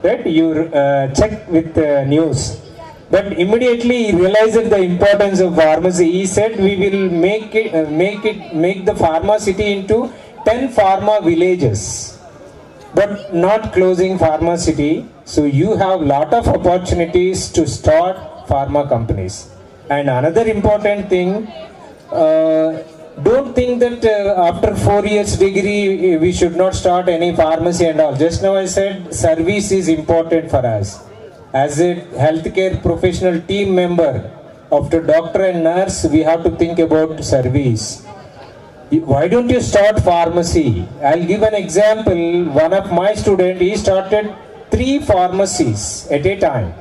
that you check with news. But immediately he realized the importance of pharmacy. He said we will make the pharma city into 10 pharma villages, but not closing pharma city. So you have lot of opportunities to start pharma companies. And another important thing, don't think that after 4 years degree we should not start any pharmacy and all. Just now I said service is important for us. As a healthcare professional team member, after doctor and nurse, we have to think about service. Why don't you start pharmacy? I'll give an example. One of my students, he started 3 pharmacies at a time.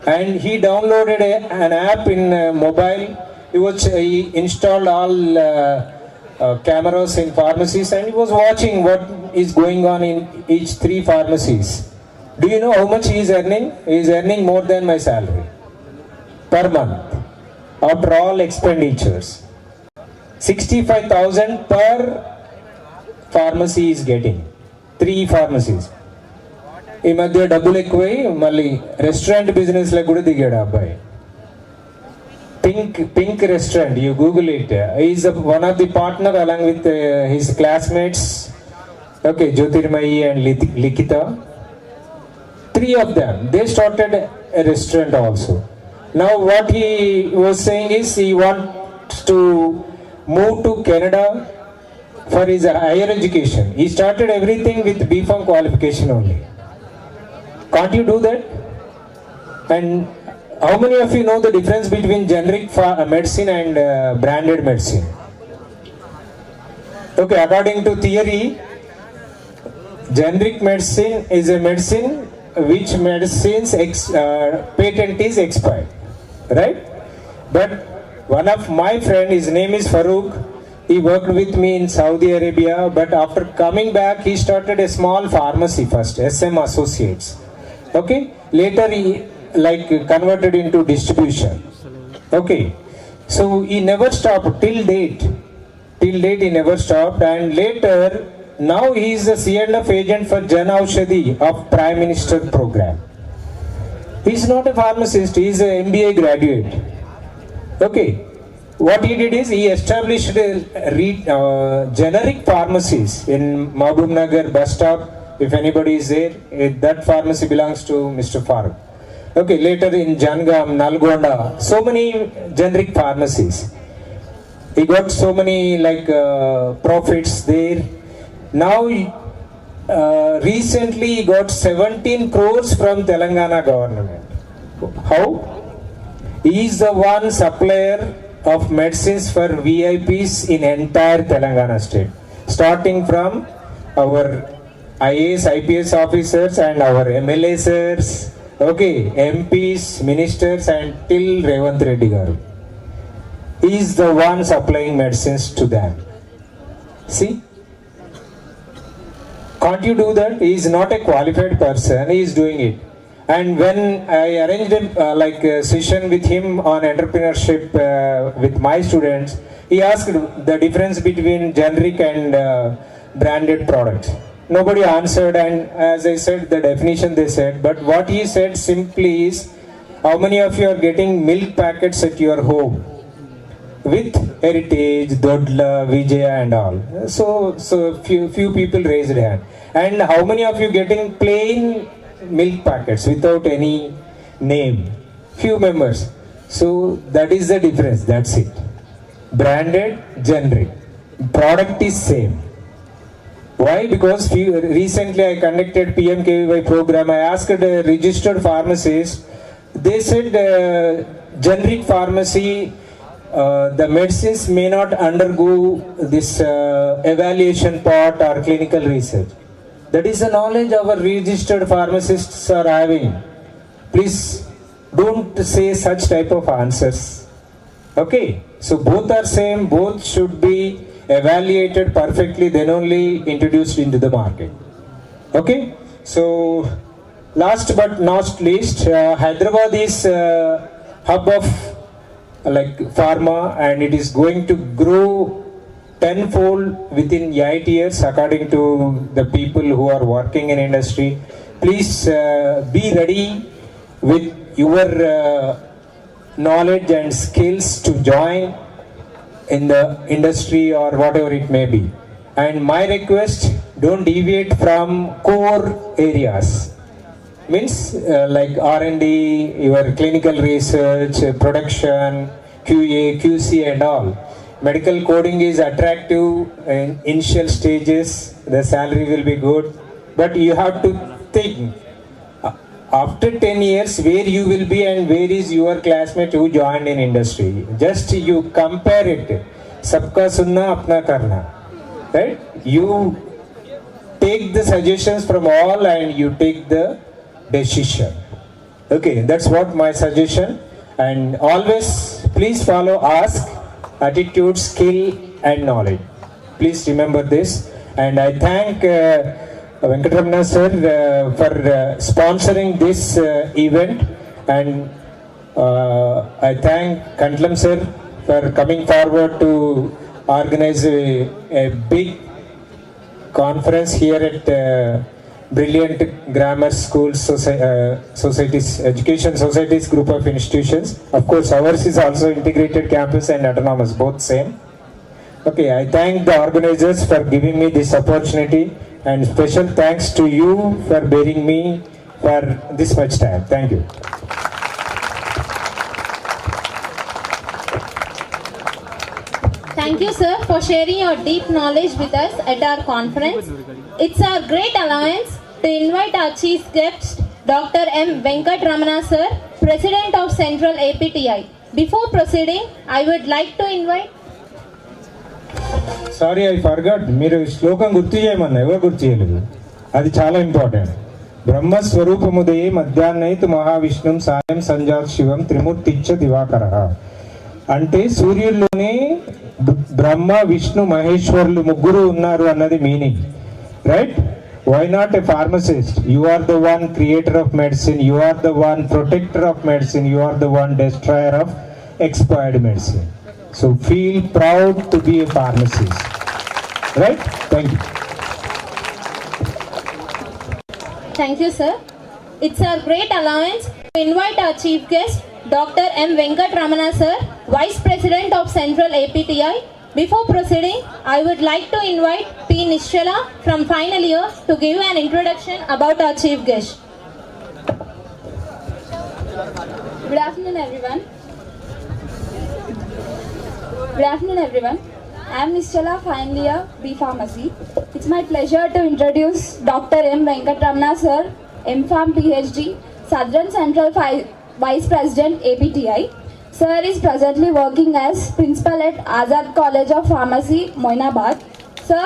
And he downloaded an app in mobile. He installed all cameras in pharmacies and he was watching what is going on in each 3 pharmacies. Do you know how much he is earning? He is earning more than my salary per month after all expenditures. 65,000 per pharmacy is getting. 3 pharmacies. ఈ మధ్య డబ్బులు ఎక్కువై మళ్ళీ restaurant business లో కూడా దిగాడు అబ్బాయి. Pink restaurant, you Google it. He is one of the partner along with his classmates. Okay, Jyotirmayi and Likita. 3 of them, they started a restaurant also. Now what he was saying is he wants to move to Canada for his higher education. He started everything with B.Pharm qualification only. Can't you do that? And how many of you know the difference between generic medicine and branded medicine? Okay, according to theory, generic medicine is a medicine which medicine's patent is expired, right? But one of my friend, his name is Farouk, he worked with me in Saudi Arabia, but after coming back he started a small pharmacy first, SM Associates. Okay, later he converted into distribution. Okay, so he never stopped till date he never stopped. And later, now he is the C&F agent for Jan Aushadhi of Prime Minister program. He is not a pharmacist, he is an MBA graduate. Okay, what he did is he established generic pharmacies in Mahbub Nagar bus stop. If anybody is there, that pharmacy belongs to Mr. Farooq. Okay, later in Jangam, Nalgonda, so many generic pharmacies. He got so many profits there. Now, recently he got 17 crores from Telangana government. How? He is the one supplier of medicines for VIPs in entire Telangana state. Starting from our IAS, IPS officers and our MLAs, okay, MPs, ministers and till Revanth Reddy garu. He is the one supplying medicines to them. See? Can't you do that? He is not a qualified person, he is doing it. And when I arranged a session with him on entrepreneurship with my students, he asked the difference between generic and branded products. Nobody answered, and as I said, the definition they said, but what he said simply is, how many of you are getting milk packets at your home? With Heritage, Dodla, Vijaya and all. So few people raised hand. And how many of you getting plain milk packets without any name? Few members. So that is the difference, that's it. Branded, generic. Product is same. Why? Because recently I conducted PMKVY program. I asked a registered pharmacist. They said generic pharmacy, the medicines may not undergo this evaluation part or clinical research. That is the knowledge our registered pharmacists are having. Please don't say such type of answers. Okay, so both are same, both should be evaluated perfectly, then only introduced into the market. Okay, so last but not least, Hyderabad is hub of pharma, and it is going to grow tenfold within 8 years according to the people who are working in industry. please be ready with your knowledge and skills to join in the industry or whatever it may be. And my request, don't deviate from core areas. Means like R&D, your clinical research, production, QA, QC and all. Medical coding is attractive in initial stages, the salary will be good, but you have to think after 10 years where you will be and where is your classmate who joined in industry. Just you compare it. Sabka sunna apna karna. Right? You take the suggestions from all and you take the decision. Okay, that's what my suggestion. And always please follow ask, attitude, skill and knowledge. Please remember this. And I thank Venkatramana sir for sponsoring this event. And I thank Kantlam sir for coming forward to organize a big conference here at Brilliant Grammar Schools Societies, Education Societies group of institutions. Of course, ours is also integrated campus and autonomous, both same. Okay, I thank the organizers for giving me this opportunity, and special thanks to you for bearing me for this much time. Thank you. Thank you, sir, for sharing your deep knowledge with us at our conference. It's our great allowance to invite our chief guest, Dr. M. Venkatramana sir, President of Central APTI. Before proceeding, I would like to invite... Sorry, I forgot. మీరు శ్లోకం గుర్తు చేయమన్నా ఎవరు గుర్తు చేయలేదు. అది చాలా important. బ్రహ్మ స్వరూపముదయే మధ్యాహ్నైతు మహావిష్ణుం సాయం సంజాత్ శివం త్రిమూర్తిచ్చ దివాకరః. అంటే సూర్యుల్లోనే బ్రహ్మ విష్ణు మహేశ్వరులు ముగ్గురు ఉన్నారు అన్నది meaning, right? Why not a pharmacist? You are the one creator of medicine, you are the one protector of medicine, you are the one destroyer of expired medicine. So feel proud to be a pharmacist, right? Thank you. Thank you, sir. It's our great allowance to invite our chief guest, Dr. M. Venkatramana sir, Vice President of Central APTI. Before proceeding, I would like to invite P. Nishala from final year to give an introduction about our chief guest. Good afternoon, everyone. Good afternoon, everyone. I am Nishala, final year B Pharmacy. It's my pleasure to introduce Dr. M. Venkatramana sir, M.Pharm PhD, Southern Central Vice President APTI. Sir is presently working as Principal at Azad College of Pharmacy, Moinabad. Sir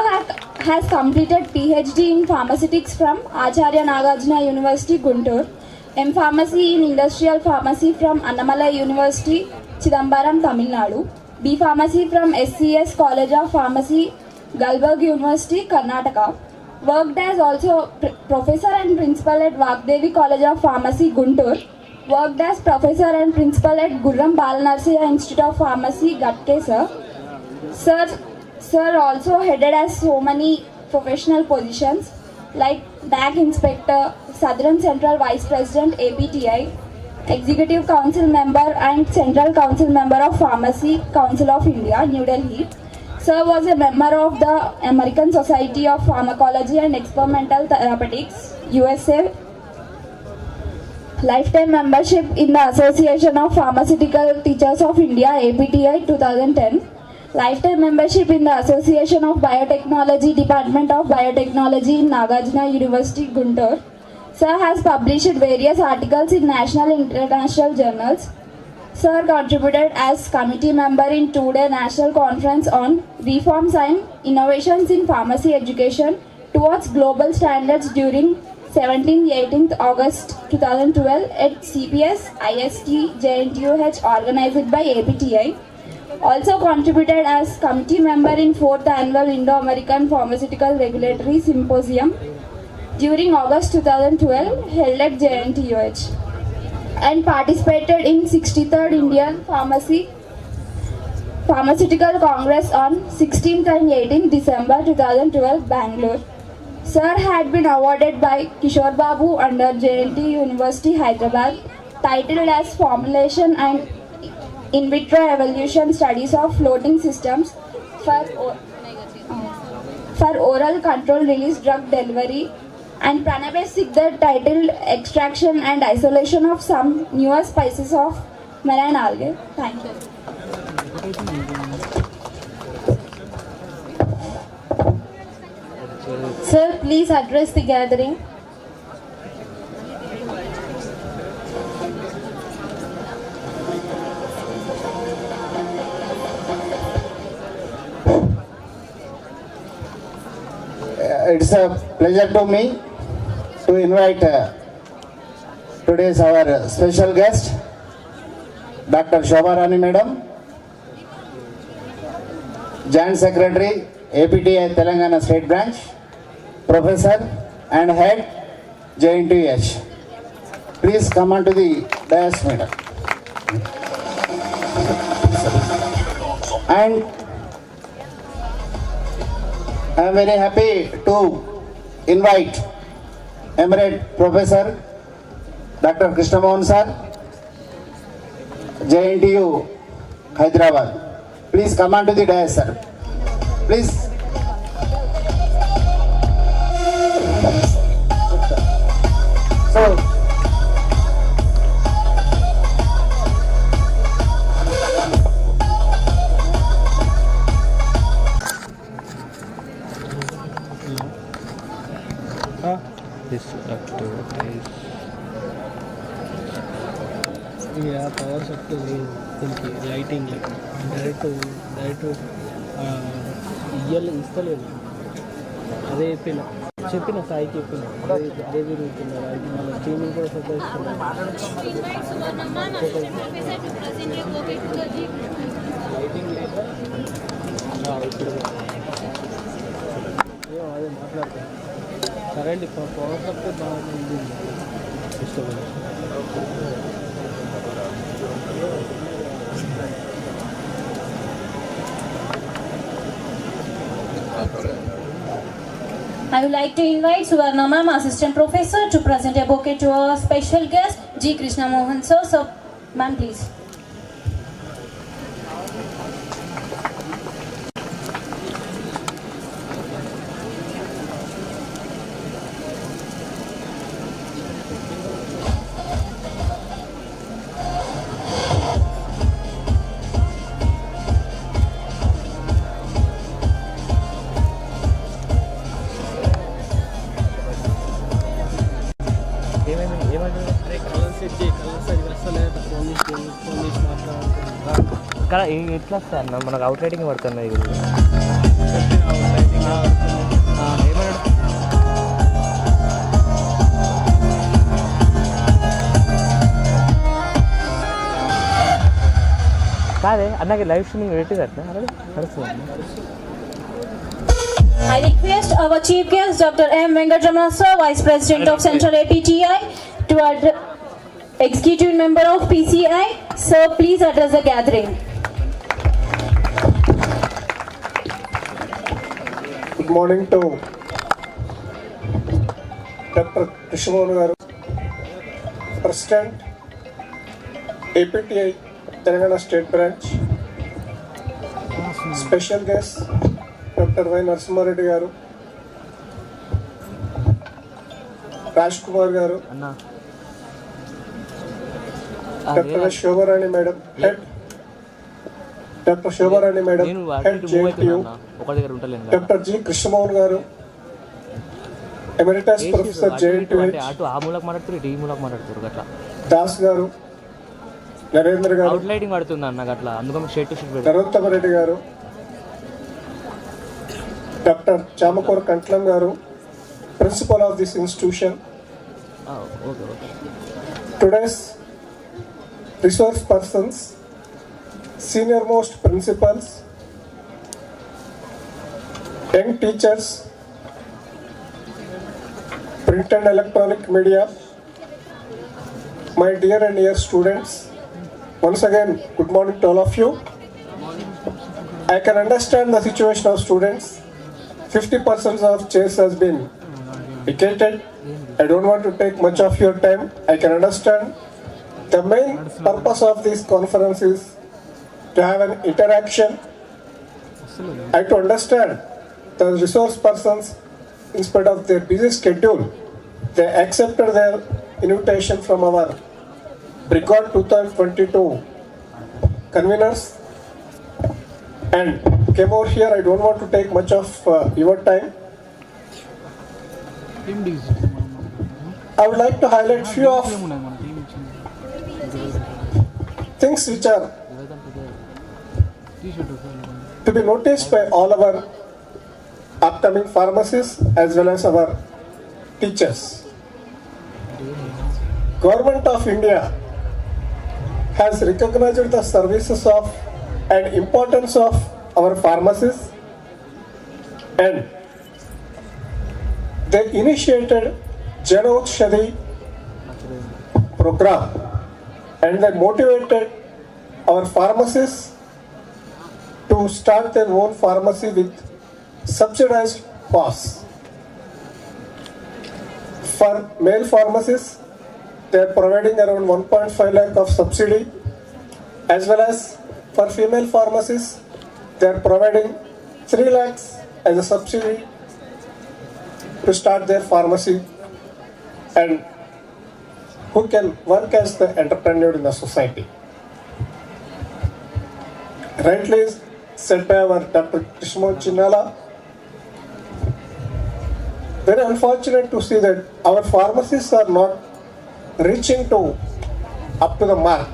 has completed PhD in Pharmaceutics from Acharya Nagarjuna University, Guntur. M. Pharmacy in Industrial Pharmacy from Annamalai University, Chidambaram, Tamil Nadu. B. Pharmacy from SCS College of Pharmacy, Galburg University, Karnataka. Worked as also Professor and Principal at Vagdevi College of Pharmacy, Guntur. Worked as Professor and Principal at Gurram Balanarsiya Institute of Pharmacy, Gatkesar. Sir also headed as so many professional positions like DAC Inspector, Southern Central Vice President APTI, Executive Council Member and Central Council Member of Pharmacy Council of India, New Delhi. Sir was a member of the American Society of Pharmacology and Experimental Therapeutics, USA. Lifetime membership in the Association of Pharmaceutical Teachers of India, APTI 2010. Lifetime membership in the Association of Biotechnology, Department of Biotechnology in Nagarjuna University, Guntur. Sir has published various articles in national and international journals. Sir contributed as committee member in two-day national conference on reforms and innovations in pharmacy education towards global standards during 17-18 August 2012 at CPS IST JNTUH organized by APTI. Also contributed as committee member in 4th Annual Indo-American Pharmaceutical Regulatory Symposium during August 2012 held at JNTUH, and participated in 63rd Indian Pharmaceutical Congress on 16th and 18th December 2012, Bangalore. Sir had been awarded by Kishore Babu under JNT University Hyderabad, titled as Formulation and In Vitro Evolution Studies of Floating Systems for Oral Control Release Drug Delivery, and Pranabes Sikdar titled Extraction and Isolation of Some Newer Species of Marine Algae. Thank you. Sir, please address the gathering. It's a pleasure to me to invite today's our special guest, Dr. Shobha Rani Madam, Joint Secretary, APTI Telangana State Branch, Professor and Head, JNTH. Please come on to the dais, Madam. And I am very happy to invite Emirate Professor Dr. Krishna Mohan Sir, JNTU, Hyderabad. Please come on to the dais, sir. Please. So, this advertise power sector దీనికి lighting direct ఇయ్యాలి ఇస్తలేదు అదే చెప్పిన సాయికి చెప్పిన అదే తిరుగుతున్నారు అది మన స్ట్రీమింగ్ కూడా సపోర్ట్ లైటింగ్ లేక ఇప్పుడు అదే మాట్లాడతాను కరెంట్ పవర్ సప్లై బాగా ఉంది I would like to invite Suvarna Ma'am, Assistant Professor, to present a bouquet to our special guest, G. Krishna Mohan Sir. So, ma'am, please. ఎట్లా సార్ మనకు out writing పడుతున్నాయి కాదే అన్నకి లైవ్ స్ట్రీమింగ్ పెట్టిందట I request our Chief Guest, Dr. M. Venkatramana Sir, Vice President of Central APTI, to address Executive Member of PCI. Sir, please address the gathering. Good morning to Dr. Krishna Mohan Garu, President, APTI Telangana State Branch, Special Guest, Dr. Y. Narasimha Reddy Garu, Raj Kumar Garu, Dr. Shobha Rani Madam, Head, Dr. Shobha Rani Madam, Head JNTU, Dr. G. Krishna Mohan Garu, Emeritus Professor JNTH, Das Garu, Narendra Garu, అవుట్లైటింగ్ పడుతుంది అన్న అట్లా అందుకని షేట్ to షేట్ Narottama Reddy Garu, Dr. Chamakor Kantlam Garu, Principal of this institution. Today's resource persons, senior most principals, young teachers, print and electronic media, my dear and dear students, once again, good morning to all of you. I can understand the situation of students. 50% of chairs has been dedicated. I don't want to take much of your time. I can understand. The main purpose of this conference is to have an interaction and to understand the resource persons, in spite of their busy schedule, they accepted their invitation from our BRIGCON-2024 conveners and came over here. I don't want to take much of your time. I would like to highlight few of things which are to be noticed by all our upcoming pharmacists as well as our teachers. Government of India has recognized the services of and importance of our pharmacists, and they initiated Jan Aushadhi program, and they motivated our pharmacists to start their own pharmacy with subsidized costs. For male pharmacists, they are providing around 1.5 lakh of subsidy, as well as for female pharmacists, they are providing 3 lakhs as a subsidy to start their pharmacy and who can work as the entrepreneur in the society. Rightly said by our Dr. Krishnamurthy. Very unfortunate to see that our pharmacists are not reaching to up to the mark.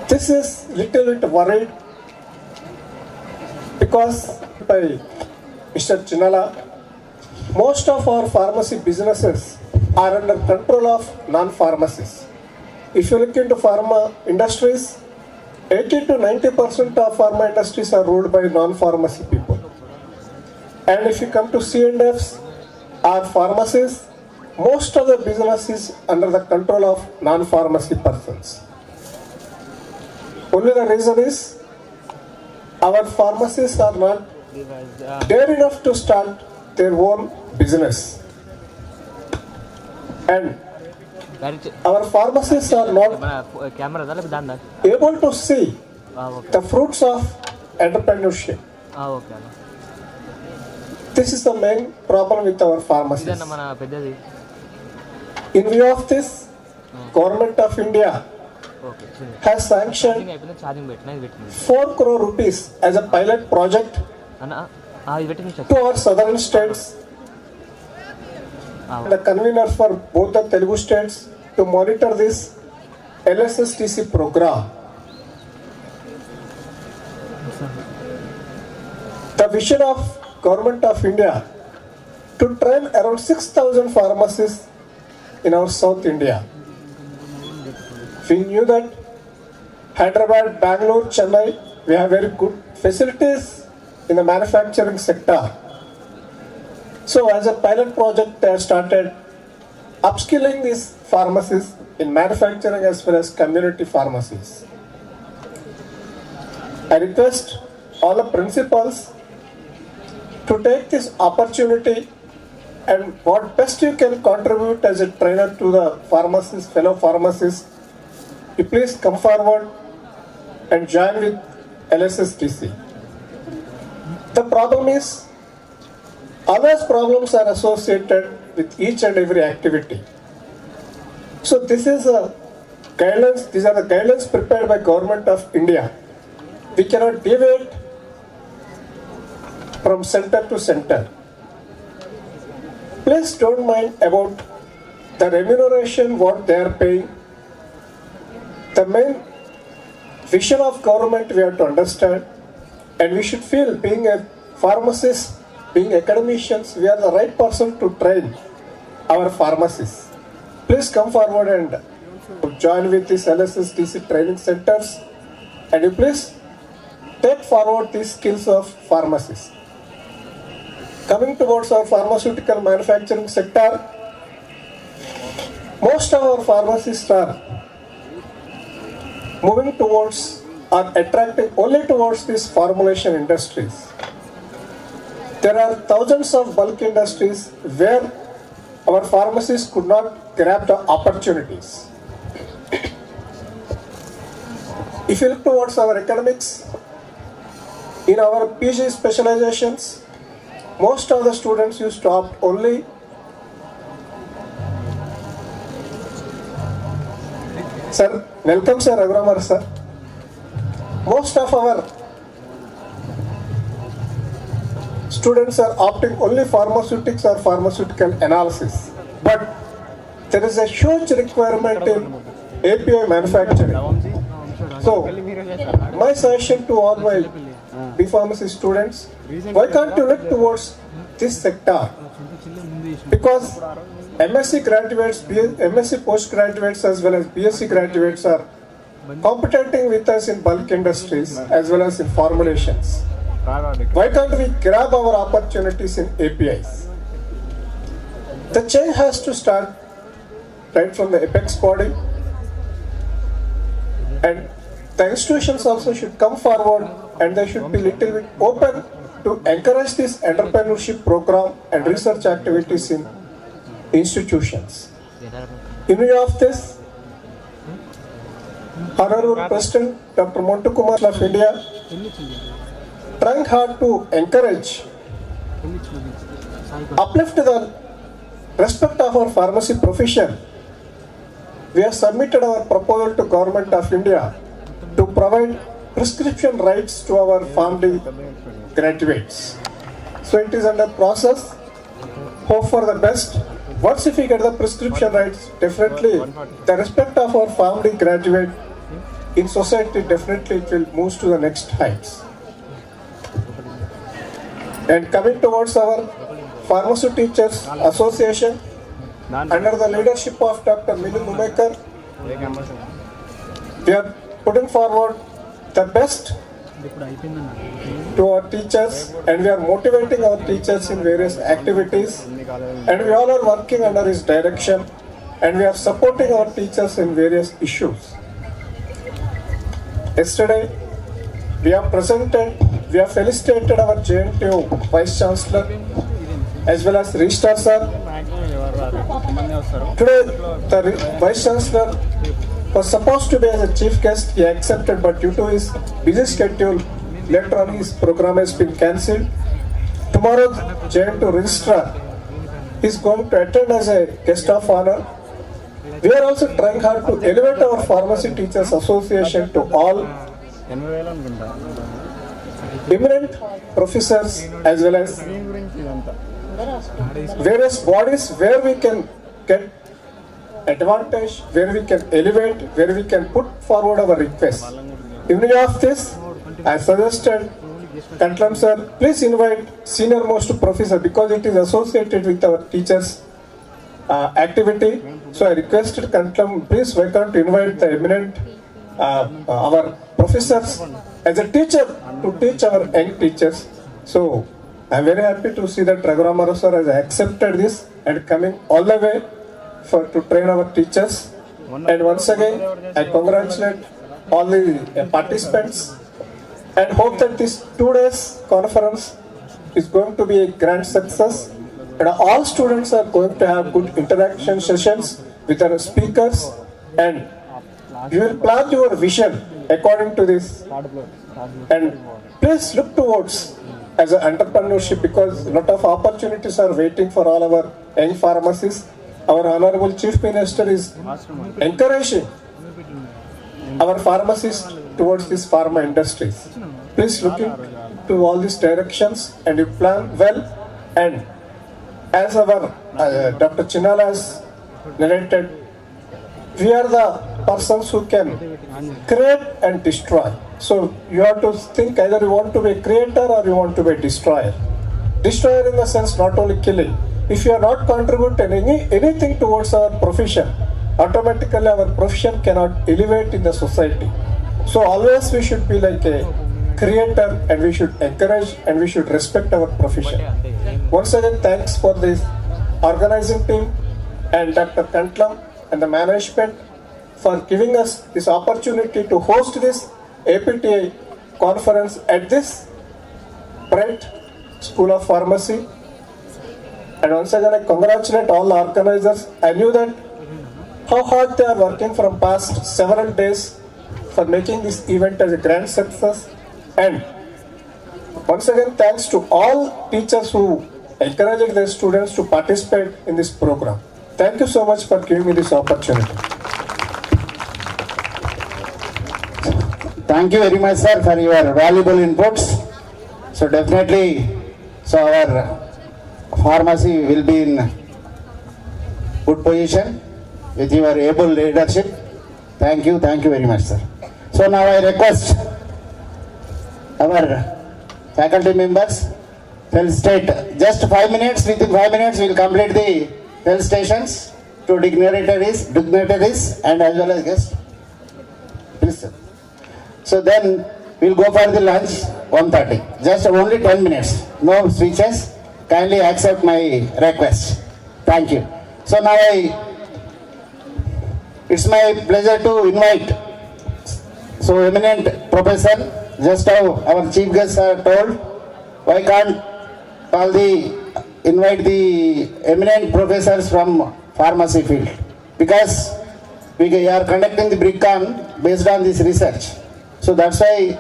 This is little bit worried because by Mr. Chinnala, most of our pharmacy businesses are under control of non-pharmacists. If you look into pharma industries, 80 to 90% of pharma industries are ruled by non-pharmacy people. And if you come to C&Fs or pharmacies, most of the business is under the control of non-pharmacy persons. Only the reason is our pharmacists are not dare enough to start their own business. And our pharmacists are not able to see the fruits of entrepreneurship. This is the main problem with our pharmacists. In view of this, Government of India has sanctioned 4 crore rupees as a pilot project to our southern states, the convener for both the Telugu states, to monitor this LSSTC program. The vision of Government of India to train around 6,000 pharmacists in our South India. We knew that Hyderabad, Bangalore, Chennai, we have very good facilities in the manufacturing sector. So as a pilot project, they have started upskilling these pharmacists in manufacturing as well as community pharmacies. I request all the principals to take this opportunity and what best you can contribute as a trainer to the pharmacists, fellow pharmacists, you please come forward and join with LSSTC. The problem is, others' problems are associated with each and every activity. So this is a guidelines, these are the guidelines prepared by Government of India. We cannot deviate from center to center. Please don't mind about the remuneration, what they are paying. The main vision of government we have to understand, and we should feel, being a pharmacist, being academicians, we are the right person to train our pharmacists. Please come forward and join with these LSSTC training centers, and you please take forward these skills of pharmacists. Coming towards our pharmaceutical manufacturing sector, most of our pharmacists are moving towards or attracting only towards these formulation industries. There are thousands of bulk industries where our pharmacists could not grab the opportunities. If you look towards our academics, in our PG specializations, most of the students used to opt only Sir, welcome Sir Agramar Sir. Most of our students are opting only pharmaceutics or pharmaceutical analysis. But there is a huge requirement in API manufacturing. So, my suggestion to all my B.Pharmacy students, why can't you look towards this sector? Because MSc graduates, MSc postgraduates as well as BSc graduates are competing with us in bulk industries as well as in formulations. Why can't we grab our opportunities in APIs? The change has to start right from the apex body, and the institutions also should come forward and they should be little bit open to encourage this entrepreneurship program and research activities in institutions. In view of this, Honorable President Dr. Montu Kumar of India trying hard to encourage, uplift the respect of our pharmacy profession. We have submitted our proposal to Government of India to provide prescription rights to our PharmD graduates. So it is under process. Hope for the best. Once if we get the prescription rights, definitely the respect of our PharmD graduate in society, definitely it will move to the next heights. And coming towards our Pharmacy Teachers Association, under the leadership of Dr. Milind Umekar, we are putting forward the best to our teachers, and we are motivating our teachers in various activities, and we all are working under his direction, and we are supporting our teachers in various issues. Yesterday, we have felicitated our JNTU Vice Chancellor as well as Registrar Sir. Today, the Vice Chancellor was supposed to be as a chief guest. He accepted, but due to his busy schedule, later on his program has been cancelled. Tomorrow, JNTU Registrar is going to attend as a guest of honor. We are also trying hard to elevate our Pharmacy Teachers Association to all eminent professors as well as various bodies where we can get advantage, where we can elevate, where we can put forward our requests. In view of this, I suggested Kantlam sir, please invite senior most professor because it is associated with our teachers activity. So I requested Kantlam, please why can't invite the eminent our professors as a teacher to teach our young teachers. So I am very happy to see that Raghuramara sir has accepted this and coming all the way to train our teachers. And once again, I congratulate all the participants and hope that this 2 days conference is going to be a grand success. And all students are going to have good interaction sessions with our speakers, and you will plan your vision according to this. And please look towards as an entrepreneurship because a lot of opportunities are waiting for all our young pharmacists. Our Honorable Chief Minister is encouraging our pharmacists towards this pharma industries. Please look into all these directions and you plan well. And as our Dr. Chinala has narrated, we are the persons who can create and destroy. So you have to think either you want to be a creator or you want to be a destroyer. Destroyer in the sense not only killing. If you are not contributing anything towards our profession, automatically our profession cannot elevate in the society. So always we should be like a creator and we should encourage and we should respect our profession. Once again, thanks for this organizing team and Dr. Kantlam and the management for giving us this opportunity to host this APTI conference at this bright School of Pharmacy. And once again, I congratulate all the organizers. I knew that how hard they are working from past several days for making this event as a grand success. And once again, thanks to all teachers who encouraged their students to participate in this program. Thank you so much for giving me this opportunity. Thank you very much, sir, for your valuable inputs. So definitely, our pharmacy will be in good position with your able leadership. Thank you very much, sir. So now I request our faculty members, felicitate just 5 minutes. Within 5 minutes, we will complete the felicitations to dignitaries, and as well as guests. Please, sir. So then we'll go for the lunch 1:30. Just only 10 minutes. No speeches. Kindly accept my request. Thank you. So now it's my pleasure to invite eminent professor. Just how our chief guests are told, why can't invite the eminent professors from pharmacy field? Because we are conducting the BRIGCON based on this research. So that's why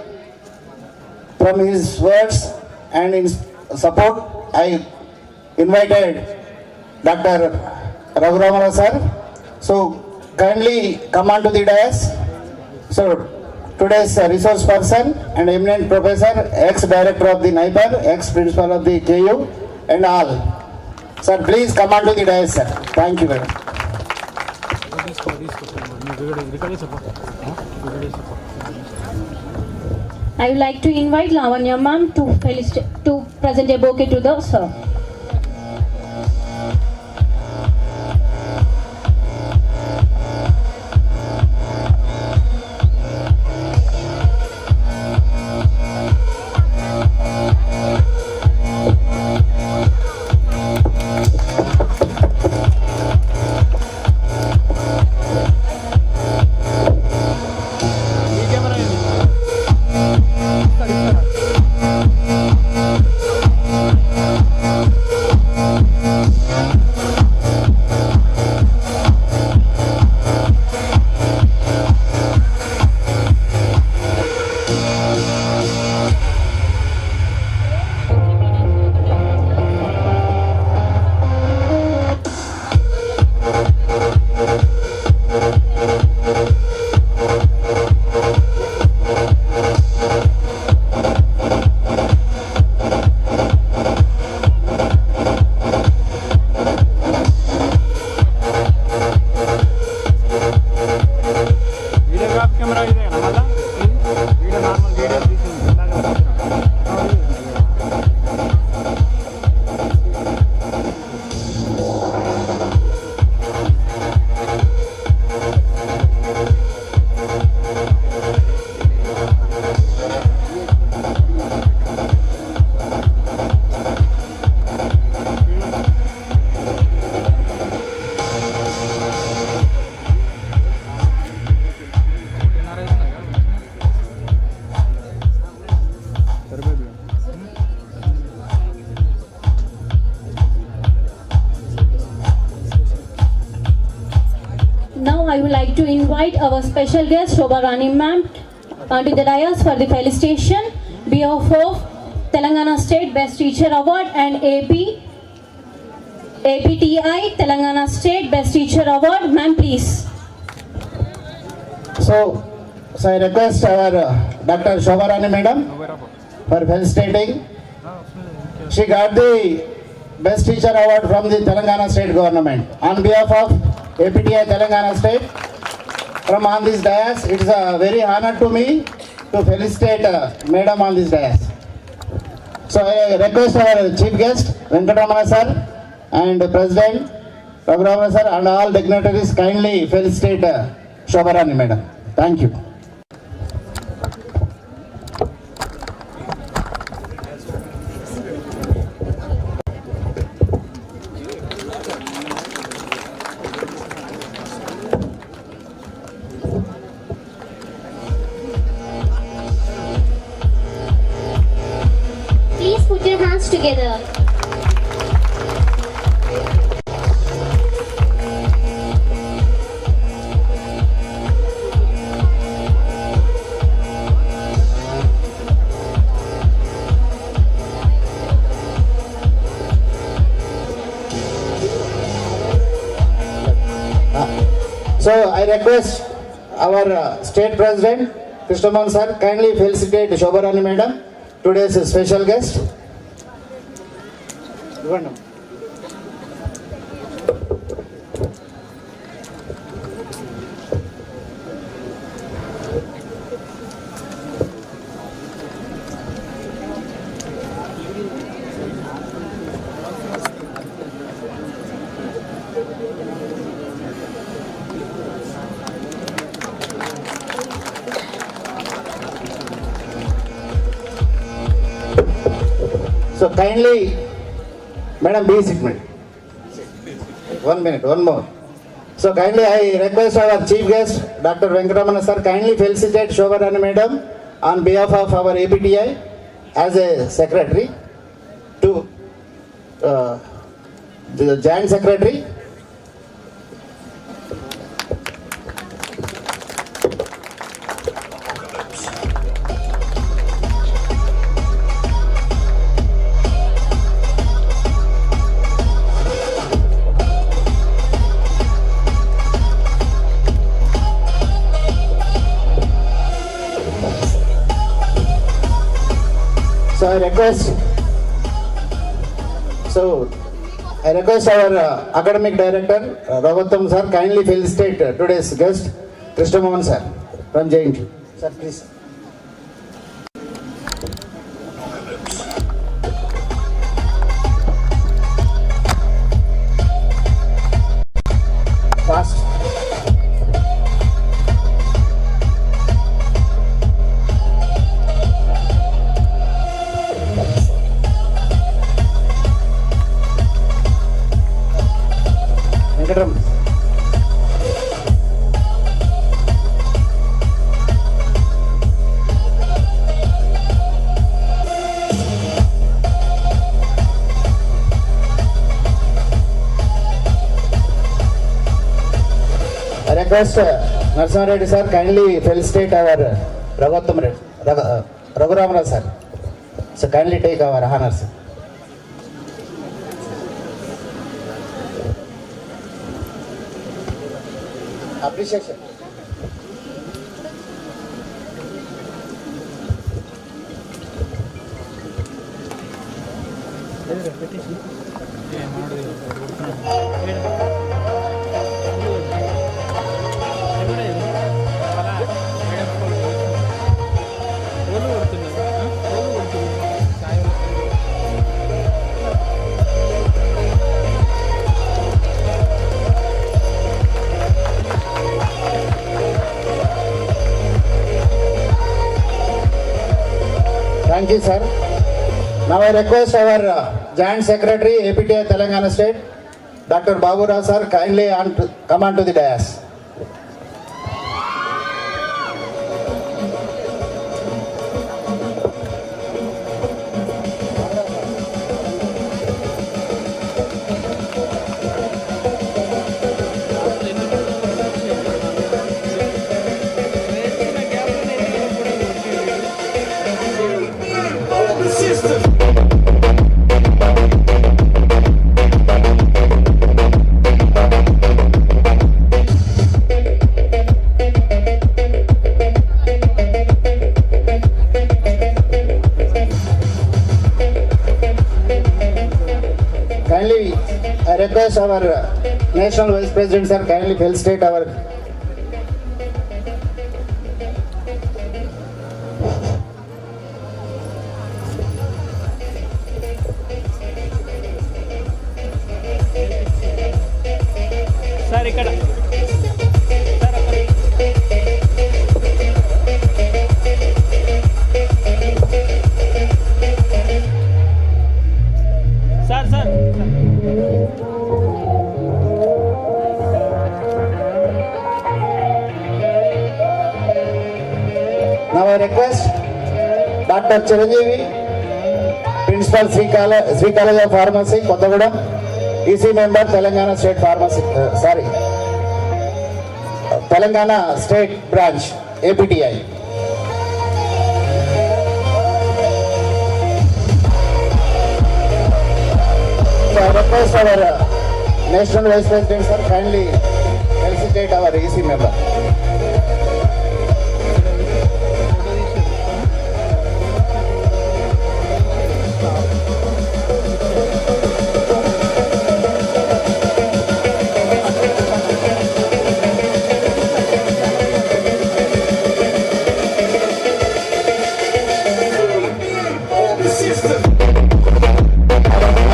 from his words and in support, I invited Dr. Raghuramana sir. So kindly come on to the dais. So today's resource person and eminent professor, ex-director of the NIPER, ex-principal of the KU and all. Sir, please come on to the dais, sir. Thank you very much. I would like to invite Lavanya ma'am to present a bouquet to the sir. Now I would like to invite our special guest Shobha Rani ma'am onto the dais for the felicitation behalf of Telangana State Best Teacher Award and APTI Telangana State Best Teacher Award. Ma'am, please. So I request our Dr. Shobha Rani madam for felicitating. She got the Best Teacher Award from the Telangana State Government. On behalf of APTI Telangana State, from on this dais, it is a very honor to me to felicitate madam on this dais. So I request our chief guest, Venkatramana sir, and President Raghuramana sir, and all dignitaries kindly felicitate Shobha Rani madam. Thank you. Please put your hands together together. So I request our State President, Krishnamohan sir, kindly felicitate Shobharani Madam, today's special guest. So kindly, Madam, be seated, madam. 1 minute, one more. So kindly I request our chief guest, Dr. Venkatramana sir, kindly felicitate Shobharani Madam on behalf of our APTI as a secretary to the joint secretary. So I request our academic director, Raghuvattam sir, kindly felicitate today's guest, Krishnamohan sir from JNT. Sir, please. Fast. Venkatram. I request Narasimha Reddy sir, kindly felicitate our Raghuramana sir. So kindly take our honors. Appreciation. Thank you, sir. Now I request our Joint Secretary, APTI Telangana State, Dr. Babu Rao sir, kindly come on to the dais. Kindly, I request our National Vice President sir, kindly felicitate our sir ఇక్కడ sir sir Now I request Dr. Chiranjeevi, Principal Sri College of Pharmacy, Kottagudem, EC member Telangana State Pharmacy, Telangana State Branch, APTI. So I request our National Vice President sir kindly felicitate our EC member.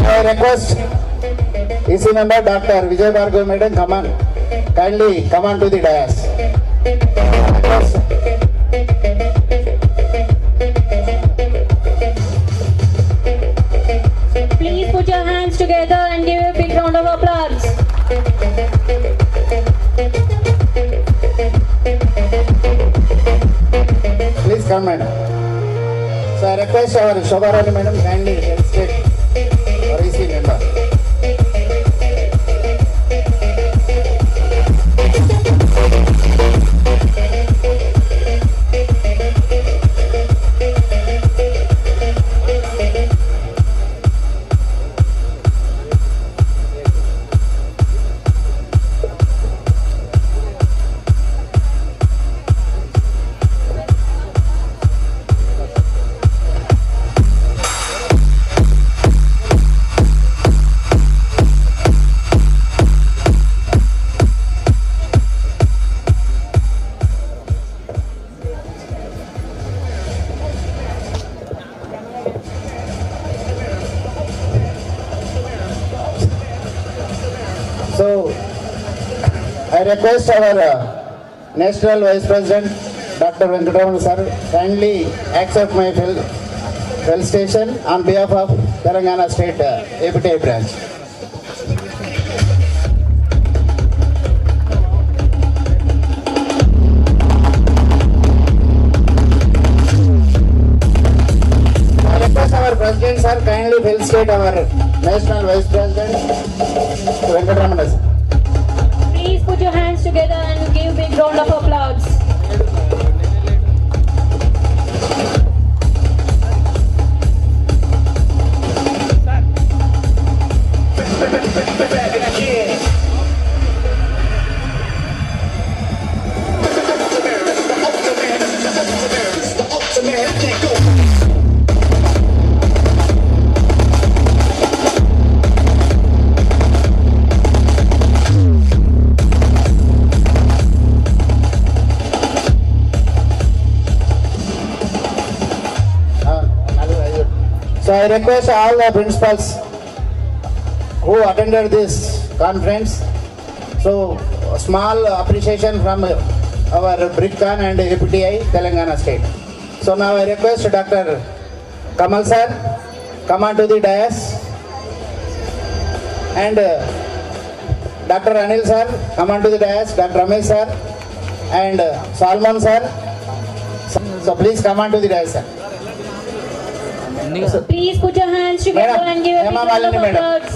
I request EC member Dr. Vijay Bhargav Madam kindly come on to the dais. Please put your hands together and give a big round of applause. Please come madam. So I request our Shobharani madam kindly felicitate our EC member. So, I request our National Vice President, Dr. Venkatramana sir, kindly accept my felicitation on behalf of Telangana State APTI Branch. I request our President sir, kindly felicitate our National Vice President, Venkatramana sir. Please put your hands together and give a big round of applause. So I request all the principals who attended this conference. So a small appreciation from our BRIGCON and APTI Telangana State. So now I request Dr. Kamal sir come on to the dais, and Dr. Anil sir come on to the dais, Dr. Ramesh sir and Salman sir. So please come on to the dais sir. Please put your hands together Madam, and give a big Hema round of Malini, madam. applause.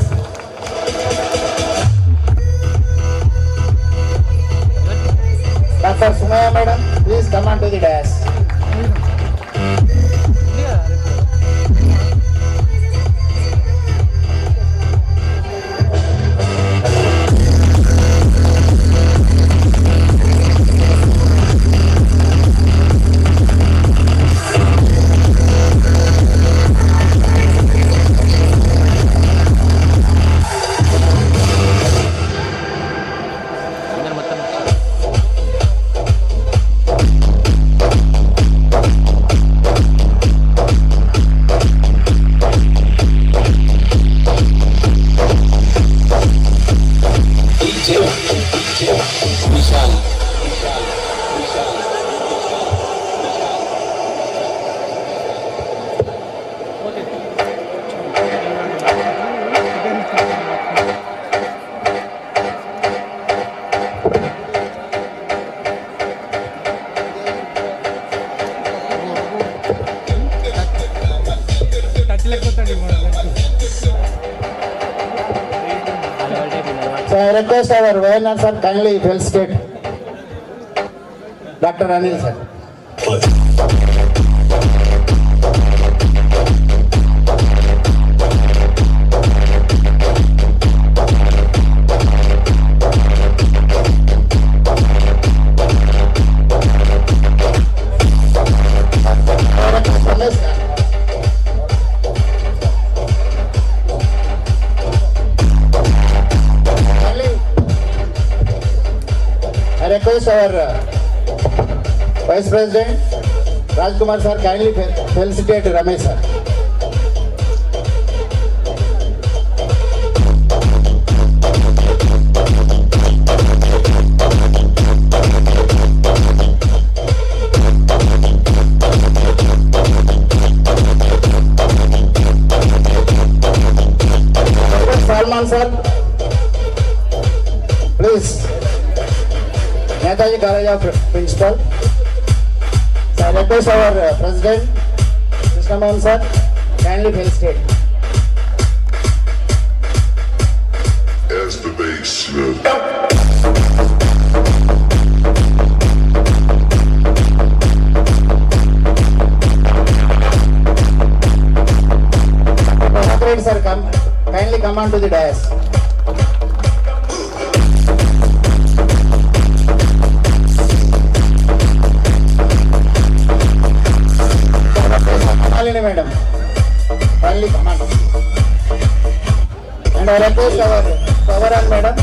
Dr. Sumaya madam, please come on to the dais. I request our Vayanar sir kindly felicitate Dr. Anil sir. I request our Vice President Rajkumar sir kindly felicitate Ramesh sir. Salman sir, please. Netaji College of Principal. So I request our President, Mr. Mohan sir, kindly felicitate. As the bass. Sir, kindly come on to the dais. Madam, kindly come on. And I request our Sovereign Madam,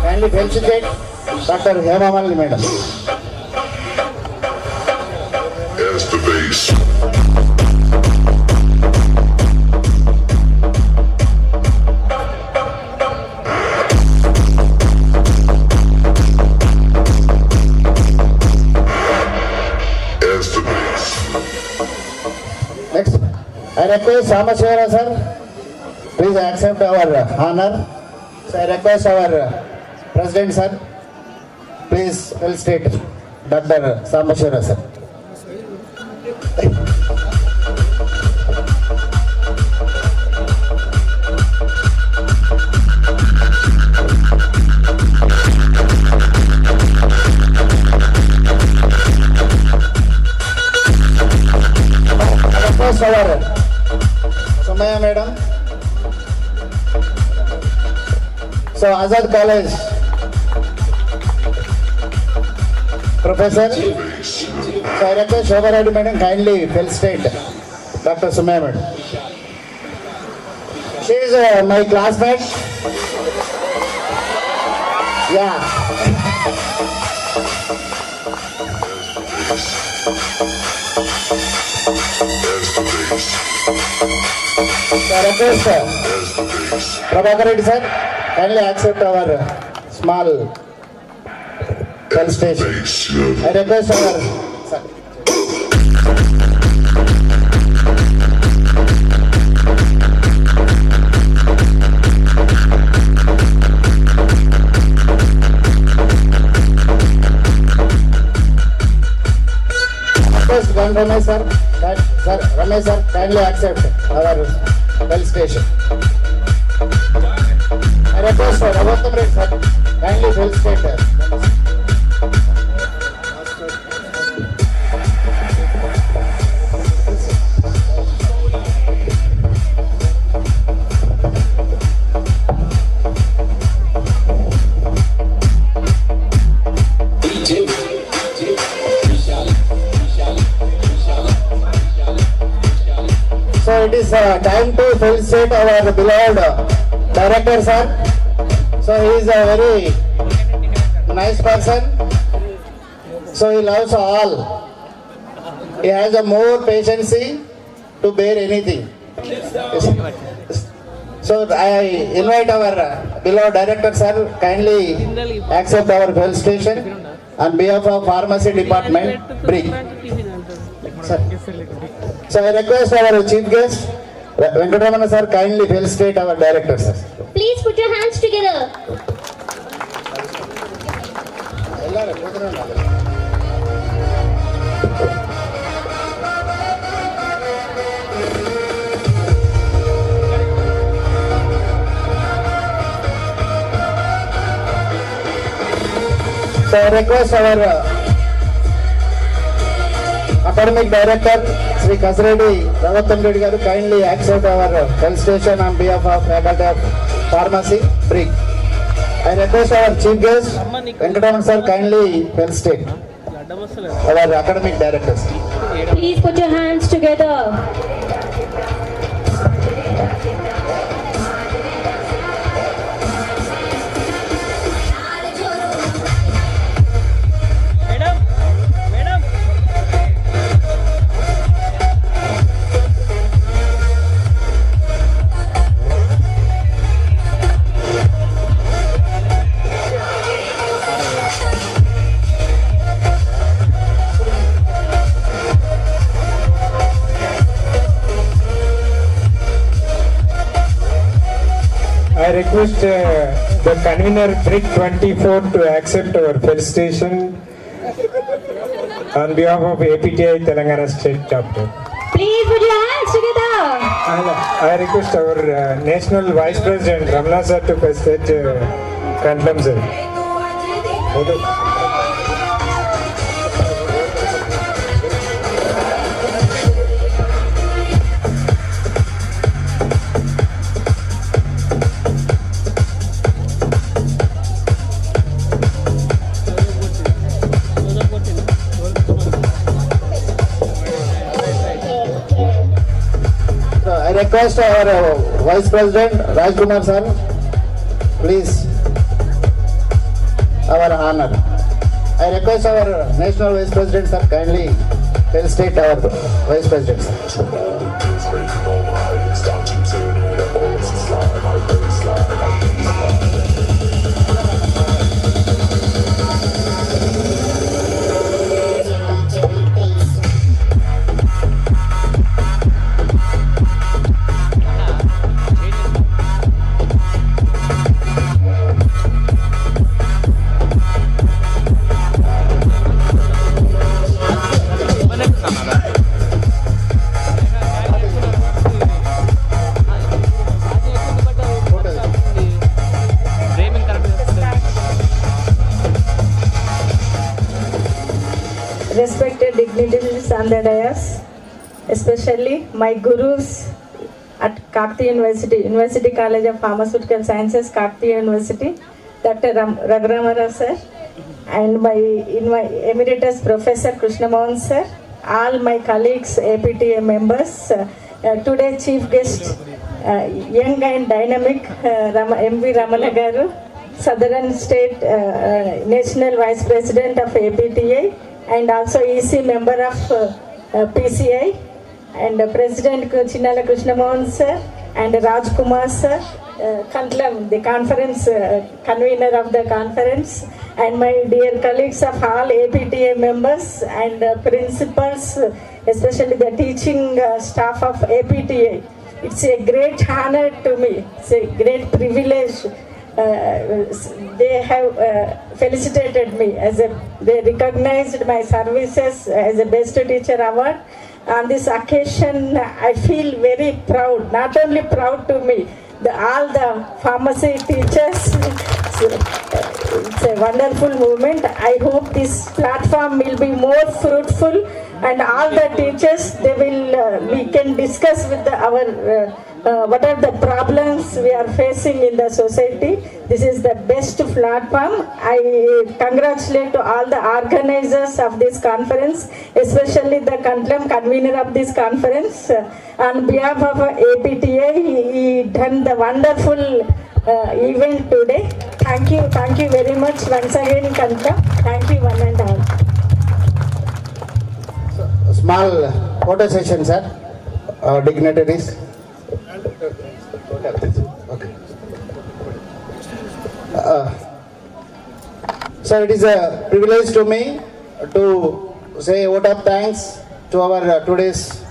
kindly felicitate Dr. Hema Malini Madam. As the bass. Next, I request Ramaswara sir, please accept our honor. So I request our President sir, please felicitate Dr. Samaswara sir. Request our Sumaya Madam. So Azad College Professor. So I request Shobha Reddy Madam kindly felicitate Dr. Sumaya Madam. She is my classmate. Yeah. So I request Prabhakar Reddy sir, kindly accept our small felicitation. I request our sir. Request Ramesh sir, Ramesh sir, kindly accept our felicitation. I request Ravatam Reddy sir, kindly felicitate us. So it is time to felicitate our beloved director sir. So he is a very nice person. So he loves all. He has a more patience to bear anything. So I invite our beloved director sir, kindly accept our felicitation on behalf of Pharmacy Department, BRIC. Sir. So I request our chief guest, Venkatramana sir, kindly felicitate our director sir. Please put your hands together. So I request our Academic Director, Sri Kasreddy Ravatan Reddy garu kindly accept our felicitation on behalf of Faculty of Pharmacy, BRIC. I request our Chief Guest, Venkataraman sir, kindly felicitate our Academic Directors. Please put your hands together. I request the convener BRIC-24 to accept our felicitation on behalf of APTI Telangana State Chapter. Please put your hands together. And I request our National Vice President Ramla sir to felicitate Kantlam sir. I request our Vice President Rajkumar sir, please, our honor. I request our National Vice President sir, kindly felicitate our Vice President sir. Respected dignitaries on the dais, especially my gurus at Kakti University College of Pharmaceutical Sciences, Kakti University, Dr. Raghuramara sir, and my emeritus Professor Krishnamohan sir, all my colleagues, APTA members, today chief guest, young and dynamic MV Ramana garu, Southern State National Vice President of APTA, and also EC member of PCI, and President Chinala Krishnamohan sir, and Rajkumar sir, Kantlam, the conference convener of the conference, and my dear colleagues of all APTA members and principals, especially the teaching staff of APTA. It's a great honor to me. It's a great privilege. They have felicitated me they recognized my services as a best teacher award. On this occasion, I feel very proud. Not only proud to me, all the pharmacy teachers. It's a wonderful movement. I hope this platform will be more fruitful, and all the teachers, we can discuss with our what are the problems we are facing in the society. This is the best platform. I congratulate to all the organizers of this conference, especially the Kantlam convener of this conference. On behalf of APTA, he done the wonderful event today. Thank you very much once again, Kantlam. Thank you one and all. Small photo session, sir. Dignitaries. Okay. So it is a privilege to me to say a vote of thanks to our today's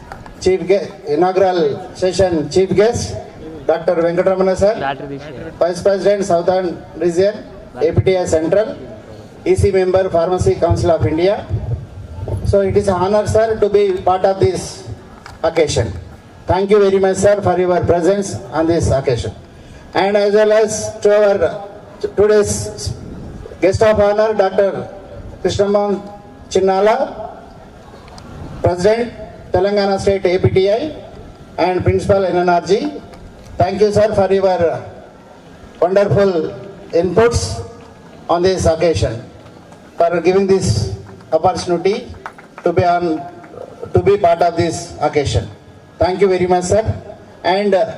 inaugural session chief guest, Dr. Venkatramana sir, Vice President Southern Region, APTI Central, EC member Pharmacy Council of India. So it is an honor, sir, to be part of this occasion. Thank you very much, sir, for your presence on this occasion. And as well as to our today's Guest of honor, Dr. Krishnamohan Chinnala, President, Telangana State APTI, and Principal NNRG. Thank you, sir, for your wonderful inputs on this occasion, for giving this opportunity to be part of this occasion. Thank you very much, sir. And I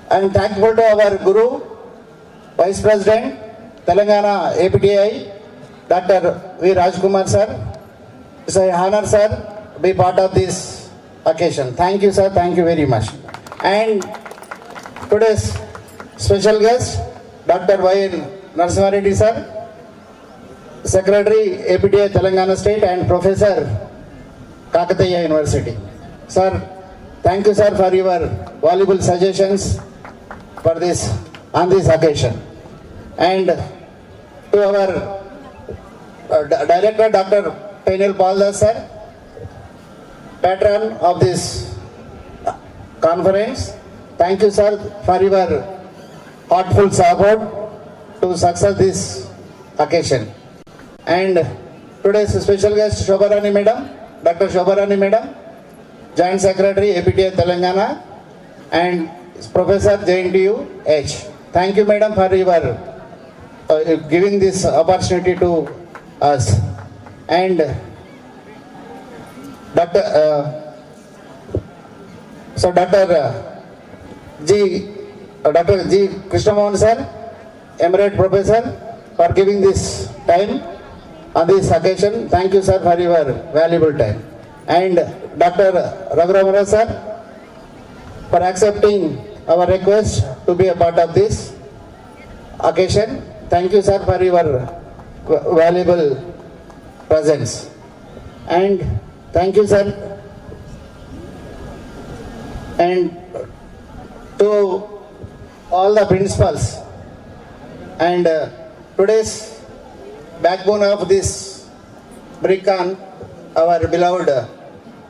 am thankful to our Guru, Vice President, Telangana APTI, Dr. V. Rajkumar, sir. It's an honor, sir, to be part of this occasion. Thank you, sir. Thank you very much. And today's special guest, Dr. Y. Narasimha Reddy, sir, Secretary, APTI Telangana State, and Professor, Kakatiya University. Sir, thank you, sir, for your valuable suggestions for this on this occasion. And to our Director, Dr. Penil Paldas, sir, patron of this conference. Thank you, sir, for your heartful support to success this occasion. And today's special guest, Shobharani Madam, Dr. Shobharani Madam, Joint Secretary, APTI Telangana, and Professor JNTU H. Thank you, Madam, for your giving this opportunity to us. And Dr. G. Krishnamohan, sir, Emirate Professor, for giving this time on this occasion. Thank you, sir, for your valuable time. And Dr. Raghuramara, sir, for accepting our request to be a part of this occasion. Thank you, sir, for your valuable presence. And thank you, sir. And to all the principals and today's backbone of this BRIGCON, our beloved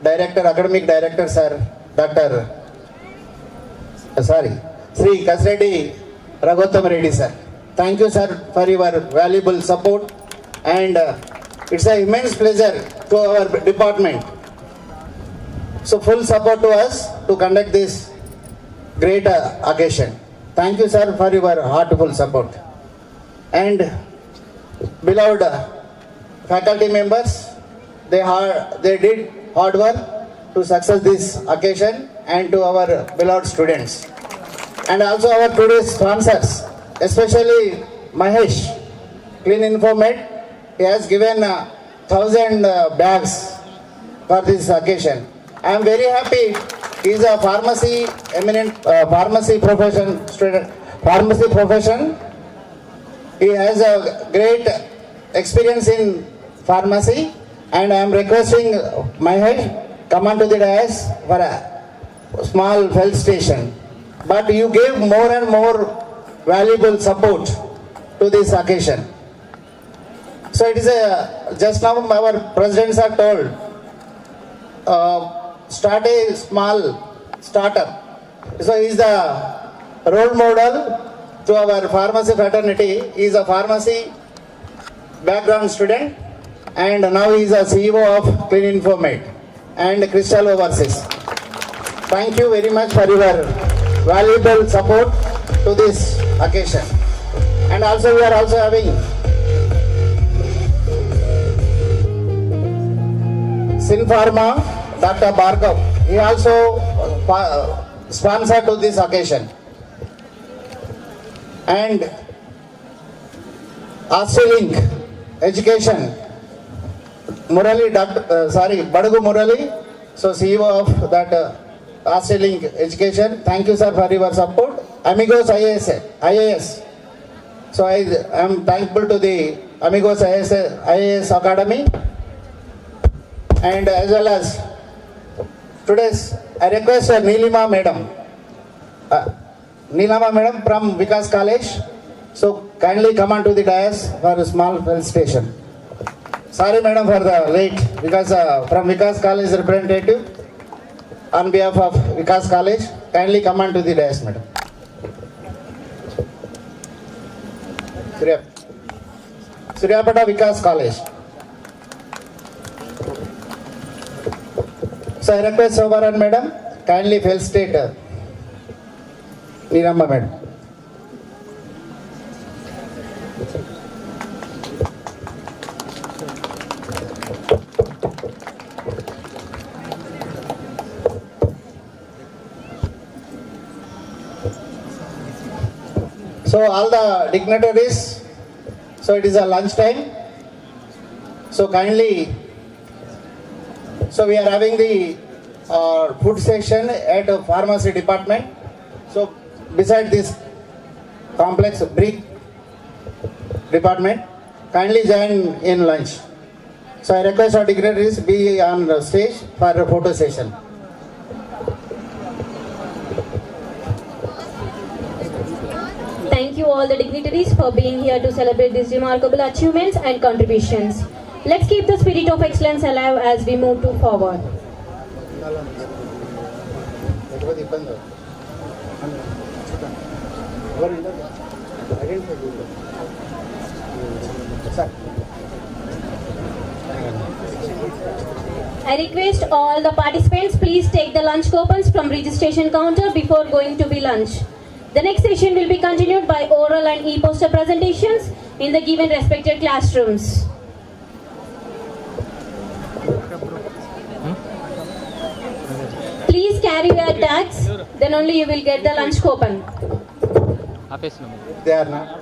director, academic director, sir, Sri Kasreddy Raghutam Reddy, sir. Thank you, sir, for your valuable support, and it's an immense pleasure to our department. So full support to us to conduct this great occasion. Thank you, sir, for your heartful support. And beloved faculty members, they did hard work to success this occasion, and to our beloved students. And also our today's sponsors, especially Mahesh, Clean Informate. He has given 1,000 bags for this occasion. I am very happy. He is a pharmacy, eminent pharmacy profession student, pharmacy profession. He has a great experience in pharmacy, and I am requesting Mahesh, come on to the dais for a small felicitation. But you gave more and more valuable support to this occasion. So it is just now our presidents are told, start a small startup. So he is the role model to our pharmacy fraternity. He is a pharmacy background student, and now he is a CEO of Clean Informate and Crystal Overseas. Thank you very much for your valuable support to this occasion. And also we are also having Sin Pharma, Dr. Bhargav. He also sponsored to this occasion. And Link Education, Murali, Badagu Murali, so CEO of that Link Education. Thank you, sir, for your support. Amigos IAS. So I am thankful to the Amigos IAS Academy. And as well as today's, I request Neelima Madam. Neelima Madam from Vikas College. So kindly come on to the dais for a small felicitation. Sorry, madam, for the late, because from Vikas College representative, on behalf of Vikas College, kindly come on to the dais, madam. Suryapeta Vikas College. So I request Sobaran Madam, kindly felicitate Niramba Madam. So all the dignitaries, so it is a lunch time. So kindly, so we are having the food section at the pharmacy department. So beside this complex brick department, kindly join in lunch. So I request our dignitaries be on the stage for a photo session. Thank you all the dignitaries for being here to celebrate these remarkable achievements and contributions. Let's keep the spirit of excellence alive as we move forward. I request all the participants please take the lunch coupons from registration counter before going to be lunch. The next session will be continued by oral and e-poster presentations in the given respected classrooms. Please carry your tags, then only you will get the lunch coupon. They are not.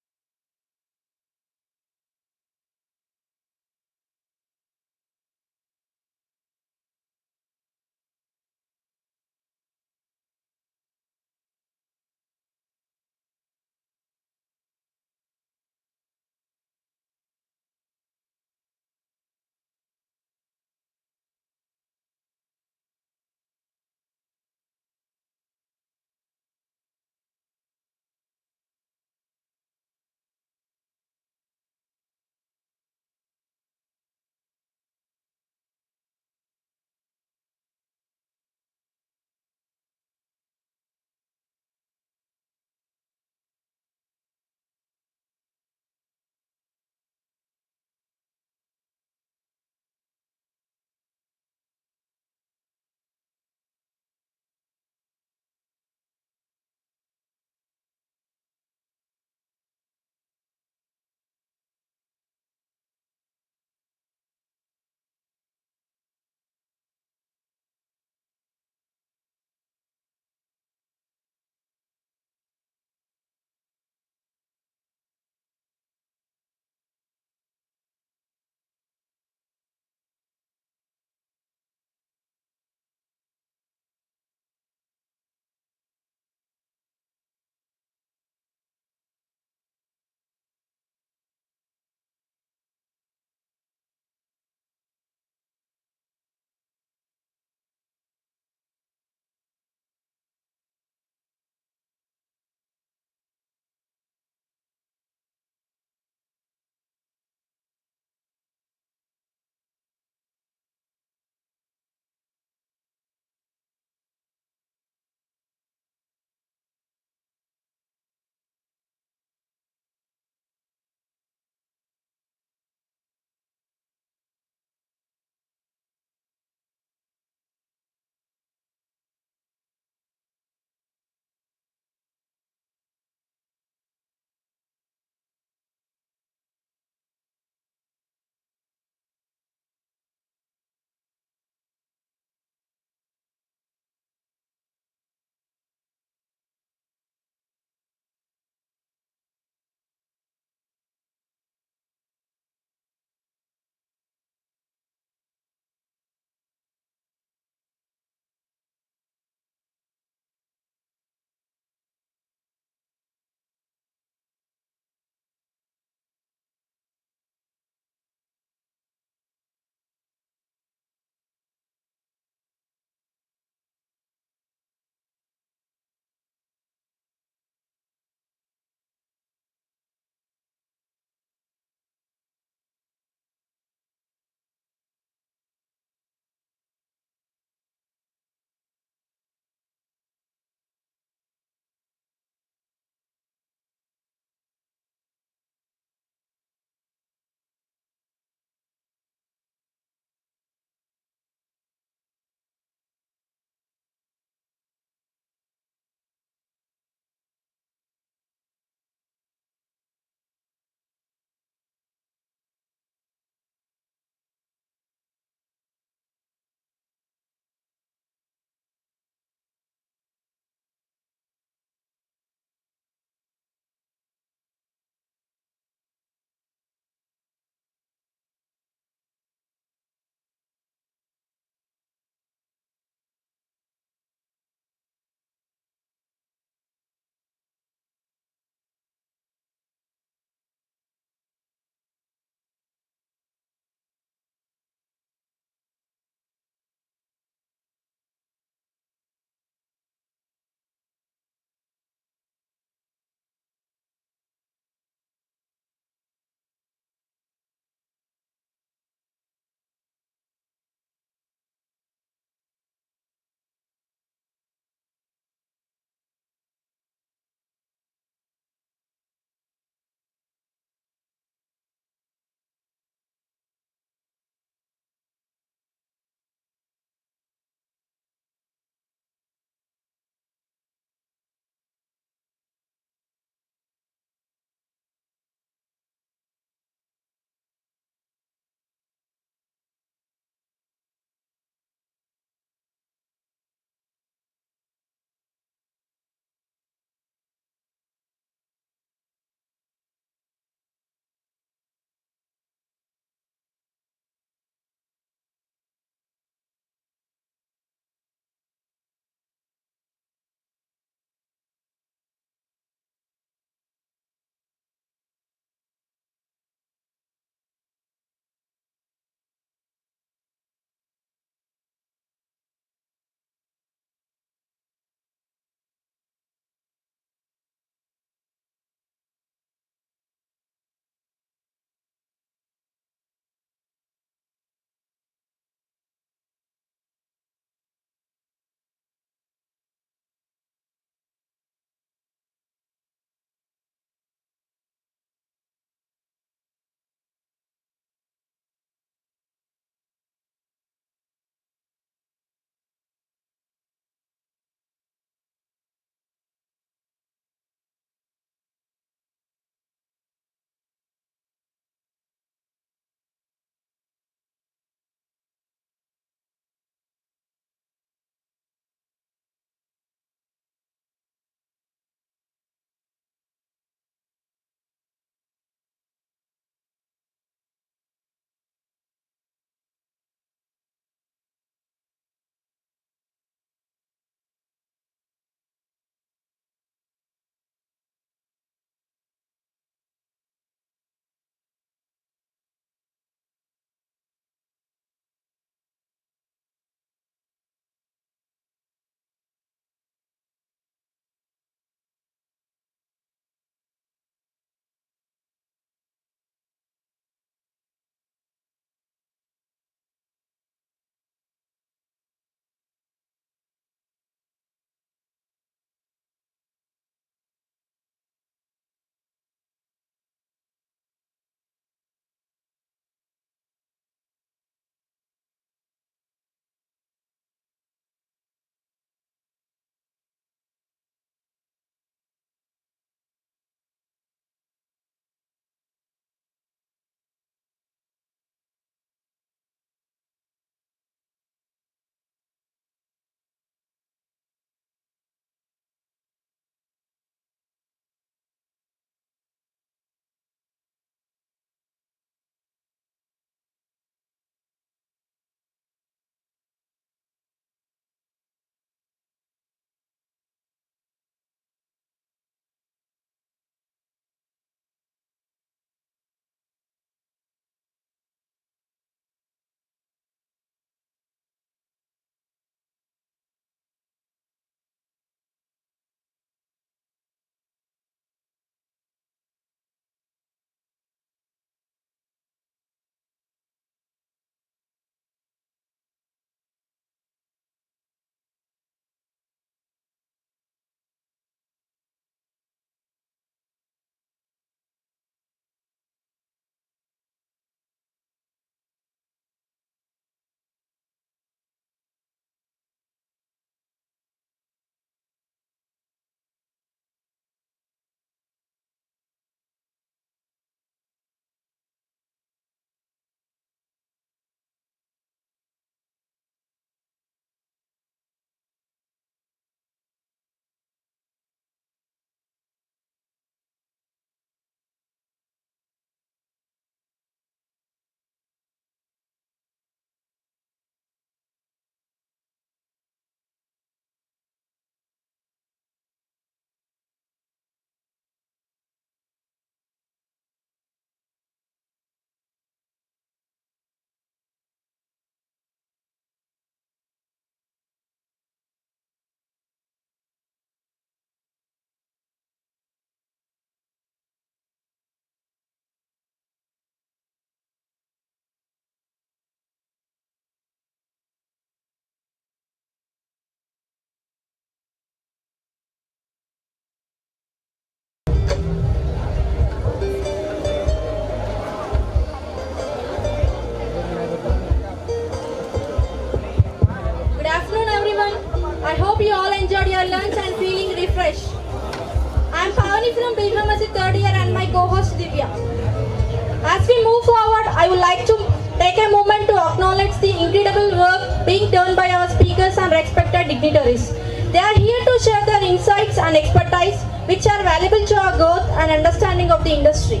As we move forward, I would like to take a moment to acknowledge the incredible work being done by our speakers and respected dignitaries. They are here to share their insights and expertise, which are valuable to our growth and understanding of the industry.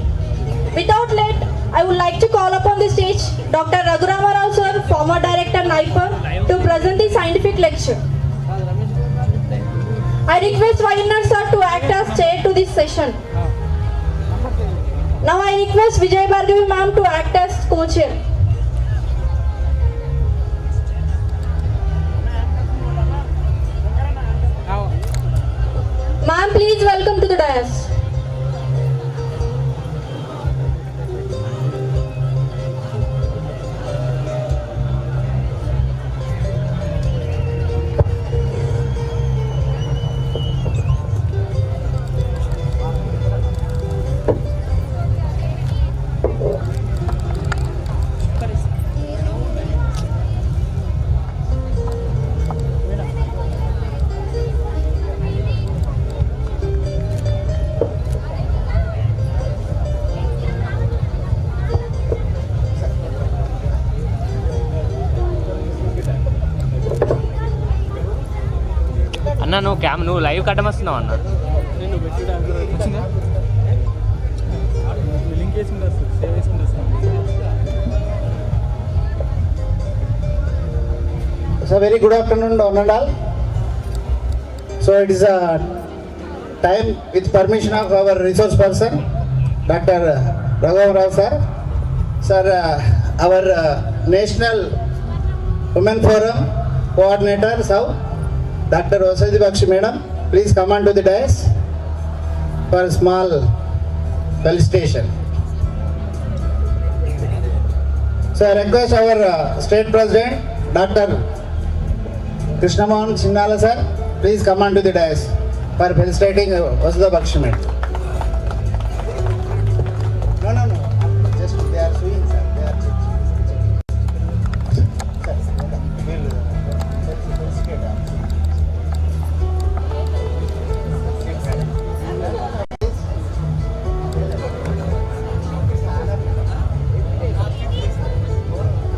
Without late, I would like to call upon the stage Dr. Raghurama Rao sir, former director NIPER, to present the scientific lecture. I request Vaidyanar sir to act as chair to this session. Now I request Vijay Bhargavi ma'am to act as co-chair. Ma'am, please welcome to the dais. అన్న నువ్వు live కట్టమస్తున్నావు అన్న. నేను వచ్చిందా link వేసుకుంటా save వేసుకుంటా. So very good afternoon one and all. So it is a time with permission of our resource person Dr. Raghurama Rao sir. Sir, our National Women Forum coordinator South Dr. Vasadhi Bakshi madam, please come on to the dais for a small felicitation. So I request our state president Dr. Krishnamohan Sinhala sir, please come on to the dais for felicitating Vasadhi Bakshi madam. No, just they are suing sir, they are checking.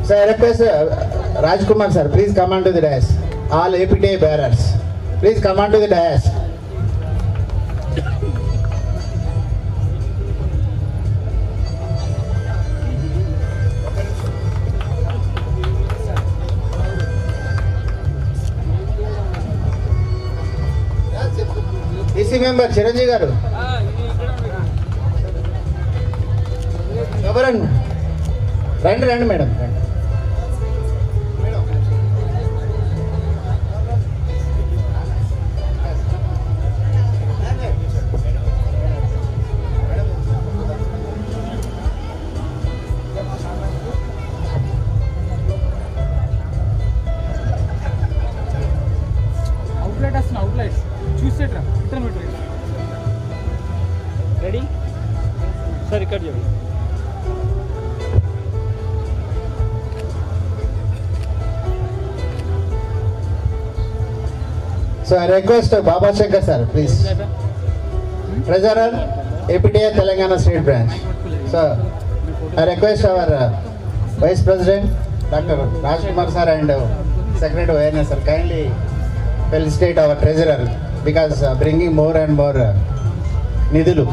So I request Rajkumar sir, please come on to the dais. All APTI bearers, please come on to the dais. DC member Chiranjeev garu. Governor. రండి madam. Outlet వస్తున్నా outlets చూసేట్రా ఇతను పెట్టు. Ready sir ఇక్కడ చూడండి. So I request Baba Shankar sir, please. Treasurer, APTI Telangana State Branch. So I request our Vice President Dr. Rajkumar sir and Secretary Vaidyanar sir kindly felicitate our Treasurer because bringing more and more nidulu.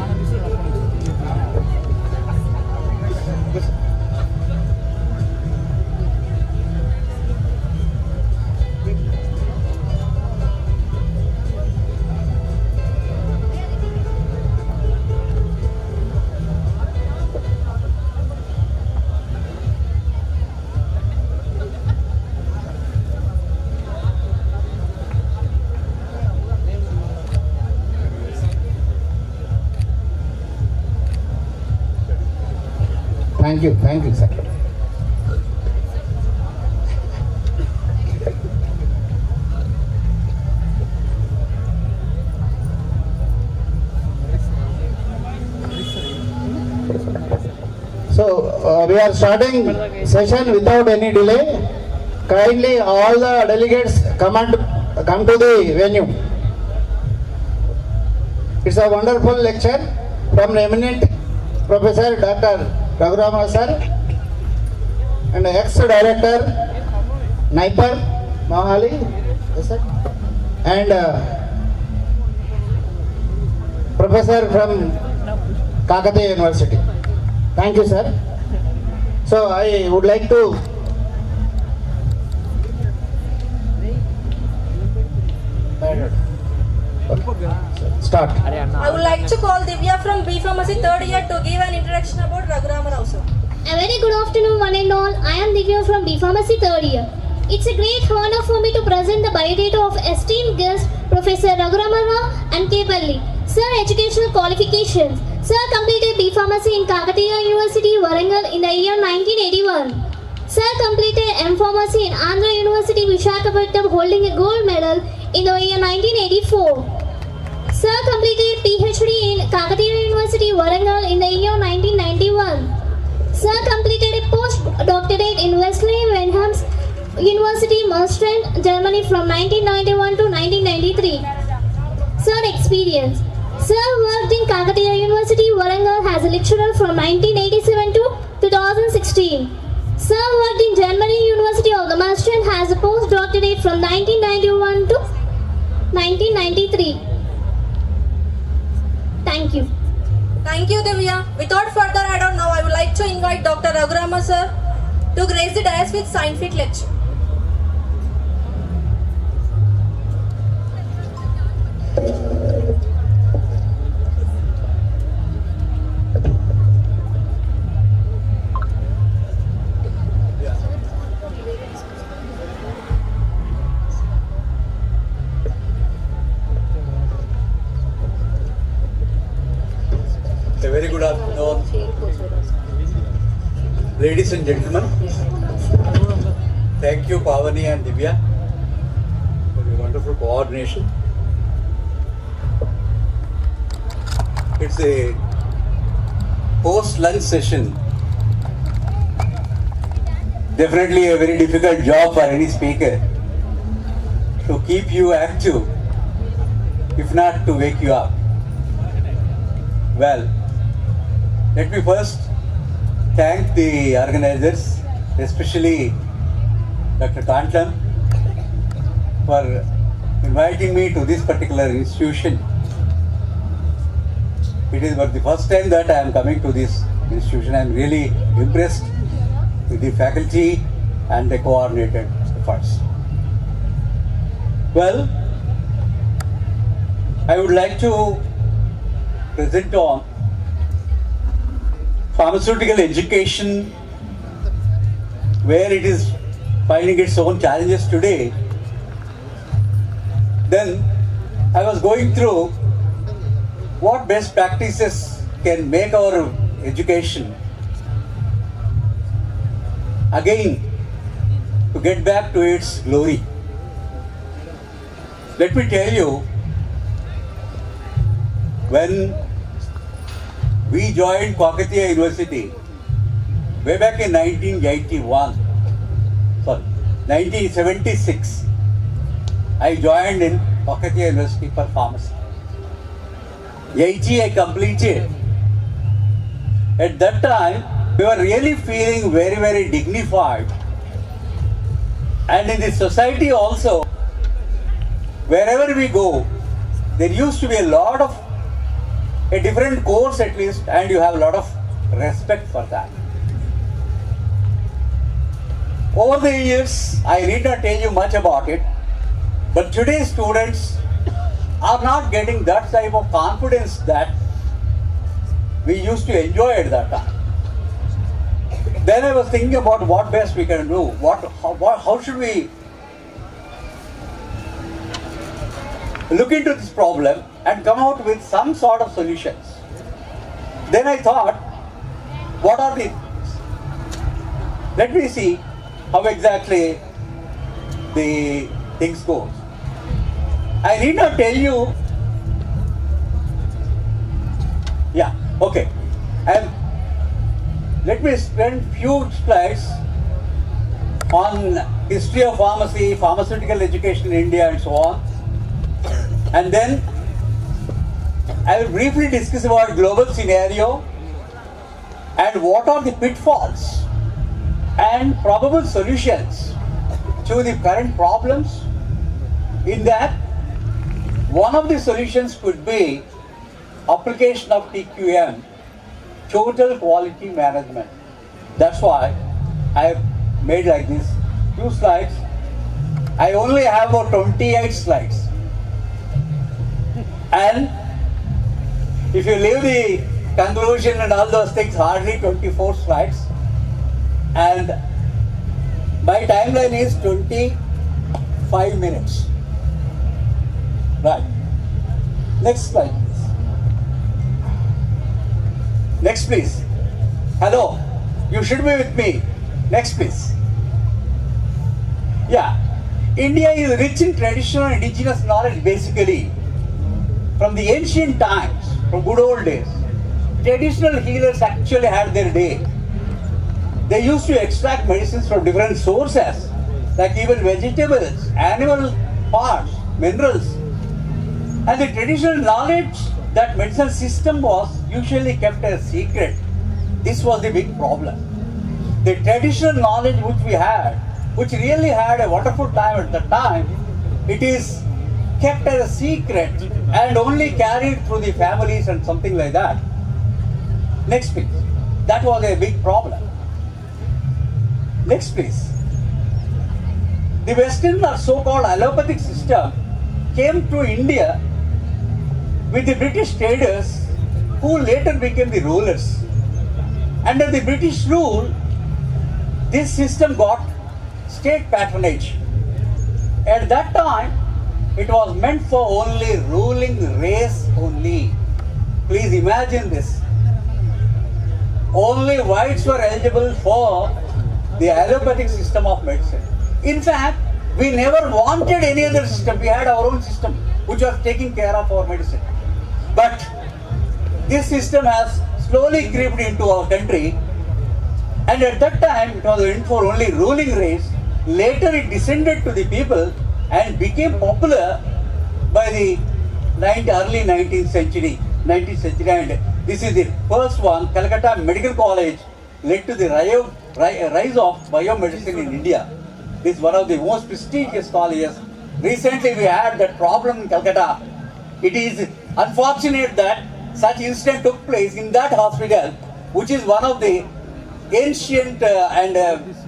Thank you, sir. So we are starting session without any delay. Kindly all the delegates come to the venue. It's a wonderful lecture from eminent Professor Dr. Raghuramana sir, and ex-director Naipar Mahali, yes sir, and professor from Kakatiya University. Thank you sir. So I would like to start. I would like to call Divya from B Pharmacy 3rd year to give an introduction about Raghuramana also. A very good afternoon one and all. I am Divya from B Pharmacy 3rd year. It's a great honor for me to present the biodata of esteemed guest Professor Raghuramana and K. Balli. Sir, educational qualifications. Sir completed B Pharmacy in Kakatiya University, Warangal in the year 1981. Sir completed M Pharmacy in Andhra University, Visakhapatnam, holding a gold medal in the year 1984. Sir completed PhD in Kakatiya University, Warangal in the year 1991. Sir completed a post-doctorate in Wesley Wenham's University, Maastricht, Germany from 1991 to 1993. Sir experience. Sir worked in Kakatiya University, Warangal as a lecturer from 1987 to 2016. Sir worked in Germany University of the Maastricht as a post-doctorate from 1991 to 1993. Thank you. Thank you, Divya. Without further ado, now I would like to invite Dr. Raghuramana sir to grace the dais with scientific lecture. A very good afternoon, ladies and gentlemen. Thank you, Pavani and Divya, for your wonderful coordination. It's a post-lunch session. Definitely a very difficult job for any speaker to keep you active, if not to wake you up. Well, let me first thank the organizers, especially Dr. Kantlam, for inviting me to this particular institution. It is for the first time that I am coming to this institution. I am really impressed with the faculty and the coordinated efforts. Well, I would like to present on pharmaceutical education, where it is finding its own challenges today. Then I was going through what best practices can make our education again to get back to its glory. Let me tell you, when we joined Kakatiya University way back in 1976, I joined in Kakatiya University for pharmacy. 80 I completed. At that time, we were really feeling very, very dignified. And in the society also, wherever we go, there used to be a different course at least, and you have a lot of respect for that. Over the years, I need not tell you much about it, but today's students are not getting that type of confidence that we used to enjoy at that time. Then I was thinking about what best we can do. How should we look into this problem and come out with some sort of solutions. Then I thought, what are the things? Let me see how exactly the things goes. I need not tell you. Yeah, okay. And let me spend few slides on history of pharmacy, pharmaceutical education in India and so on. And then I will briefly discuss about global scenario and what are the pitfalls and probable solutions to the current problems. In that, one of the solutions could be application of TQM, total quality management. That's why I have made like this, 2 slides. I only have about 28 slides. And if you leave the conclusion and all those things, hardly 24 slides. And my timeline is 25 minutes. Right. Next slide, please. Next, please. Hello. You should be with me. Next, please. Yeah. India is rich in traditional and indigenous knowledge, basically. From the ancient times, from good old days, traditional healers actually had their day. They used to extract medicines from different sources, like even vegetables, animal parts, minerals. And the traditional knowledge that medicinal system was usually kept a secret. This was the big problem. The traditional knowledge which we had, which really had a wonderful time at the time, it is kept as a secret and only carried through the families and something like that. Next please. That was a big problem. Next please. The Western or so-called allopathic system came to India with the British traders who later became the rulers. Under the British rule, this system got state patronage. At that time, it was meant for only ruling race only. Please imagine this. Only whites were eligible for the allopathic system of medicine. In fact, we never wanted any other system. We had our own system which was taking care of our medicine. But this system has slowly crept into our country, and at that time it was meant for only ruling race. Later it descended to the people and became popular by the early 19th century, and this is the first one. Calcutta Medical College led to the rise of biomedicine in India. This is one of the most prestigious colleges. Recently we had that problem in Calcutta. It is unfortunate that such incident took place in that hospital, which is one of the ancient and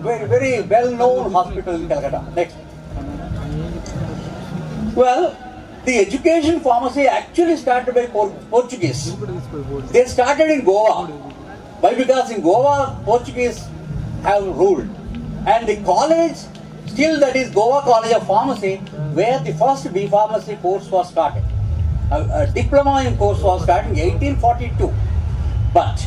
very, very well-known hospitals in Calcutta. Next. Well, the education pharmacy actually started by Portuguese. They started in Goa. Why? Because in Goa, Portuguese have ruled. And the college, still that is Goa College of Pharmacy, where the first B Pharmacy course was started. A diploma in course was started in 1842. But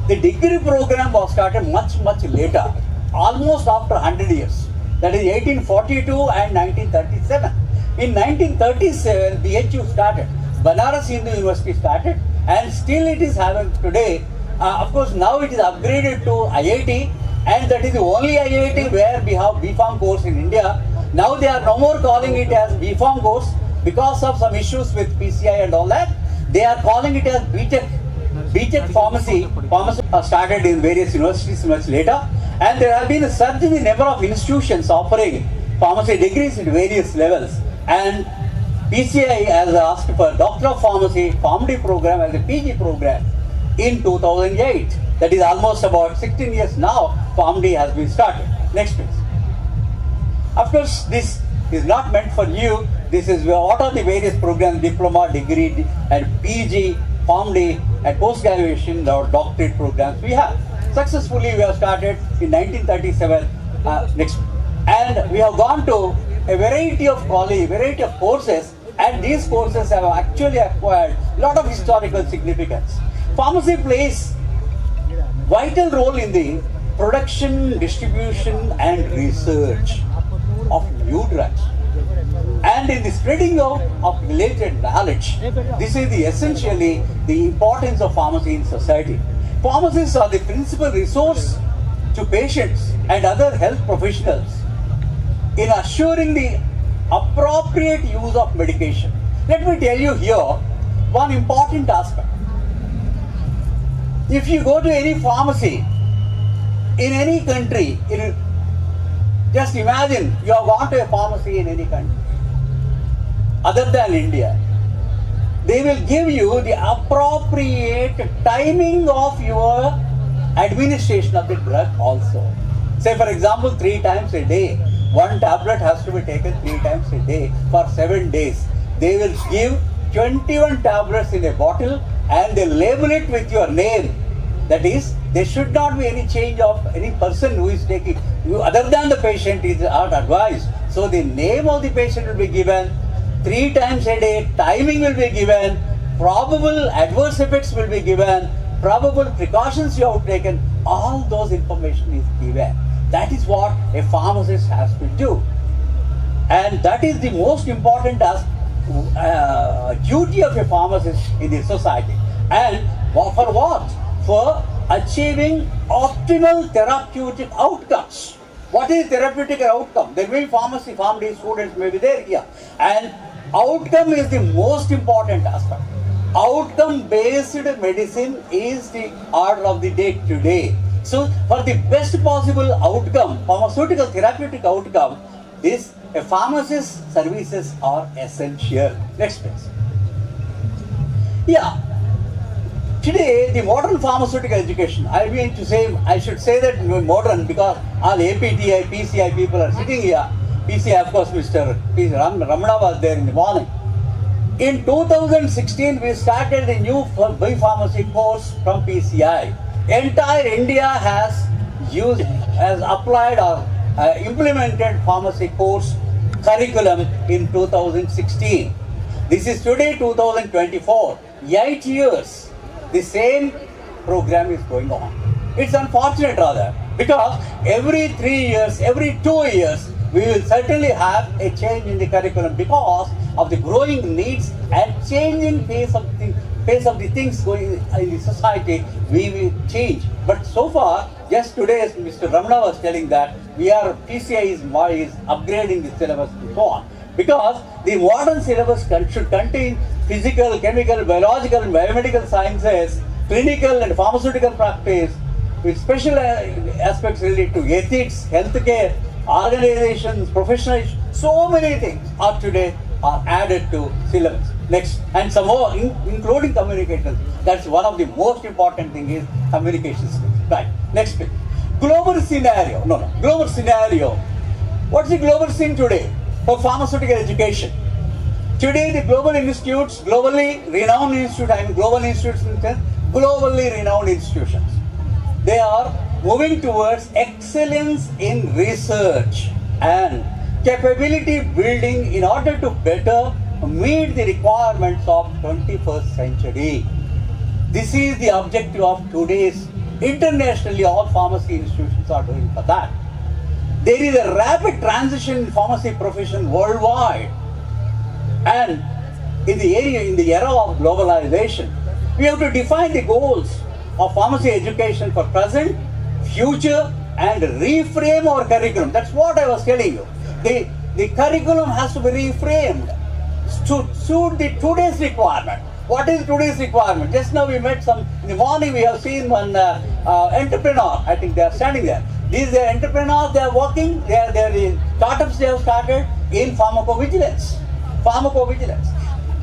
the degree program was started much, much later, almost after 100 years. That is 1842 and 1937. In 1937, BHU started. Banaras Hindu University started, and still it is having today. Of course, now it is upgraded to IIT, and that is the only IIT where we have BPharm course in India. Now they are no more calling it as BPharm course because of some issues with PCI and all that. They are calling it as BTech Pharmacy. Pharmacy started in various universities much later, and there have been a surge in the number of institutions offering pharmacy degrees at various levels. And PCI has asked for Doctor of Pharmacy PharmD program as a PG program in 2008. That is almost about 16 years now. PharmD has been started. Next please. Of course, this is not meant for you. This is what are the various programs, diploma, degree, and PG, PharmD, and post-graduation or doctorate programs we have. Successfully, we have started in 1937. Next, and we have gone to a variety of college, variety of courses, and these courses have actually acquired a lot of historical significance. Pharmacy plays vital role in the production, distribution, and research of new drugs, and in the spreading out of related knowledge. This is essentially the importance of pharmacy in society. Pharmacists are the principal resource to patients and other health professionals in assuring the appropriate use of medication. Let me tell you here one important aspect. If you go to any pharmacy in any country, just imagine you have gone to a pharmacy in any country other than India. They will give you the appropriate timing of your administration of the drug also. Say for example, 3 times a day. One tablet has to be taken 3 times a day for 7 days. They will give 21 tablets in a bottle and they label it with your name. That is, there should not be any change of any person who is taking, other than the patient is not advised. So the name of the patient will be given, 3 times a day, timing will be given, probable adverse effects will be given, probable precautions you have taken, all those information is given. That is what a pharmacist has to do. And that is the most important duty of a pharmacist in the society. And for what? For achieving optimal therapeutic outcomes. What is therapeutic outcome? There may be pharmacy, pharmacy students may be there here. And outcome is the most important aspect. Outcome-based medicine is the order of the day today. So, for the best possible outcome, pharmaceutical therapeutic outcome, a pharmacist's services are essential. Next please. Yeah. Today, the modern pharmaceutical education, I should say that modern because all APTI, PCI people are sitting here. PCI, of course, Mr. Ramana was there in the morning. In 2016, we started a new B.Pharmacy course from PCI. Entire India has applied or implemented pharmacy course curriculum in 2016. This is today 2024. 8 years, the same program is going on. It's unfortunate rather, because every 3 years, every 2 years, we will certainly have a change in the curriculum because of the growing needs and changing pace of the things going in the society. We will change. But so far, just today, as Mr. Ramana was telling that PCI is upgrading the syllabus and so on. Because the modern syllabus should contain physical, chemical, biological, and biomedical sciences, clinical and pharmaceutical practice, with special aspects related to ethics, healthcare, organizations, professional, so many things are added to syllabus. Next, and some more, including communications. That's one of the most important thing is communication skills. Right. Next page. Global scenario. Global scenario. What's the global scene today for pharmaceutical education? Today, the global institutes, globally renowned institutions, globally renowned institutions, they are moving towards excellence in research and capability building in order to better meet the requirements of 21st century. This is the objective of today's, internationally all pharmacy institutions are doing for that. There is a rapid transition in pharmacy profession worldwide, and in the era of globalization, we have to define the goals of pharmacy education for present, future, and reframe our curriculum. That's what I was telling you. The curriculum has to be reframed to suit today's requirement. What is today's requirement? Just now we met in the morning we have seen one entrepreneur, I think they are standing there. These are entrepreneurs, they are working, they are the startups they have started in pharmacovigilance.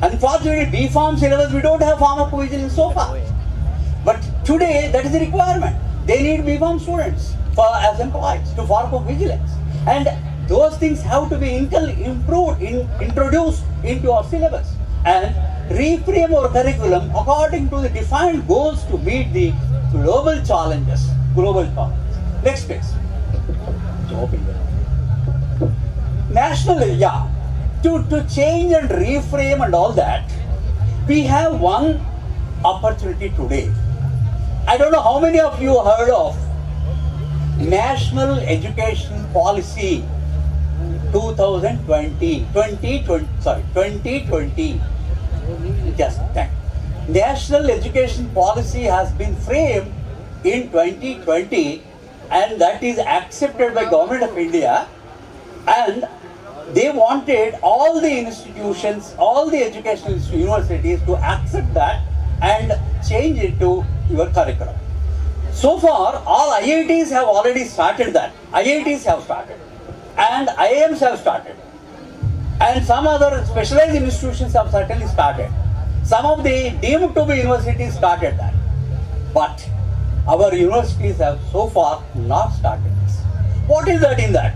Unfortunately, B.Pharm syllabus, we don't have pharmacovigilance so far. But today, that is the requirement. They need B.Pharm students as employees to pharmacovigilance. And those things have to be introduced into our syllabus and reframe our curriculum according to the defined goals to meet the global challenges. Next page. Nationally, to change and reframe and all that, we have one opportunity today. I don't know how many of you heard of National Education Policy 2020. National Education Policy has been framed in 2020, and that is accepted by Government of India, and they wanted all the institutions, all the educational universities to accept that and change it to your curriculum. So far, all IITs have already started that. IITs have started, and IIMs have started, and some other specialized institutions have certainly started. Some of the deemed to be universities started that, but our universities have so far not started this. What is that in that?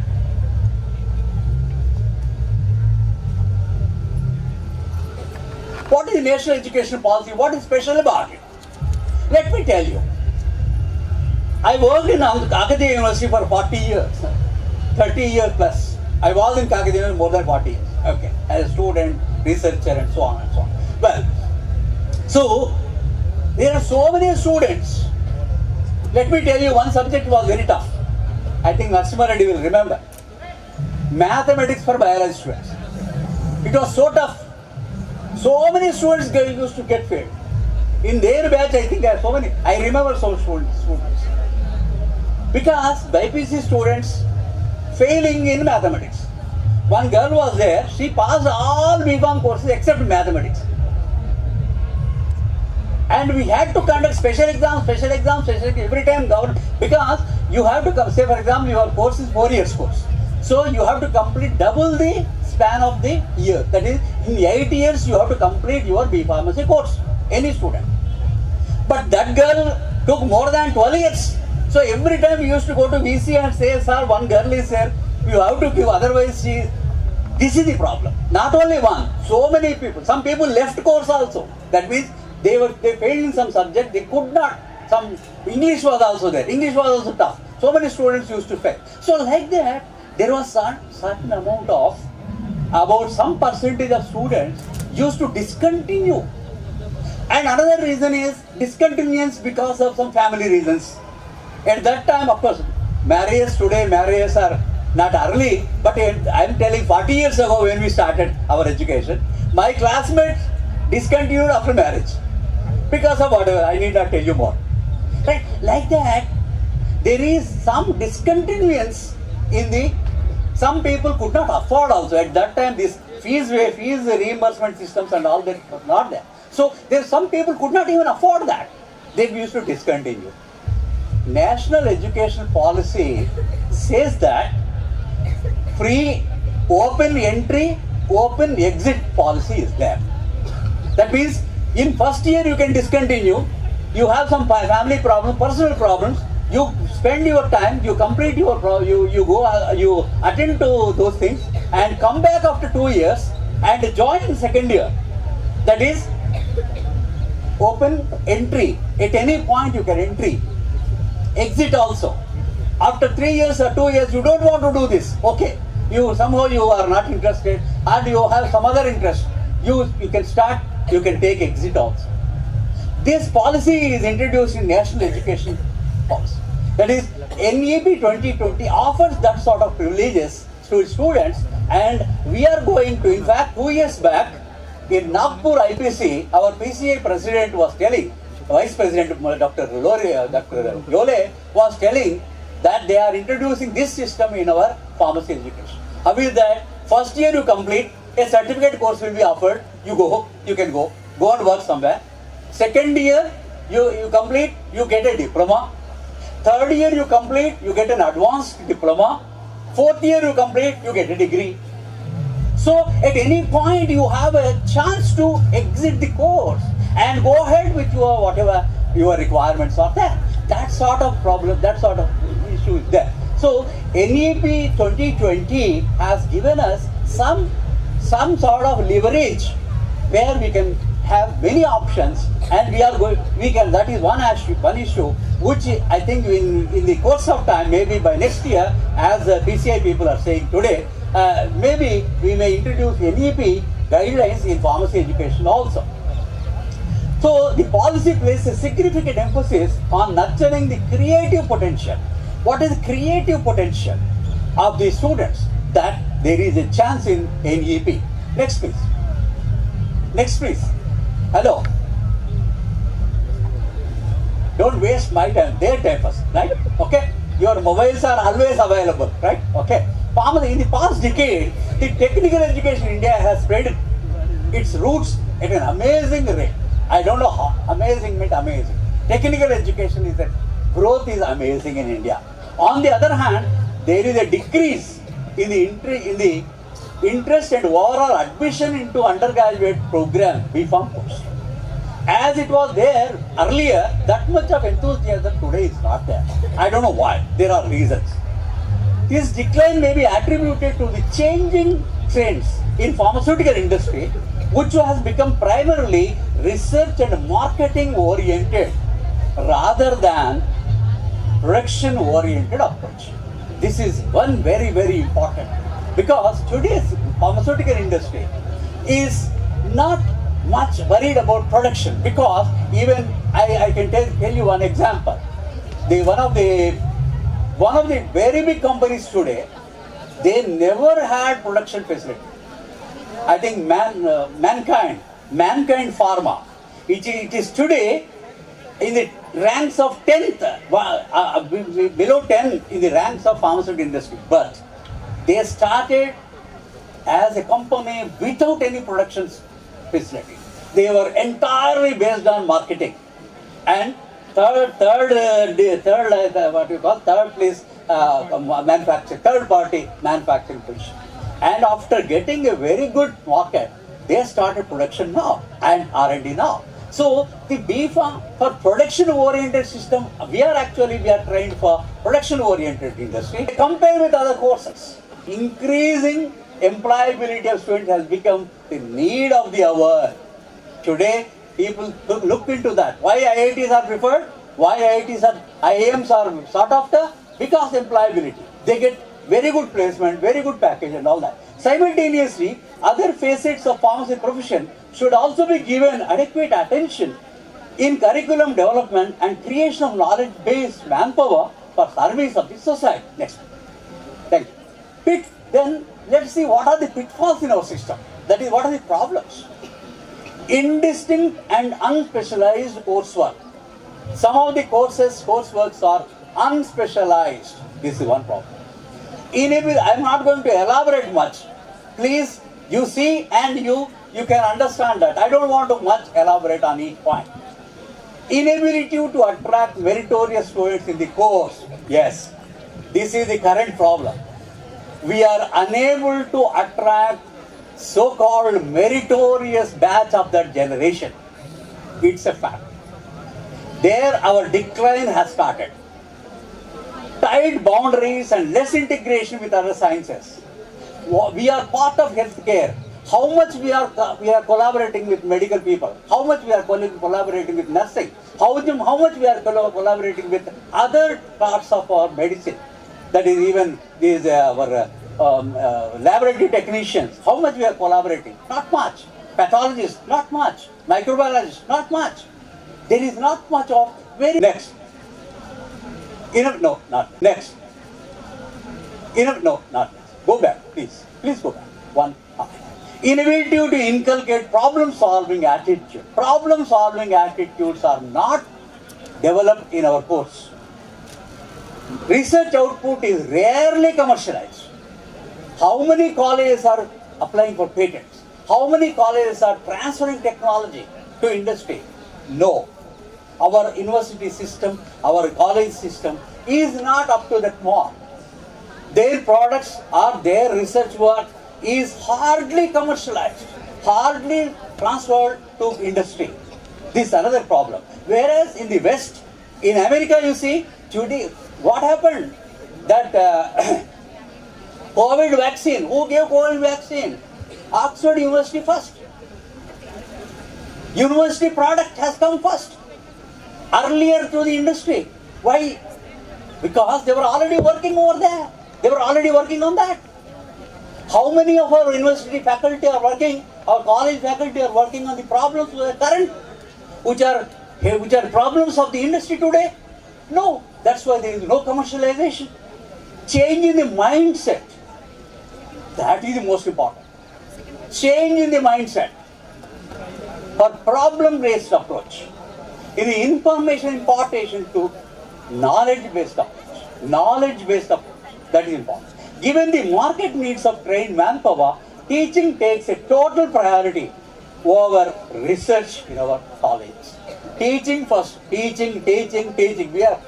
What is the national education policy? What is special about it? Let me tell you. I worked in Kakatiya University for 40 years, 30 years plus. I was in Kakatiya University more than 40 years, okay, as a student, researcher, and so on and so on. Well, so there are so many students. Let me tell you, one subject was very tough. I think Narasimha Reddy will remember. Mathematics for biology students. It was so tough. So many students used to get failed. In their batch, I think I have so many. I remember so many students. Because BPC students failing in mathematics. One girl was there, she passed all BCom courses except mathematics. And we had to conduct special exams every time government, because you have to come, say for example, your course is 4 years course. So you have to complete double the span of the year. That is, in 8 years you have to complete your B Pharmacy course, any student. But that girl took more than 12 years. So every time we used to go to VC and say, sir, one girl is here, you have to give, otherwise this is the problem. Not only one, so many people. Some people left course also. That means they failed in some subject, they could not. Some English was also there. English was also tough. So many students used to fail. So like that, there was certain amount of, about some percentage of students used to discontinue. And another reason is discontinuance because of some family reasons. At that time, of course, marriages are not early, but I am telling 40 years ago when we started our education, my classmates discontinued after marriage. Because of whatever, I need not tell you more. Right? Like that, there is some discontinuance in the, some people could not afford also. At that time, this fees reimbursement systems and all that was not there. So there some people could not even afford that. They used to discontinue. National education policy says that free open entry, open exit policy is there. That means in first year you can discontinue, you have some family problems, personal problems, you spend your time, you complete your you attend to those things and come back after 2 years and join in second year. That is open entry. At any point you can entry. Exit also. After 3 years or 2 years, you don't want to do this. Okay, somehow you are not interested, and you have some other interest. You can start. You can take exit also. This policy is introduced in National Education Policy. That is, NEP 2020 offers that sort of privileges to students, and we are going to. In fact, 2 years back in Nagpur IPC, our PCA president was telling. Vice President Dr. Yole was telling that they are introducing this system in our pharmacy education. How is that? First year you complete, a certificate course will be offered, you can go and work somewhere. Second year you complete, you get a diploma. Third year you complete, you get an advanced diploma. Fourth year you complete, you get a degree. So at any point you have a chance to exit the course and go ahead with your whatever your requirements are there. That sort of problem, that sort of issue is there. So NEP 2020 has given us some sort of leverage where we can have many options, and that is one issue which I think in the course of time, maybe by next year, as the PCI people are saying today, maybe we may introduce NEP guidelines in pharmacy education also. So the policy places significant emphasis on nurturing the creative potential. What is creative potential of the students? That there is a chance in NEP. Next please. Next please. Hello. Don't waste my time, their time first, right? Okay. Your mobiles are always available, right? Okay. In the past decade, the technical education in India has spread its roots at an amazing rate. I don't know how. Amazing meant amazing. technical education is that growth is amazing in India. On the other hand, there is a decrease in the interest and overall admission into undergraduate program BPharm course. As it was there earlier, that much of enthusiasm today is not there. I don't know why. There are reasons. This decline may be attributed to the changing trends in pharmaceutical industry, which has become primarily research and marketing oriented rather than production oriented approach. This is one very, very important, because today's pharmaceutical industry is not much worried about production, because even I can tell you one example. One of the very big companies today, they never had production facility. I think Mankind Pharma, it is today in the ranks of 10th, below 10 in the ranks of pharmaceutical industry. But they started as a company without any production facility. They were entirely based on marketing. And third party manufacturing position. And after getting a very good market, they started production now and R&D now. So the BPharm for production oriented system, we are trained for production oriented industry. Compare with other courses. Increasing employability of students has become the need of the hour. Today, people look into that. Why IITs are preferred? Why IIMs are sought after? Because employability. They get very good placement, very good package and all that. Simultaneously, other facets of pharmacy profession should also be given adequate attention in curriculum development and creation of knowledge-based manpower for service of the society. Next. Thank you. Then let's see what are the pitfalls in our system. That is, what are the problems? Indistinct and unspecialized coursework. Some of the courseworks are unspecialized. This is one problem. I am not going to elaborate much. Please, you see and you can understand that. I don't want to much elaborate on each point. Inability to attract meritorious students in the course. Yes, this is the current problem. We are unable to attract so-called meritorious batch of that generation. It's a fact. There our decline has started. Tight boundaries and less integration with other sciences. We are part of healthcare. How much we are collaborating with medical people? How much we are collaborating with nursing? How much we are collaborating with other parts of our medicine? That is even these our laboratory technicians. How much we are collaborating? Not much. Pathologists, not much. Microbiologists, not much. There is not much of very next. No, not next. No, not next. Go back, please. Please go back. One. Inability to inculcate problem-solving attitude. Problem-solving attitudes are not developed in our course. Research output is rarely commercialized. How many colleges are applying for patents? How many colleges are transferring technology to industry? No. Our university system, our college system is not up to that mark. Their products or their research work is hardly commercialized, hardly transferred to industry. This is another problem. Whereas in the West, in America, you see, today, what happened? That COVID vaccine, who gave COVID vaccine? Oxford University first. University product has come first, earlier to the industry. Why? Because they were already working over there. They were already working on that. How many of our university faculty are working, our college faculty are working on the problems which are current, which are problems of the industry today? No. That's why there is no commercialization. Change in the mindset. That is the most important. Change in the mindset for problem-based approach. In the information impartation to knowledge-based approach. Knowledge-based approach. That is important. Given the market needs of trained manpower, teaching takes a total priority over research in our colleges. Teaching first, teaching. We are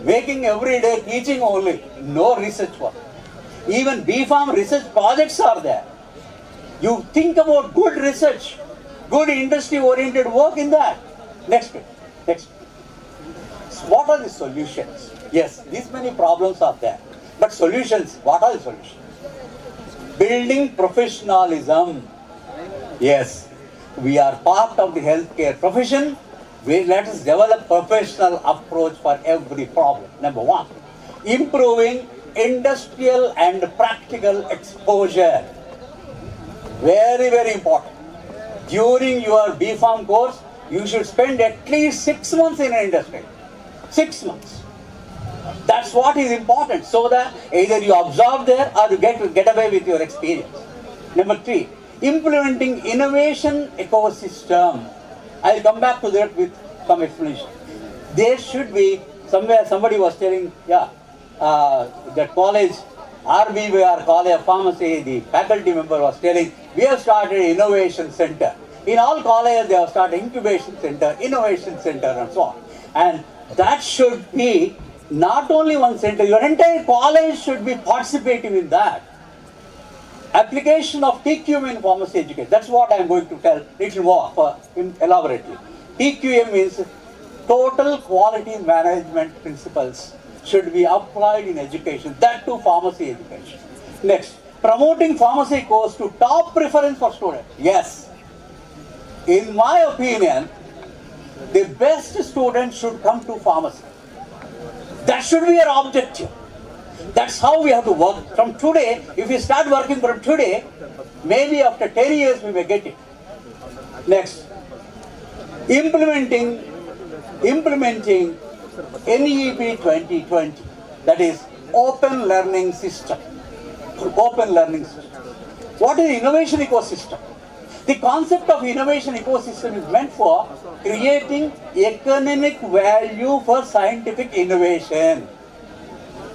making every day teaching only, no research work. Even B.Pharm research projects are there. You think about good research, good industry-oriented work in that. Next. So what are the solutions? Yes, these many problems are there. But solutions, what are the solutions? Building professionalism. Yes, we are part of the healthcare profession. Let us develop professional approach for every problem. Number one, improving industrial and practical exposure. Very, very important. During your B.Pharm course, you should spend at least 6 months in an industry. 6 months. That's what is important, so that either you absorb there or you get away with your experience. Number 3, implementing innovation ecosystem. I'll come back to that with some explanation. There should be somewhere, somebody was telling, that college, RBVR College of Pharmacy, the faculty member was telling, we have started an innovation center. In all colleges, they have started incubation center, innovation center, and so on. And that should be not only one center, your entire college should be participating in that. Application of TQM in pharmacy education. That's what I am going to tell little more elaborately. TQM means total quality management principles should be applied in education, that to pharmacy education. Next, promoting pharmacy course to top preference for students. Yes, in my opinion, the best students should come to pharmacy. That should be our objective. That's how we have to work. From today, if we start working from today, maybe after 10 years we may get it. Next, implementing NEP 2020, that is open learning system. Open learning system. What is innovation ecosystem? The concept of innovation ecosystem is meant for creating economic value for scientific innovation.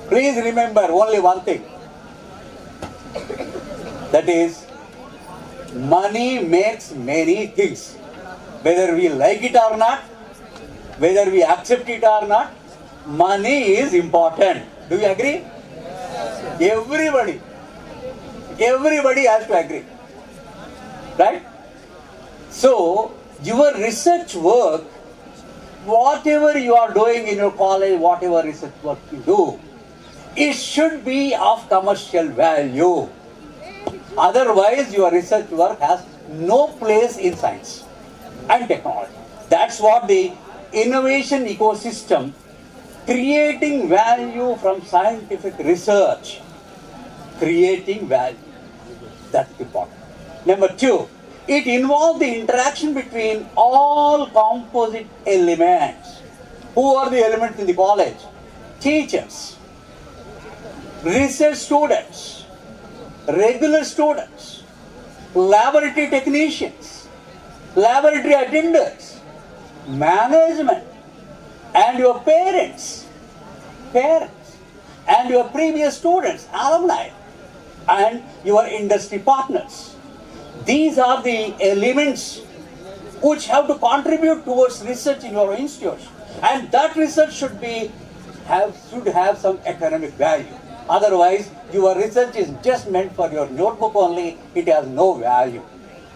Please remember only one thing. That is, money makes many things. Whether we like it or not, whether we accept it or not, money is important. Do you agree? Everybody has to agree. Right? So, your research work, whatever you are doing in your college, whatever research work you do, it should be of commercial value. Otherwise, your research work has no place in science and technology. That's what the innovation ecosystem, creating value from scientific research, creating value. That's important. Number 2, it involves the interaction between all composite elements. Who are the elements in the college? Teachers, research students, regular students, laboratory technicians, laboratory attendants, management, and your parents, and your previous students, alumni, and your industry partners. These are the elements which have to contribute towards research in your institution, and that research should have some economic value. Otherwise, your research is just meant for your notebook only. It has no value.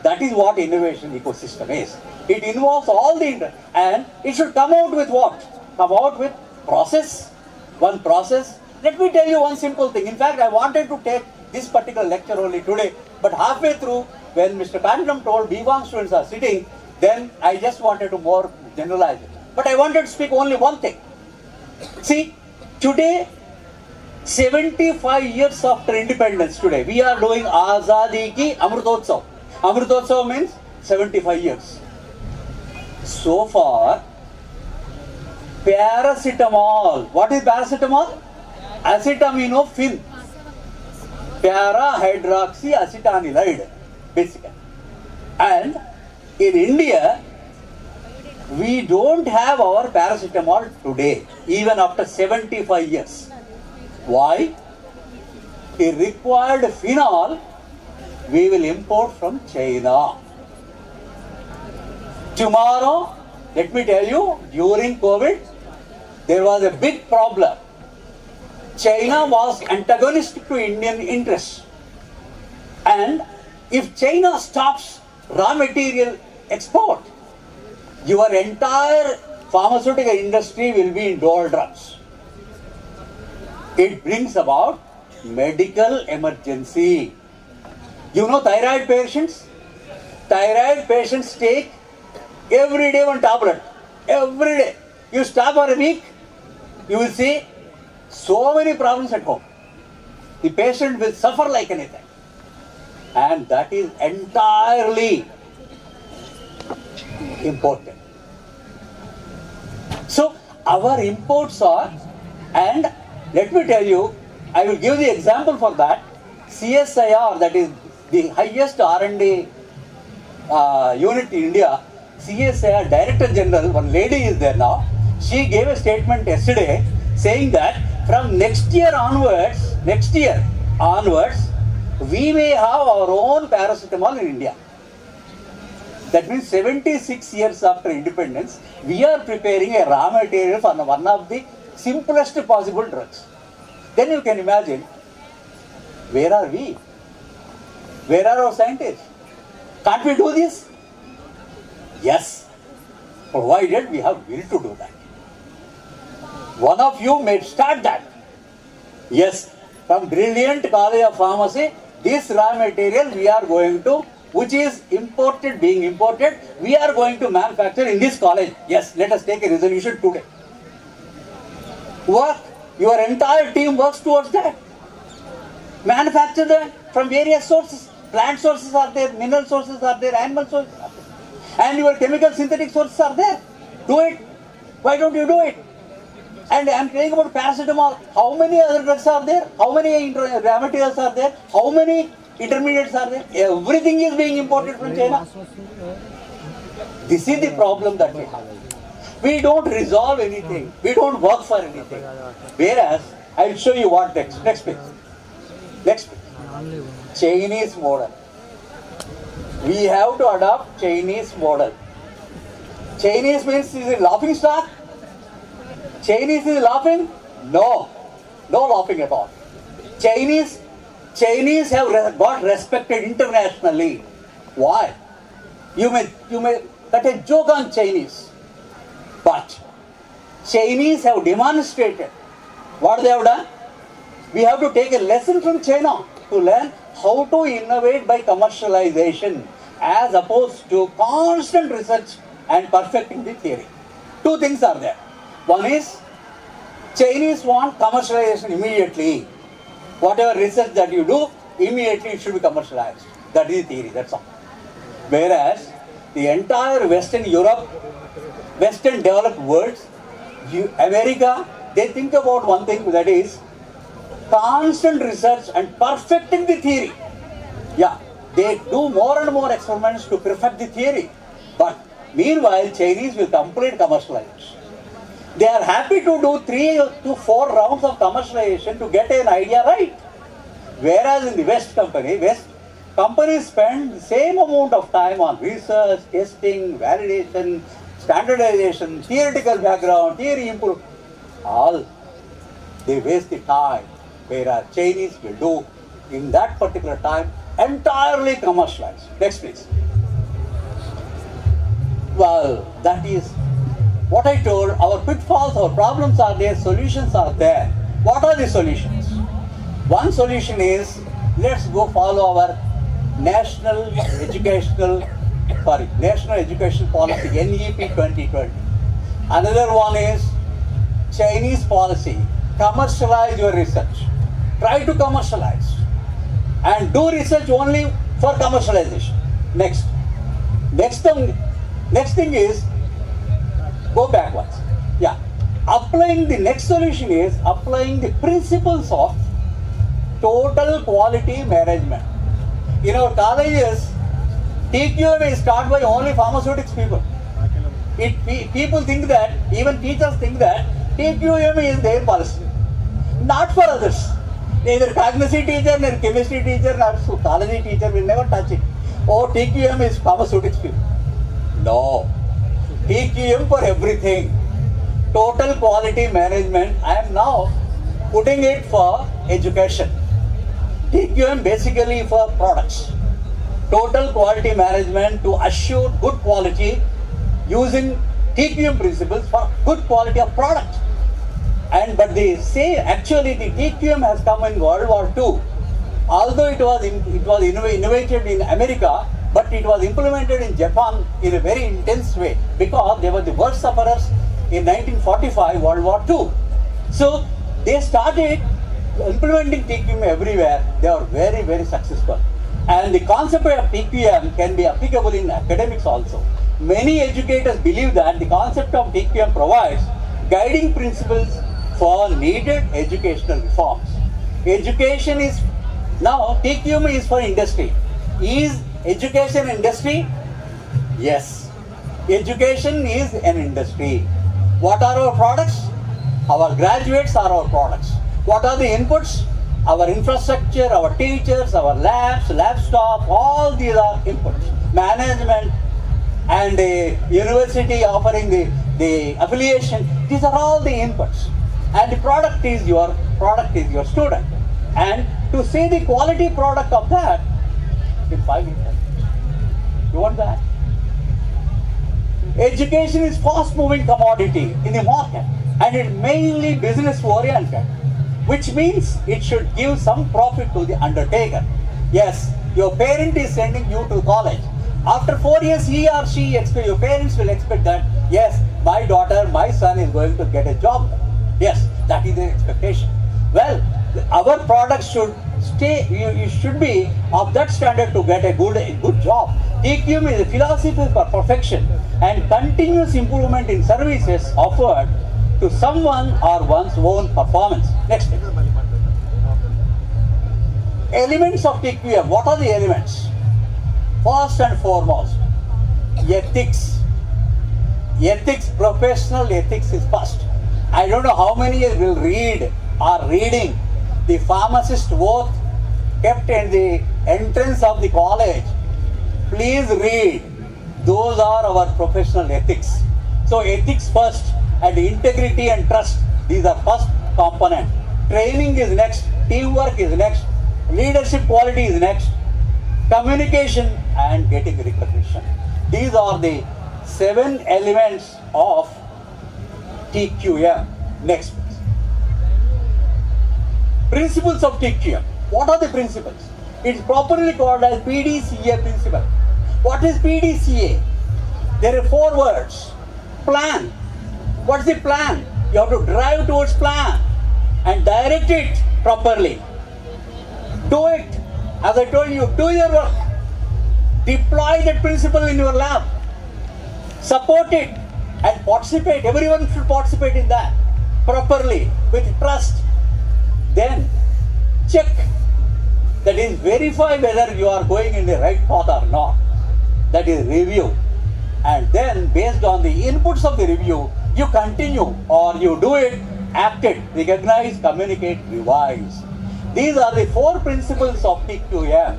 That is what innovation ecosystem is. It involves all the and it should come out with what? Come out with process. One process. Let me tell you one simple thing. In fact, I wanted to take this particular lecture only today, but halfway through, when Mr. Pandram told B.Pharm students are sitting, then I just wanted to more generalize it. But I wanted to speak only one thing. See, today, 75 years after independence today, we are doing Azadi Ki Amrutotsav. Amrutotsav means 75 years. So far, paracetamol. What is paracetamol? Acetaminophen. Para-hydroxy acetanilide, basically. And in India, we don't have our paracetamol today, even after 75 years. Why? The required phenol we will import from China. Tomorrow, let me tell you, during COVID, there was a big problem. China was antagonistic to Indian interests. And if China stops raw material export, your entire pharmaceutical industry will be in doldrums. It brings about medical emergency. You know thyroid patients? Thyroid patients take every day one tablet. Every day. You stop for a week, you will see so many problems at home. The patient will suffer like anything. And that is entirely important. So our imports are, and let me tell you, I will give the example for that. CSIR, that is the highest R&D unit in India, CSIR Director General, one lady is there now. She gave a statement yesterday saying that from next year onwards, we may have our own paracetamol in India. That means 76 years after independence, we are preparing a raw material for one of the simplest possible drugs. Then you can imagine, where are we? Where are our scientists? Can't we do this? Yes, provided we have will to do that. One of you may start that. Yes, from brilliant College of Pharmacy, this raw material we are going to, which is imported, being imported, we are going to manufacture in this college. Yes, let us take a resolution today. Work, your entire team works towards that. Manufacture that from various sources. Plant sources are there, mineral sources are there, animal sources are there. And your chemical synthetic sources are there. Do it. Why don't you do it? And I am telling about paracetamol. How many other drugs are there? How many raw materials are there? How many intermediates are there? Everything is being imported from China. This is the problem that we have. We don't resolve anything. We don't work for anything. Whereas, I will show you what next. Next page. Next page. Chinese model. We have to adopt Chinese model. Chinese means is it laughing stock? Chinese is laughing? No. No laughing at all. Chinese have got respected internationally. Why? You may cut a joke on Chinese. But Chinese have demonstrated what they have done. We have to take a lesson from China to learn how to innovate by commercialization as opposed to constant research and perfecting the theory. Two things are there. One is Chinese want commercialization immediately. Whatever research that you do, immediately it should be commercialized. That is the theory, that's all. Whereas the entire Western Europe, Western developed world, America, they think about one thing, that is constant research and perfecting the theory. Yeah, they do more and more experiments to perfect the theory. But meanwhile, Chinese will complete commercialization. They are happy to do 3 to 4 rounds of commercialization to get an idea right. Whereas in the West companies spend the same amount of time on research, testing, validation, standardization, theoretical background, theory improve. All they waste the time. Whereas Chinese will do in that particular time entirely commercialized. Next please. Well, that is what I told. Our pitfalls, our problems are there, solutions are there. What are the solutions? One solution is, let's go follow our National Education Policy, NEP 2020. Another one is Chinese policy, commercialize your research. Try to commercialize and do research only for commercialization. Next thing is, go backwards. Yeah. The next solution is applying the principles of total quality management. In our colleges, TQM is taught by only pharmaceutics people. People think that, even teachers think that TQM is their policy. Not for others. Neither cognitive teacher, neither chemistry teacher, nor psychology teacher will never touch it. Oh, TQM is pharmaceutics people. No. TQM for everything. Total quality management, I am now putting it for education. TQM basically for products. Total quality management to assure good quality using TQM principles for good quality of product. But they say actually the TQM has come in World War II. Although it was innovated in America, but it was implemented in Japan in a very intense way because they were the worst sufferers in 1945 World War II. So they started implementing TQM everywhere. They are very, very successful. And the concept of TQM can be applicable in academics also. Many educators believe that the concept of TQM provides guiding principles for needed educational reforms. Education is, now TQM is for industry. Is education industry? Yes. Education is an industry. What are our products? Our graduates are our products. What are the inputs? Our infrastructure, our teachers, our labs, lab staff, all these are inputs. Management and a university offering the affiliation, these are all the inputs. And the product is your student. And to see the quality product of that, in 5 years. You want that? Education is fast-moving commodity in the market, and it's mainly business-oriented, which means it should give some profit to the undertaker. Yes, your parent is sending you to college. After 4 years, he or she your parents will expect that, yes, my daughter, my son is going to get a job. Yes, that is their expectation. Well, our products should stay, you should be of that standard to get a good job. TQM is a philosophy for perfection and continuous improvement in services offered to someone or one's own performance. Next. Elements of TQM. What are the elements? First and foremost, ethics. Ethics, professional ethics is first. I don't know how many will read or reading the pharmacist oath kept in the entrance of the college. Please read. Those are our professional ethics. So ethics first, and integrity and trust, these are first component. Training is next, teamwork is next, leadership quality is next, communication and getting recognition. These are the 7 elements of TQM. Next. Principles of TQM. What are the principles? It's properly called as PDCA principle. What is PDCA? There are 4 words. Plan. What's the plan? You have to drive towards plan and direct it properly. Do it. As I told you, do your work. Deploy that principle in your lab. Support it and participate. Everyone should participate in that properly with trust. Then check, that is verify whether you are going in the right path or not. That is review. And then based on the inputs of the review, you continue or you do it, act it, recognize, communicate, revise. These are the 4 principles of TQM.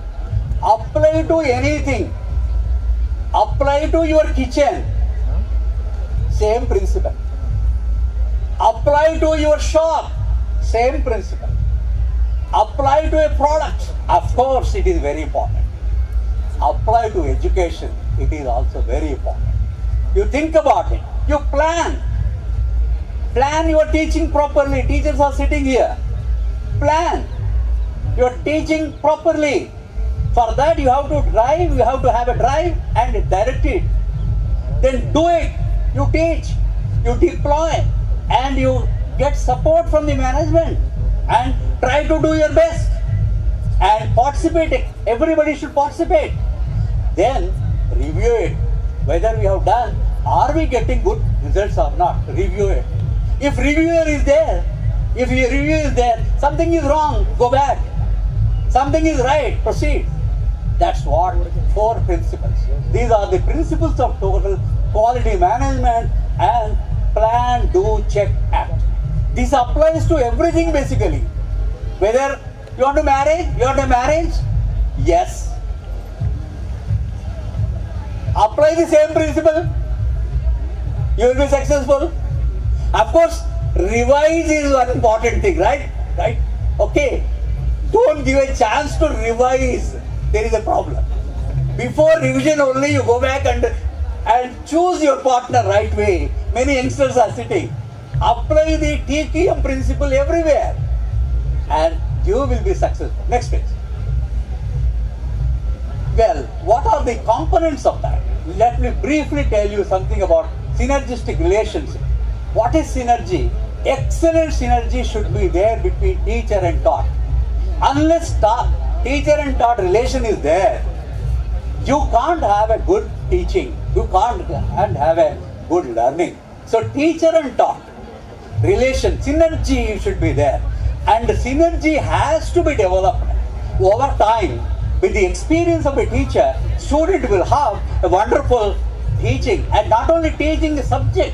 Apply to anything. Apply to your kitchen. Same principle. Apply to your shop. Same principle. Apply to a product. Of course, it is very important. Apply to education. It is also very important. You think about it. You plan. Plan your teaching properly. Teachers are sitting here. Plan your teaching properly. For that you have to drive, you have to have a drive and direct it. Then do it. You teach, you deploy, and you get support from the management and try to do your best and participate. Everybody should participate. Then review it. Whether we have done, are we getting good results or not? Review it. If reviewer is there, if your review is there, something is wrong, go back. Something is right, proceed. That's what 4 principles. These are the principles of total quality management and plan, do, check, act. This applies to everything basically. Whether you want to marriage? Yes. Apply the same principle. you will be successful. Of course, revise is one important thing, right? Right? Okay. Don't give a chance to revise. There is a problem. Before revision only you go back and choose your partner right way. Many youngsters are sitting. Apply the TQM principle everywhere and you will be successful. Next page. Well, what are the components of that? Let me briefly tell you something about synergistic relationship. What is synergy? Excellent synergy should be there between teacher and taught. Unless teacher and taught relation is there, you can't have a good teaching. You can't have a good learning. So teacher and taught relation, synergy should be there. And synergy has to be developed over time. With the experience of a teacher, student will have a wonderful teaching. And not only teaching a subject,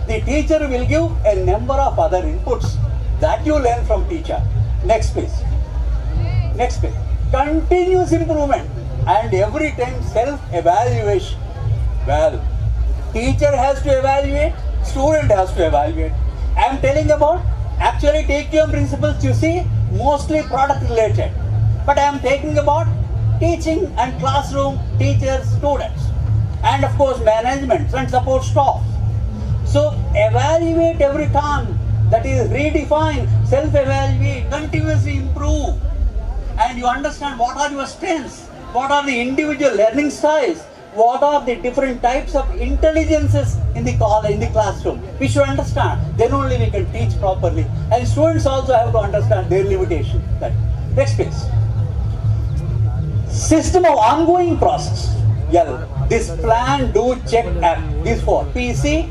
the teacher will give a number of other inputs that you learn from teacher. Next please. Next page. Continuous improvement and every time self-evaluation. Well, teacher has to evaluate, student has to evaluate. I am telling about actually TQM principles, you see, mostly product related. But I am taking about teaching and classroom, teachers, students. And of course management and support staff. So evaluate every time. That is redefine, self-evaluate, continuously improve. And you understand what are your strengths, what are the individual learning styles, what are the different types of intelligences in the classroom. We should understand, then only we can teach properly. And students also have to understand their limitation. Next page. System of ongoing process. Yeah, this plan, do, check, act. This for PC,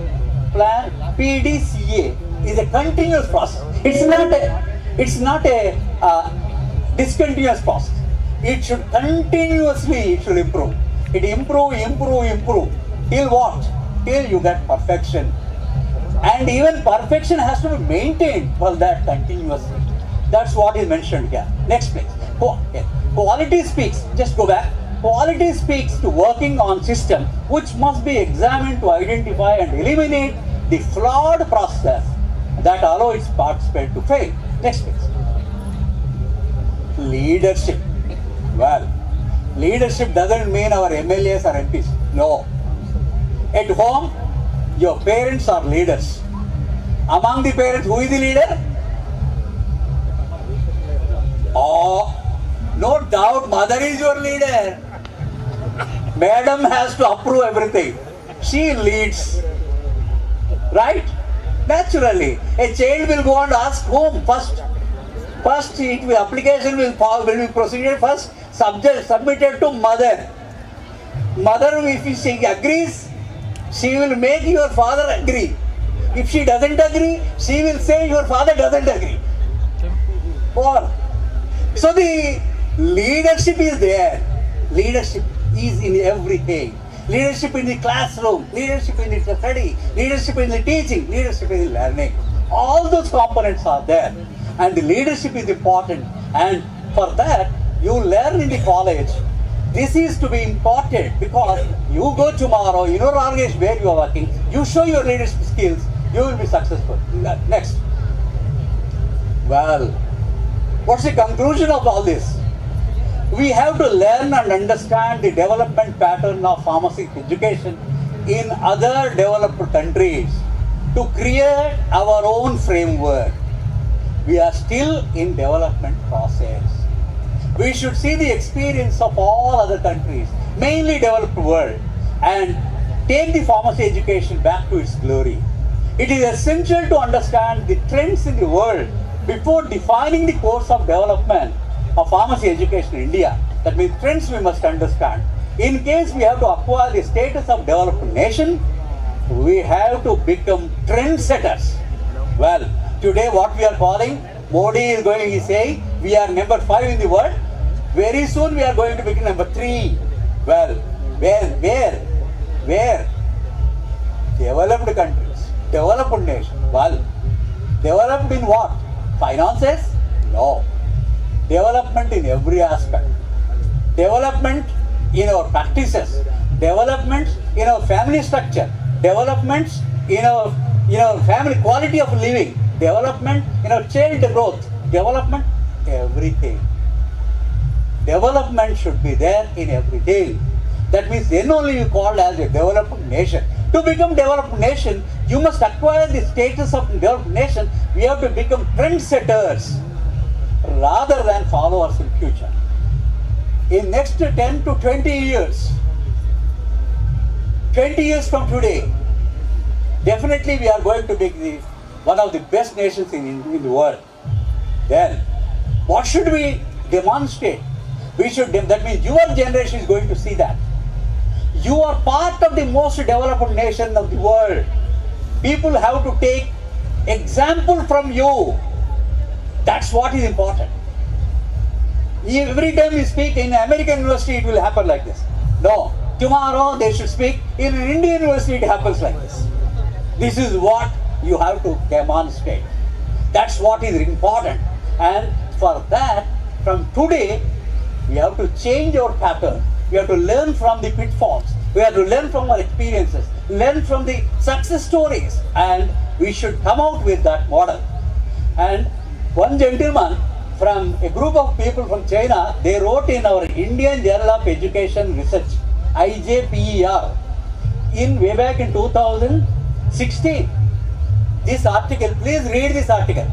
plan, PDCA is a continuous process. It's not a discontinuous process. It should continuously, improve. It improve. Till what? Till you get perfection. And even perfection has to be maintained for that continuously. That's what is mentioned here. Next please. Quality speaks, just go back. Quality speaks to working on system which must be examined to identify and eliminate the flawed process that allow its participant to fail. Next please. Leadership. Well, leadership doesn't mean our MLAs or MPs. No. At home, your parents are leaders. Among the parents, who is the leader? Oh, no doubt, mother is your leader. Madam has to approve everything. She leads. Right? Naturally. A child will go and ask whom first. First, application will be proceeded first, submitted to mother. Mother, if she agrees, she will make your father agree. If she doesn't agree, she will say your father doesn't agree. So the leadership is there. Leadership is in everything. Leadership in the classroom, leadership in the study, leadership in the teaching, leadership in the learning. All those components are there. And the leadership is important. And for that, you learn in the college. This is to be important because you go tomorrow, in your organization where you are working, you show your leadership skills, you will be successful. Next. Well, what's the conclusion of all this? We have to learn and understand the development pattern of pharmaceutical education in other developed countries to create our own framework. We are still in development process. We should see the experience of all other countries, mainly developed world, and take the pharmacy education back to its glory. It is essential to understand the trends in the world before defining the course of development of pharmacy education in India. That means trends we must understand. In case we have to acquire the status of developed nation, we have to become trendsetters. Well, today what we are calling, Modi is going, he saying, we are number 5 in the world. Very soon we are going to become number 3. Well, where? Developed countries, developed nation. Well, developed in what? Finances? No. Development in every aspect. Development in our practices. Development in our family structure. Developments family quality of living, development, child growth, development, everything. Development should be there in everything. That means then only you called as a developed nation. To become developed nation, you must acquire the status of developed nation. We have to become trendsetters rather than followers in future. In next 10 to 20 years, 20 years from today, definitely we are going to be one of the best nations in the world. Then, what should we demonstrate? That means your generation is going to see that. You are part of the most developed nation of the world. People have to take example from you. That's what is important. Every time you speak in American university, it will happen like this. No. Tomorrow they should speak in an Indian university, it happens like this. This is what you have to demonstrate. That's what is important. And for that, from today, we have to change our pattern. We have to learn from the pitfalls. We have to learn from our experiences, learn from the success stories, and we should come out with that model. And one gentleman from a group of people from China, they wrote in our Indian Journal of Education Research, IJPER, way back in 2016. This article, please read this article.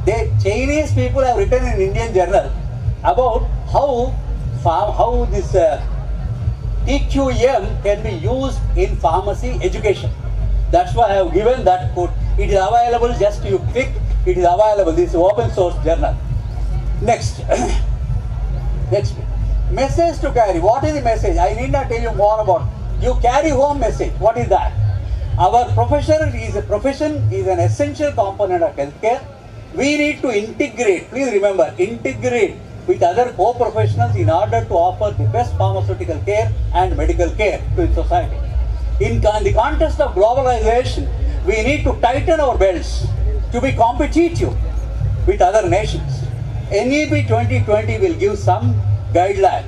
The Chinese people have written in Indian Journal about how this TQM can be used in pharmacy education. That's why I have given that quote. It is available, just you click, it is available. This is open source journal. Next. Next. Message to carry. What is the message? I need not tell you more about. You carry home message. What is that? Our profession is an essential component of healthcare. We need to integrate, please remember, integrate with other co-professionals in order to offer the best pharmaceutical care and medical care to the society. In the context of globalization, we need to tighten our belts to be competitive with other nations. NEP 2020 will give some guideline.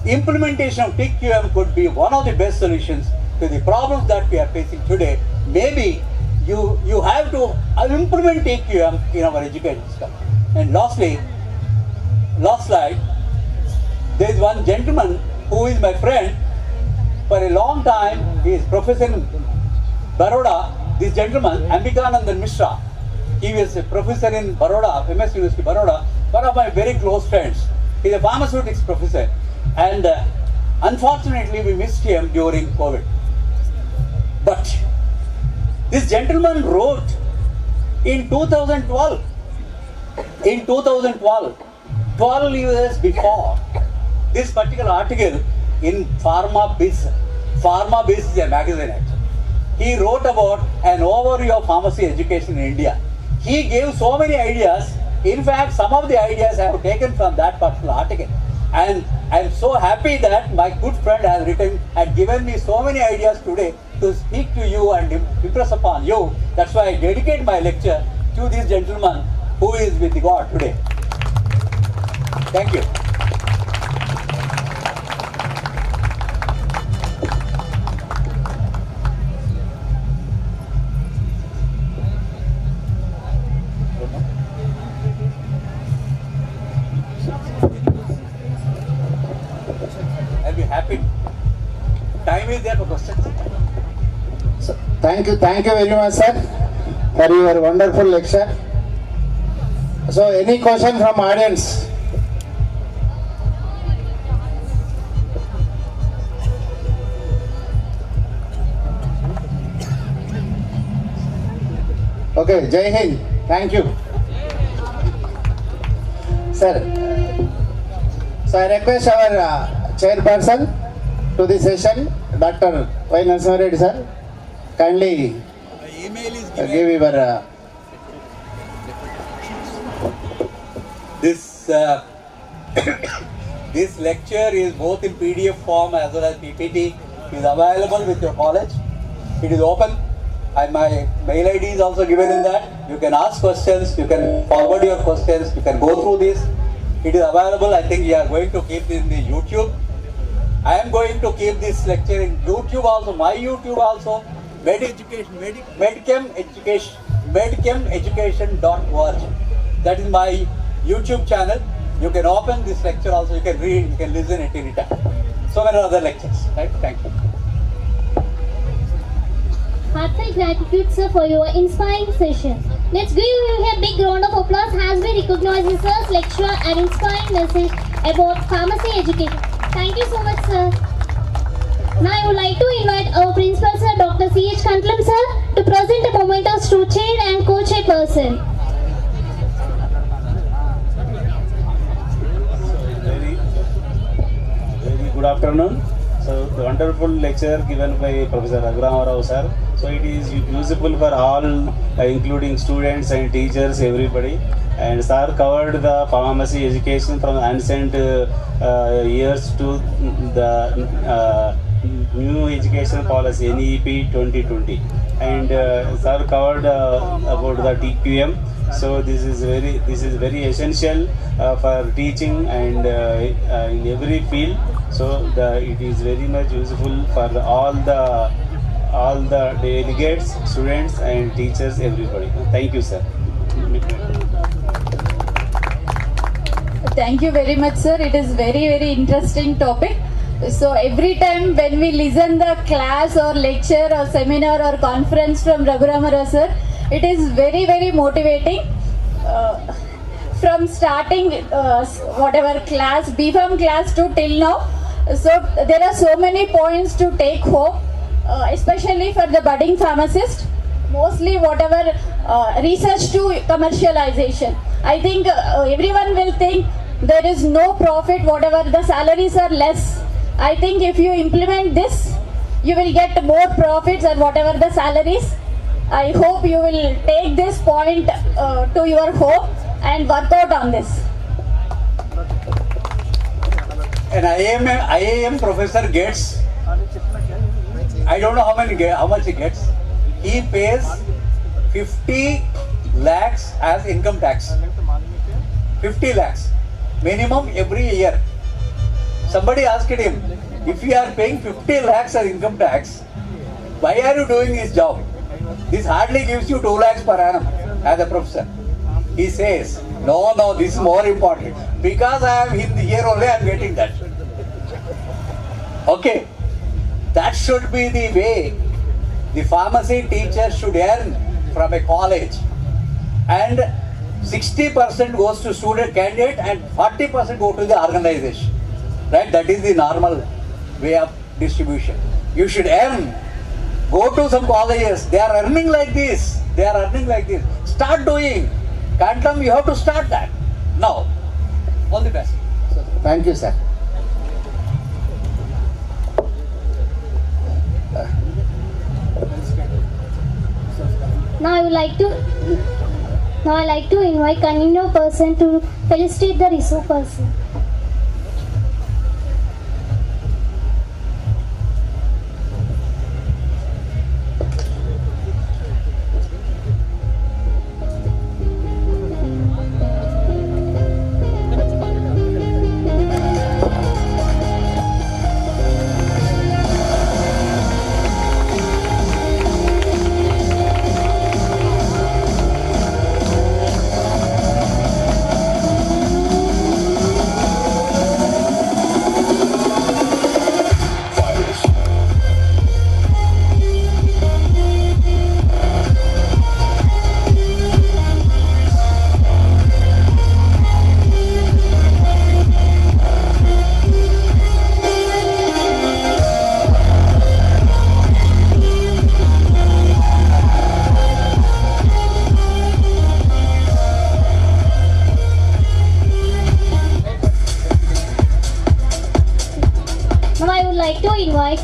Implementation of TQM could be one of the best solutions to the problems that we are facing today. Maybe you have to implement TQM in our education system. And lastly, last slide, there is one gentleman who is my friend for a long time. He is professor in Baroda. This gentleman, Ambikanandan Mishra, he was a professor in Baroda, MS University Baroda, one of my very close friends. He is a pharmaceutics professor, and unfortunately we missed him during COVID. But this gentleman wrote in 2012, 12 years before, this particular article in PharmaBiz. PharmaBiz is a magazine actually. He wrote about an overview of pharmacy education in India. He gave so many ideas. In fact, some of the ideas I have taken from that particular article. And I am so happy that my good friend has written and given me so many ideas today to speak to you and impress upon you. That's why I dedicate my lecture to this gentleman who is with God today. Thank you. I'll be happy. Time is there for questions. So, thank you very much, sir, for your wonderful lecture. So, any question from audience? Okay, Jai Hind. Thank you. Sir, so I request our chairperson to the session, Dr. Y. Narasimha Reddy, sir. Kindly give your... This lecture is both in PDF form as well as PPT. It is available with your college. It is open. And my mail ID is also given in that. You can ask questions, you can forward your questions, you can go through this. It is available. I think we are going to keep it in the YouTube. I am going to keep this lecture in YouTube also, my YouTube also. medchemeducation.org. That is my YouTube channel. You can open this lecture also, you can read, you can listen at any time. So many other lectures, right? Thank you. Heartfelt gratitude, sir, for your inspiring session. Let's give you a big round of applause as we recognize sir's lecture and inspiring message about pharmacy education. Thank you so much, sir. Now I would like to invite our principal, sir, Dr. C.H. Kantlam, sir, to present the momentous to chair and co-chairperson. Very good afternoon. So the wonderful lecture given by Professor Raghuram Rao sir. So it is useful for all, including students and teachers, everybody. And sir covered the pharmacy education from ancient years to the new education policy NEP 2020. And sir covered about the TQM. So this is very essential for teaching and in every field. So it is very much useful for all the delegates, students and teachers, everybody. Thank you, sir. Thank you very much, sir. It is very interesting topic. So every time when we listen the class or lecture or seminar or conference from Raghuram Rao sir, it is very motivating. From starting whatever class, BPharm class to till now. So there are so many points to take home, especially for the budding pharmacist. Mostly whatever research to commercialization. I think everyone will think there is no profit, whatever the salaries are less. I think if you implement this, you will get more profits or whatever the salaries. I hope you will take this point to your home and work out on this. An IIM professor gets, I don't know how much he gets. He pays 50 lakhs as income tax. 50 lakhs minimum every year. Somebody asked him, if you are paying 50 lakhs as income tax, why are you doing this job? This hardly gives you 2 lakhs per annum as a professor. He says, no, this is more important. Because I am here only, I am getting that. Okay, that should be the way the pharmacy teacher should earn from a college. And 60% goes to student candidate and 40% go to the organization. Right? That is the normal way of distribution. You should earn. Go to some colleges. They are earning like this. Start doing. Kantlam, you have to start that. Now, all the best. Thank you, sir. Now I like to invite convener person to felicitate the resource person.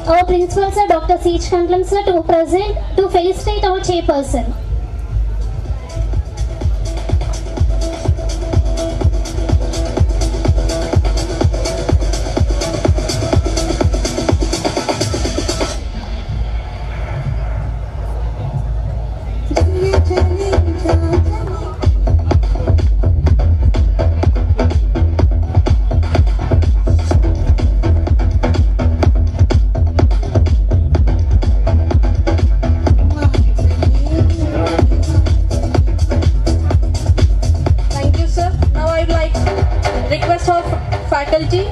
Our principal sir, Dr. C.H. Kantlam sir, to felicitate our chairperson. I would like request of faculty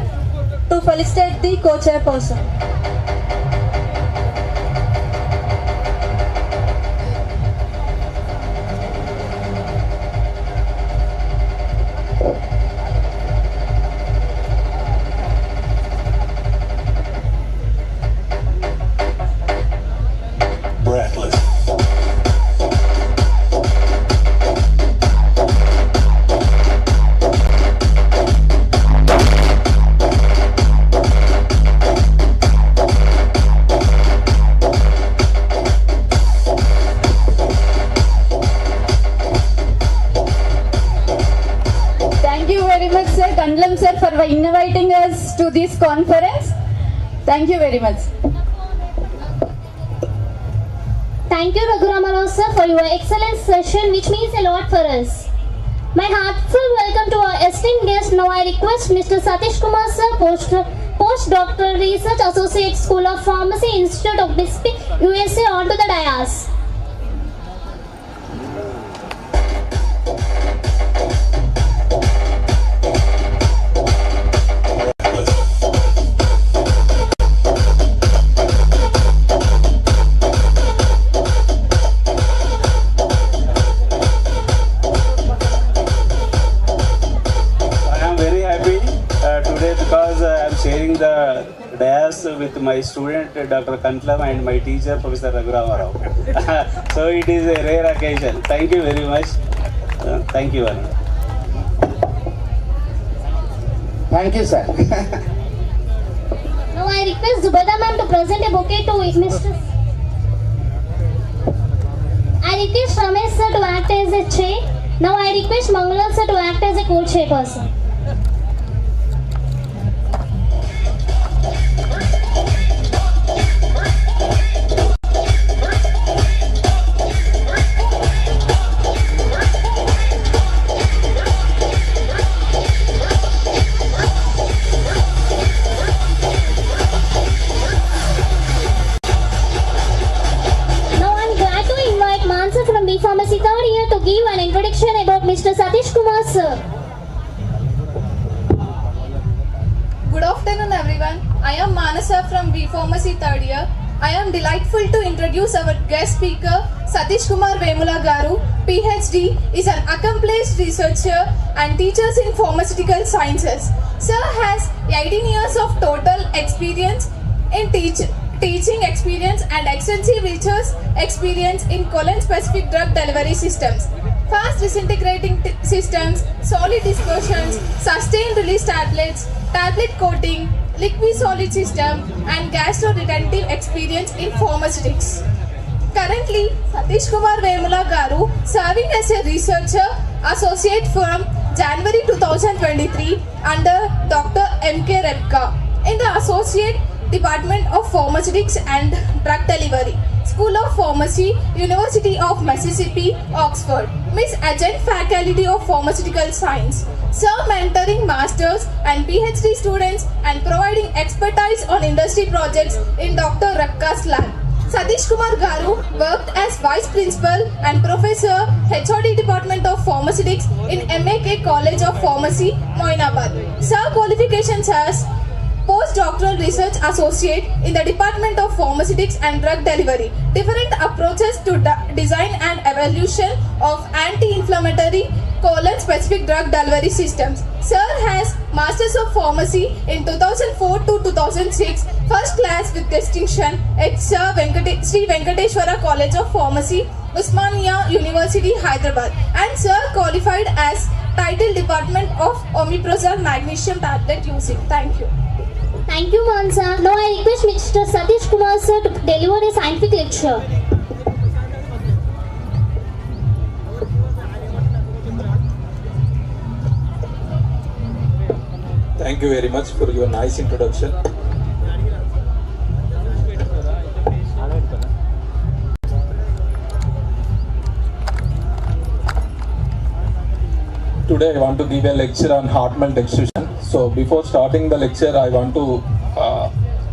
to felicitate the co-chairperson. For inviting us to this conference. Thank you very much. Thank you Raghuramara sir for your excellent session which means a lot for us. My heartfelt welcome to our esteemed guest. Now I request Mr. Satish Kumar sir, Postdoctoral Research Associate School of Pharmacy Institute of Bispe, USA onto the dais. With my student Dr. Kantlam and my teacher Professor Raghuramara. So it is a rare occasion. Thank you very much. Thank you all. Thank you, sir. Now I request Zubeda ma'am to present a bouquet to Mr. I request Ramesh sir to act as a chair. Now I request Mangalam sir to act as a co-chairperson. Pharmacy third year to give an introduction about Mr. Satish Kumar sir. Good afternoon everyone. I am Manasa from B Pharmacy third year. I am delightful to introduce our guest speaker Satish Kumar Vemula Garu, PhD, is an accomplished researcher and teaches in pharmaceutical sciences. Sir has 18 years of total experience in teaching experience and extensive research experience in colon-specific drug delivery systems, fast disintegrating systems, solid dispersions, sustained release tablets, tablet coating, liquid-solid system, and gastro-retentive experience in pharmaceutics. Currently, Satish Kumar Vemula Garu serving as a researcher associate from January 2023 under Dr. M.K. Repka in the Associate Department of Pharmaceutics and Drug Delivery, School of Pharmacy, University of Mississippi, Oxford. Miss Adjunct Faculty of Pharmaceutical Science. Sir mentoring masters and PhD students and providing expertise on industry projects in Dr. Repka's lab. Satish Kumar Garu worked as Vice Principal and Professor, HOD Department of Pharmaceutics in MAK College of Pharmacy, Moinabad. Sir qualifications as Postdoctoral Research Associate in the Department of Pharmaceutics and Drug Delivery. Different approaches to design and evolution of anti-inflammatory colon-specific drug delivery systems. Sir has Masters of Pharmacy in 2004 to 2006, first class with distinction at Sri Venkateshwara College of Pharmacy, Usmania University, Hyderabad, and Sir qualified as Title Department of Omeprazole Magnesium Tablet using. Thank you. Thank you, Mansa. Now I request Mr. Satish Kumar sir to deliver a scientific lecture. Thank you very much for your nice introduction. Today I want to give a lecture on heart melt extrusion. So before starting the lecture, I want to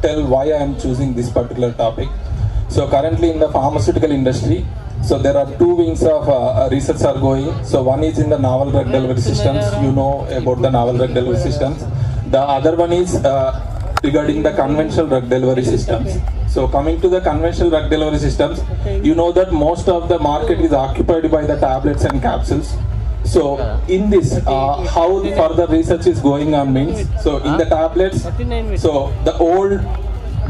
tell why I am choosing this particular topic. So currently in the pharmaceutical industry, So there are two wings of research are going. So one is in the novel drug delivery systems. You know about the novel drug delivery systems. The other one is regarding the conventional drug delivery systems. So coming to the conventional drug delivery systems, you know that most of the market is occupied by the tablets and capsules. So in this, how the further research is going on means, so in the tablets, so the old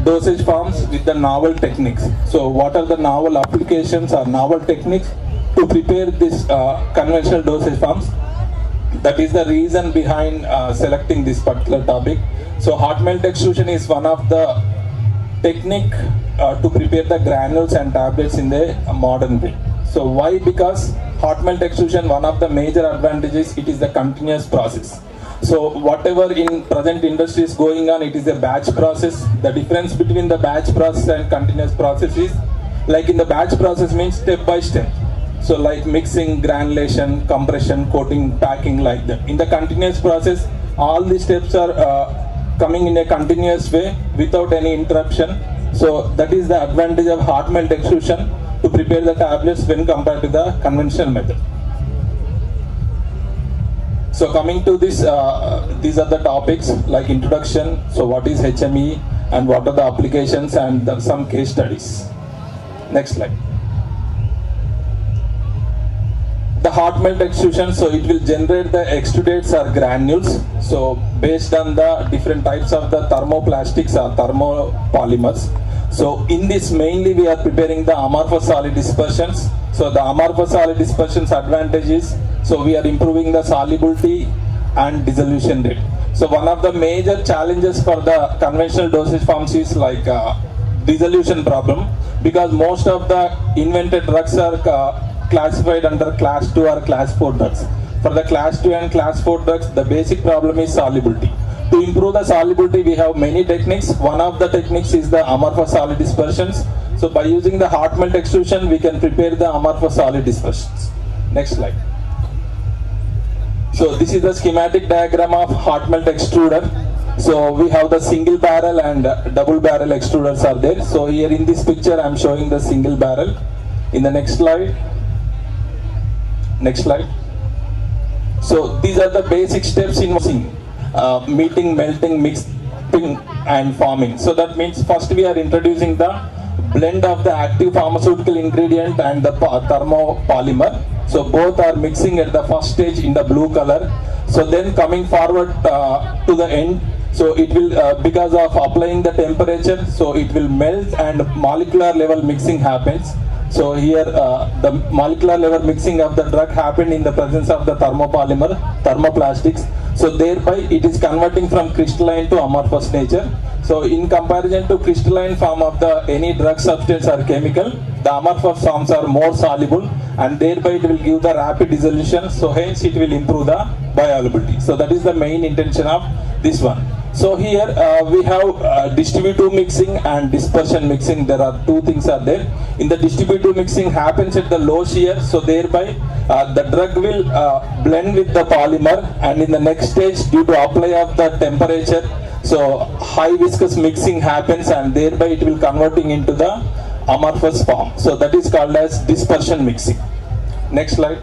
dosage forms with the novel techniques. So what are the novel applications or novel techniques to prepare this conventional dosage forms? That is the reason behind selecting this particular topic. So hot melt extrusion is one of the technique to prepare the granules and tablets in the modern way. So why? Because hot melt extrusion, one of the major advantages, it is the continuous process. So whatever in present industry is going on, it is a batch process. The difference between the batch process and continuous process is, like in the batch process means step by step. So like mixing, granulation, compression, coating, packing, like that. In the continuous process, all the steps are coming in a continuous way without any interruption. So that is the advantage of hot melt extrusion to prepare the tablets when compared to the conventional method. So coming to this, these are the topics like introduction. So what is HME and what are the applications and some case studies. Next slide. The hot melt extrusion, so it will generate the extrudates or granules. So based on the different types of the thermoplastics or thermopolymers. So in this mainly we are preparing the amorphous solid dispersions. So the amorphous solid dispersions advantage is, so we are improving the solubility and dissolution rate. So one of the major challenges for the conventional dosage forms is like dissolution problem, because most of the invented drugs are classified under class 2 or class 4 drugs. For the class 2 and class 4 drugs, the basic problem is solubility. To improve the solubility, we have many techniques. One of the techniques is the amorphous solid dispersions. So by using the hot melt extrusion, we can prepare the amorphous solid dispersions. Next slide. So this is the schematic diagram of hot melt extruder. So we have the single barrel and double barrel extruders are there. So here in this picture, I am showing the single barrel. In the next slide. Next slide. So these are the basic steps in meeting, melting, mixing and forming. So that means first we are introducing the blend of the active pharmaceutical ingredient and the thermopolymer. So both are mixing at the first stage in the blue color. So then coming forward to the end, so it will because of applying the temperature, so it will melt and molecular level mixing happens. So here the molecular level mixing of the drug happened in the presence of the thermopolymer, thermoplastics. So thereby it is converting from crystalline to amorphous nature. So in comparison to crystalline form of the any drug substance or chemical, the amorphous forms are more soluble and thereby it will give the rapid dissolution. So hence it will improve the bioavailability. So that is the main intention of this one. So here we have distributive mixing and dispersion mixing. There are two things are there. In the distributive mixing happens at the low shear, so thereby the drug will blend with the polymer, and in the next stage due to apply of the temperature, so high viscous mixing happens and thereby it will converting into the amorphous form. So that is called as dispersion mixing. Next slide.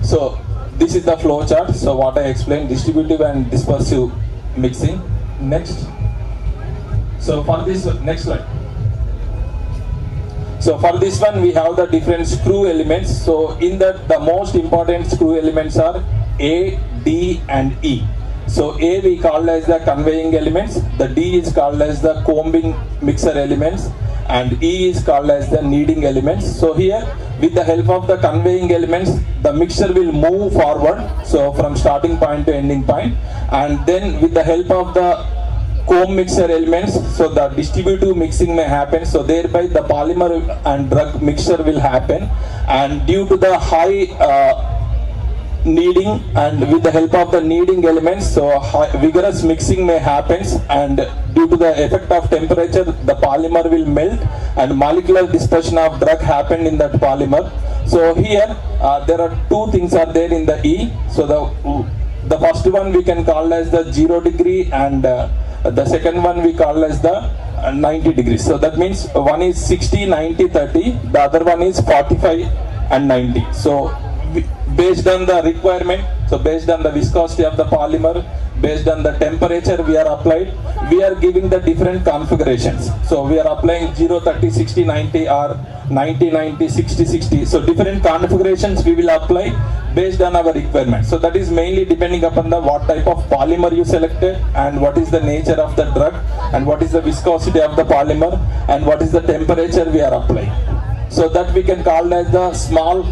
So this is the flow chart. So what I explained, distributive and dispersive mixing. Next. So for this, next slide. So for this one we have the different screw elements. So in that the most important screw elements are A, D and E. So A we call as the conveying elements, the D is called as the combing mixer elements, and E is called as the kneading elements. So here with the help of the conveying elements, the mixture will move forward, so from starting point to ending point, and then with the help of the comb mixer elements, so the distributive mixing may happen, so thereby the polymer and drug mixture will happen, and due to the high kneading and with the help of the kneading elements, so vigorous mixing may happen, and due to the effect of temperature the polymer will melt and molecular dispersion of drug happen in that polymer. So here there are two things are there in the E. So the first one we can call as the 0 degree, and the second one we call as the 90 degrees. So that means one is 60, 90, 30, the other one is 45 and 90. So based on the requirement, so based on the viscosity of the polymer, based on the temperature we are applied, we are giving the different configurations. So we are applying 0, 30, 60, 90 or 90, 90, 60, 60. So different configurations we will apply based on our requirement. So that is mainly depending upon the what type of polymer you selected and what is the nature of the drug and what is the viscosity of the polymer and what is the temperature we are applying. So that we can call as the small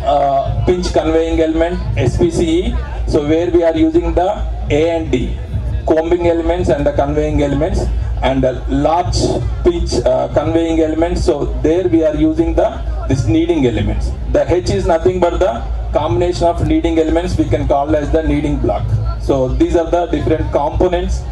pinch conveying element, SPCE. So where we are using the A and D, combing elements and the conveying elements, and the large pinch conveying elements. So there we are using this kneading elements. The H is nothing but the combination of kneading elements we can call as the kneading block. So these are the different components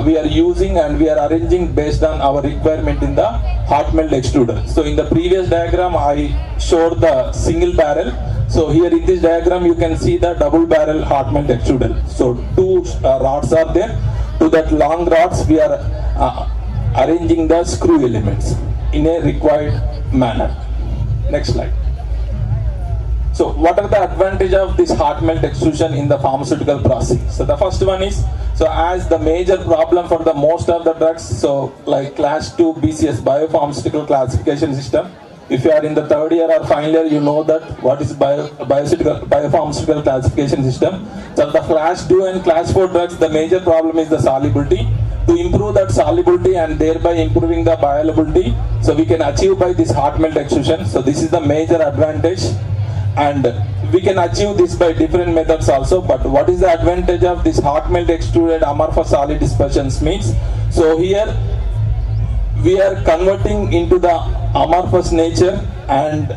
we are using and we are arranging based on our requirement in the hot melt extruder. So in the previous diagram I showed the single barrel. So here in this diagram you can see the double barrel hot melt extruder. So two rods are there. To that long rods we are arranging the screw elements in a required manner. Next slide. So what are the advantage of this hot melt extrusion in the pharmaceutical processing? So the first one is, so as the major problem for the most of the drugs, so like class 2 BCS biopharmaceutical classification system, if you are in the third year or final year, you know that what is biopharmaceutical classification system. So the class 2 and class 4 drugs, the major problem is the solubility. To improve that solubility and thereby improving the bioavailability, so we can achieve by this hot melt extrusion. So this is the major advantage. And we can achieve this by different methods also, but what is the advantage of this hot melt extruded amorphous solid dispersions means? So here we are converting into the amorphous nature and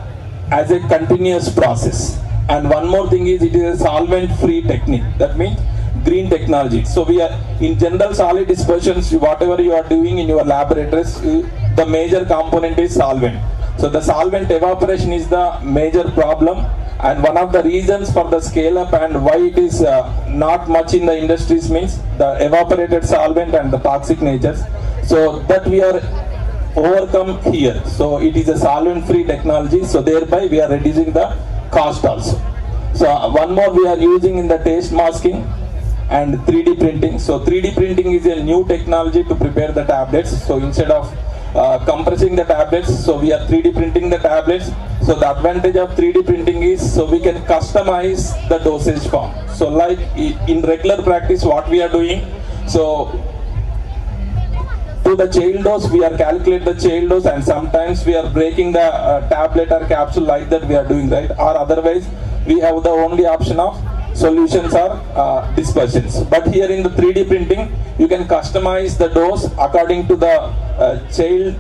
as a continuous process. And one more thing is, it is a solvent free technique. That means green technology. So we are in general solid dispersions, whatever you are doing in your laboratories, the major component is solvent. So the solvent evaporation is the major problem, and one of the reasons for the scale up and why it is not much in the industries means the evaporated solvent and the toxic natures. So that we are overcome here. So it is a solvent free technology, so thereby we are reducing the cost also. So one more we are using in the taste masking and 3D printing. So 3D printing is a new technology to prepare the tablets. So instead of compressing the tablets, so we are 3D printing the tablets. So the advantage of 3D printing is, so we can customize the dosage form. So like in regular practice what we are doing, so to the child dose we are calculate the child dose, and sometimes we are breaking the tablet or capsule, like that we are doing, right? Or otherwise we have the only option of solutions or dispersions. But here in the 3D printing you can customize the dose according to the child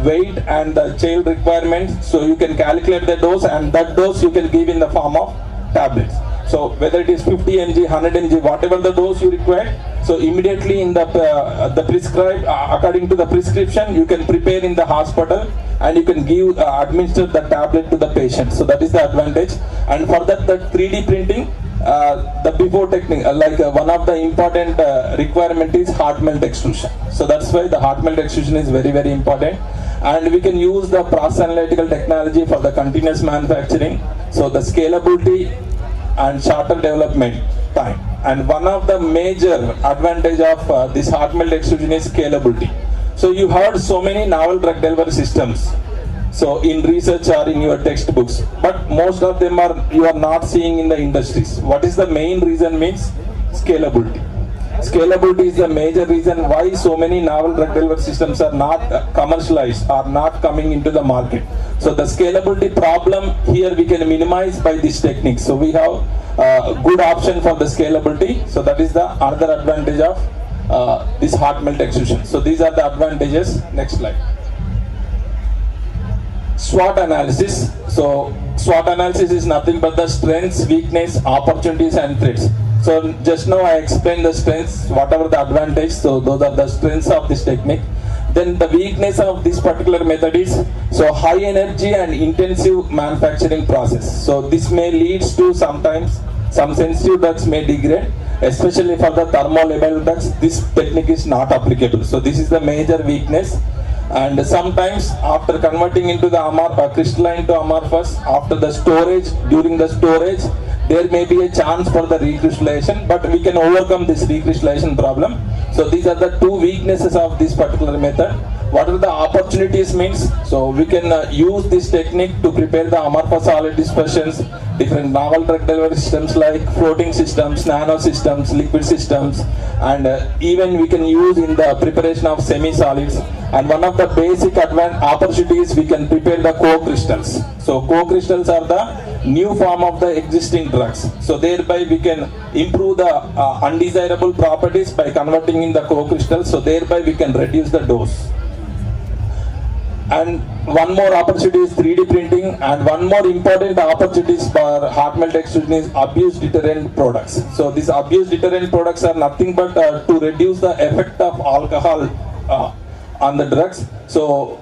weight and the child requirements. So you can calculate the dose, and that dose you can give in the form of tablets. So whether it is 50 mg, 100 mg, whatever the dose you require, so immediately in the prescribed according to the prescription you can prepare in the hospital and you can give administer the tablet to the patient. So that is the advantage. And for that, the 3D printing, the before technique, one of the important requirement is hot melt extrusion. So that's why the hot melt extrusion is very, very important. And we can use the process analytical technology for the continuous manufacturing. So the scalability and shorter development time. And one of the major advantage of this hot melt extrusion is scalability. So you heard so many novel drug delivery systems, so in research or in your textbooks, but most of them you are not seeing in the industries. What is the main reason means? Scalability. Scalability is the major reason why so many novel drug delivery systems are not commercialized or not coming into the market. So the scalability problem here we can minimize by this technique. So we have a good option for the scalability. So that is the another advantage of this hot melt extrusion. So these are the advantages. Next slide. SWOT analysis. So SWOT analysis is nothing but the strengths, weakness, opportunities and threats. So just now I explained the strengths, whatever the advantage, so those are the strengths of this technique. Then the weakness of this particular method is, so high energy and intensive manufacturing process. So this may lead to sometimes some sensitive drugs may degrade, especially for the thermolabile drugs. This technique is not applicable. So this is the major weakness. And sometimes after converting into the crystalline to amorphous, after the storage, during the storage, there may be a chance for the recrystallization, but we can overcome this recrystallization problem. So these are the two weaknesses of this particular method. What are the opportunities means? So we can use this technique to prepare the amorphous solid dispersions, different novel drug delivery systems like floating systems, nano systems, liquid systems, and even we can use in the preparation of semi-solids. And one of the basic opportunities, we can prepare the co-crystals. So co-crystals are the new form of the existing drugs. So thereby we can improve the undesirable properties by converting in the co-crystals. So thereby we can reduce the dose. And one more opportunity is 3D printing, and one more important opportunities for hot melt extrusion is abuse deterrent products. So these abuse deterrent products are nothing but to reduce the effect of alcohol on the drugs. So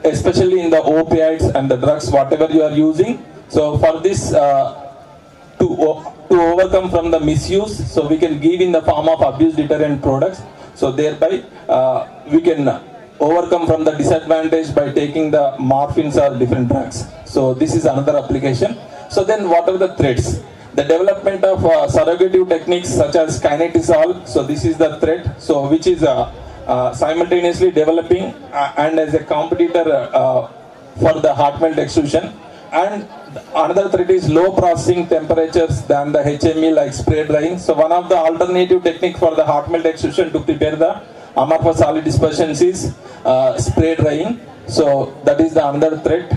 especially in the opioids and the drugs, whatever you are using. So for this to overcome from the misuse, so we can give in the form of abuse deterrent products. So thereby we can overcome from the disadvantage by taking the morphines or different drugs. So this is another application. So then what are the threats? The development of surrogative techniques such as kinetisol. So this is the threat. So which is simultaneously developing and as a competitor for the hot melt extrusion. And another threat is low processing temperatures than the HME like spray drying. So one of the alternative technique for the hot melt extrusion to prepare the amorphous solid dispersions is spray drying. So that is the another threat.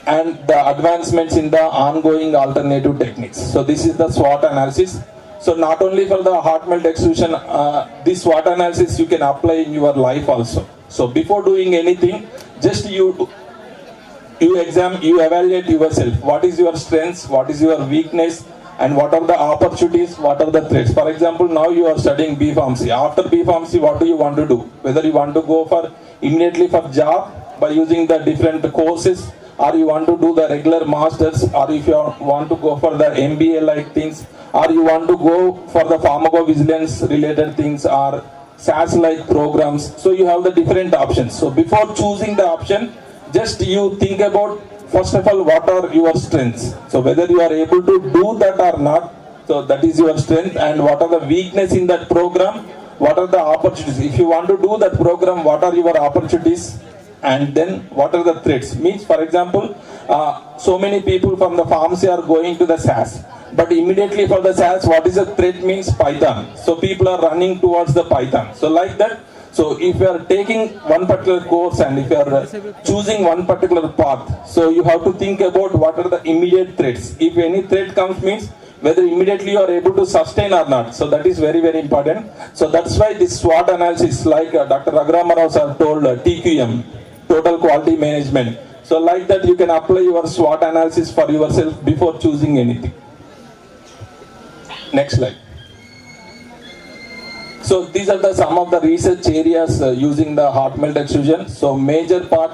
And the advancements in the ongoing alternative techniques. So this is the SWOT analysis. So not only for the hot melt extrusion, this SWOT analysis you can apply in your life also. So before doing anything, just you evaluate yourself. What is your strengths? What is your weakness? And what are the opportunities? What are the threats? For example, now you are studying B Pharmacy. After B Pharmacy, what do you want to do? Whether you want to go for immediately for job by using the different courses, or you want to do the regular masters, or if you want to go for the MBA like things, or you want to go for the pharmacovigilance related things, or SAS like programs. So you have the different options. So before choosing the option, just you think about first of all what are your strengths. So whether you are able to do that or not, so that is your strength, and what are the weakness in that program, what are the opportunities. If you want to do that program, what are your opportunities, and then what are the threats. Means for example, so many people from the pharmacy are going to the SAS, but immediately for the SAS, what is the threat means Python. So people are running towards the Python. So like that. So if you are taking one particular course and if you are choosing one particular path, so you have to think about what are the immediate threats. If any threat comes means whether immediately you are able to sustain or not. So that is very, very important. So that's why this SWOT analysis, like Dr. Raghuram sir told, TQM, Total Quality Management. So like that you can apply your SWOT analysis for yourself before choosing anything. Next slide. So these are some of the research areas using the hot melt extrusion. So major part,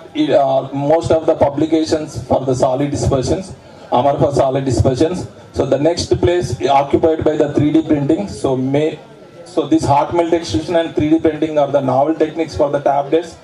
most of the publications for the solid dispersions, amorphous solid dispersions. So the next place occupied by the 3D printing. So this hot melt extrusion and 3D printing are the novel techniques for the tablets.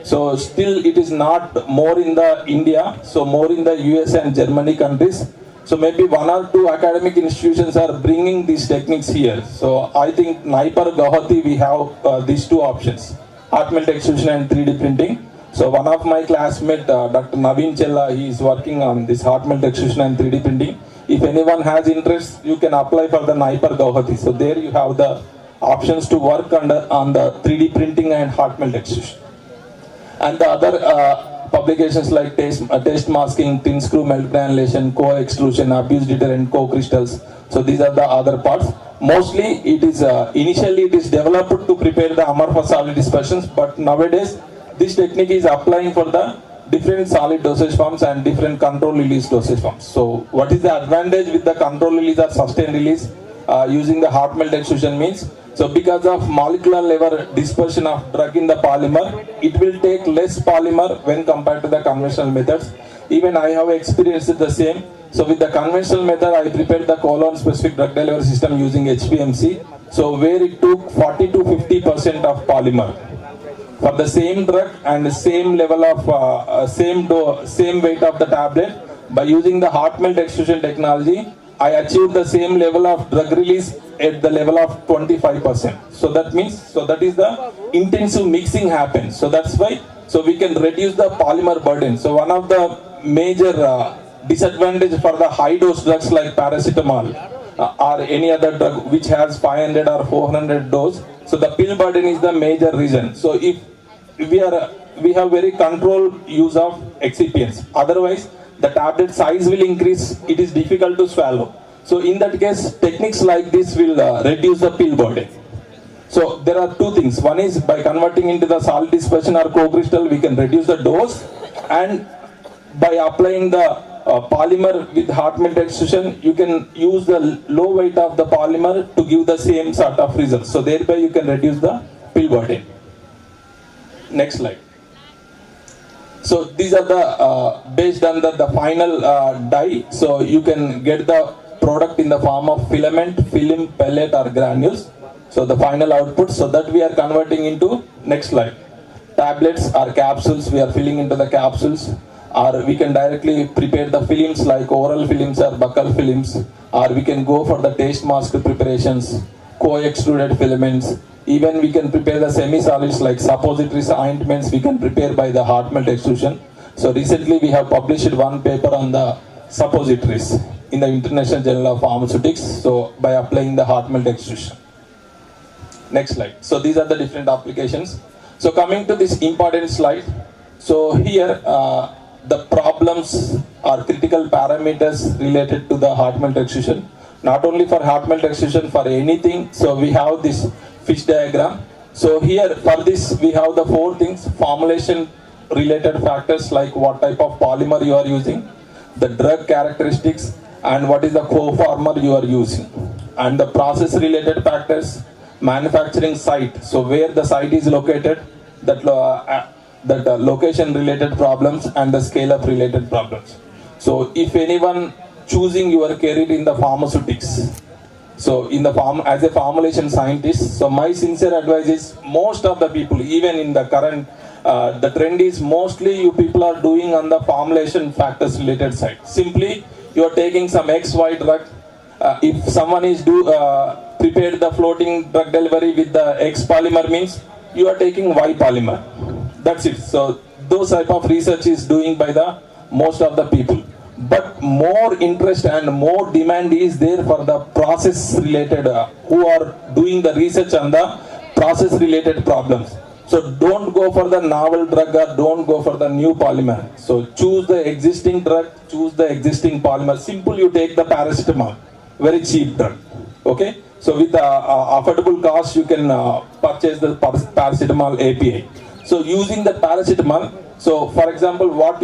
So still it is not more in the India, so more in the US and Germany countries. So maybe one or two academic institutions are bringing these techniques here. So I think Naipar, Guwahati, we have these two options, hot melt extrusion and 3D printing. So one of my classmates, Dr. Naveen Chella, he is working on this hot melt extrusion and 3D printing. If anyone has interest, you can apply for the Naipar, Guwahati. So there you have the options to work on the 3D printing and hot melt extrusion. And the other publications like test masking, thin screw melt granulation, co-extrusion, abuse deterrent, co-crystals. So these are the other parts. Mostly it is initially it is developed to prepare the amorphous solid dispersions, but nowadays this technique is applying for the different solid dosage forms and different control release dosage forms. So what is the advantage with the control release or sustained release using the hot melt extrusion means? So because of molecular level dispersion of drug in the polymer, it will take less polymer when compared to the conventional methods. Even I have experienced the same. So with the conventional method, I prepared the colon specific drug delivery system using HPMC. So where it took 40 to 50% of polymer. for the same drug and the same level of same weight of the tablet. By using the hot melt extrusion technology, I achieved the same level of drug release at the level of 25%. So that means, that is the intensive mixing happens. So that's why, we can reduce the polymer burden. So one of the major disadvantage for the high dose drugs like paracetamol or any other drug which has 500 or 400 dose. So the pill burden is the major reason. So if we have very controlled use of excipients. Otherwise, the tablet size will increase. It is difficult to swallow. So in that case, techniques like this will reduce the pill burden. So there are two things. One is by converting into the solid dispersion or co-crystal, we can reduce the dose, and by applying the polymer with hot melt extrusion, you can use the low weight of the polymer to give the same sort of results. So thereby you can reduce the pill burden. Next slide. So these are the based on the final die. So you can get the product in the form of filament, film, pellet or granules. So the final output, so that we are converting into, next slide, tablets or capsules. We are filling into the capsules, or we can directly prepare the films like oral films or buccal films, or we can go for the taste mask preparations, co-extruded filaments. Even we can prepare the semi-solids like suppositories, ointments, we can prepare by the hot melt extrusion. So recently we have published one paper on the suppositories in the International Journal of Pharmaceutics, so by applying the hot melt extrusion. Next slide. So these are the different applications. So coming to this important slide, so here the problems or critical parameters related to the hot melt extrusion. Not only for hot melt extrusion, for anything. So we have this fish diagram. So here for this we have the four things: formulation related factors like what type of polymer you are using, the drug characteristics, and what is the co-former you are using, and the process related factors, manufacturing site, so where the site is located, that location related problems, and the scale up related problems. So if anyone choosing your career in the pharmaceutics, so in the as a formulation scientist, so my sincere advice is, most of the people, even in the current the trend is mostly you people are doing on the formulation factors related side. Simply you are taking some XY drug. If someone is prepared the floating drug delivery with the X polymer, means you are taking Y polymer. That's it. So those type of research is doing by the most of the people. But more interest and more demand is there for the process related, who are doing the research on the process related problems. So don't go for the novel drug or don't go for the new polymer. So choose the existing drug, choose the existing polymer. Simple, you take the paracetamol, very cheap drug. Okay. So with affordable cost, you can purchase the paracetamol API. So using the paracetamol, so for example, what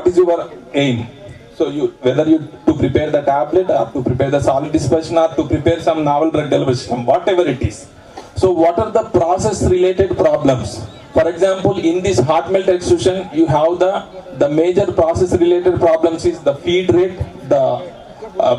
is your aim? So whether you to prepare the tablet or to prepare the solid dispersion or to prepare some novel drug delivery system, whatever it is. So what are the process related problems? For example, in this hot melt extrusion, you have the major process related problems is the feed rate, the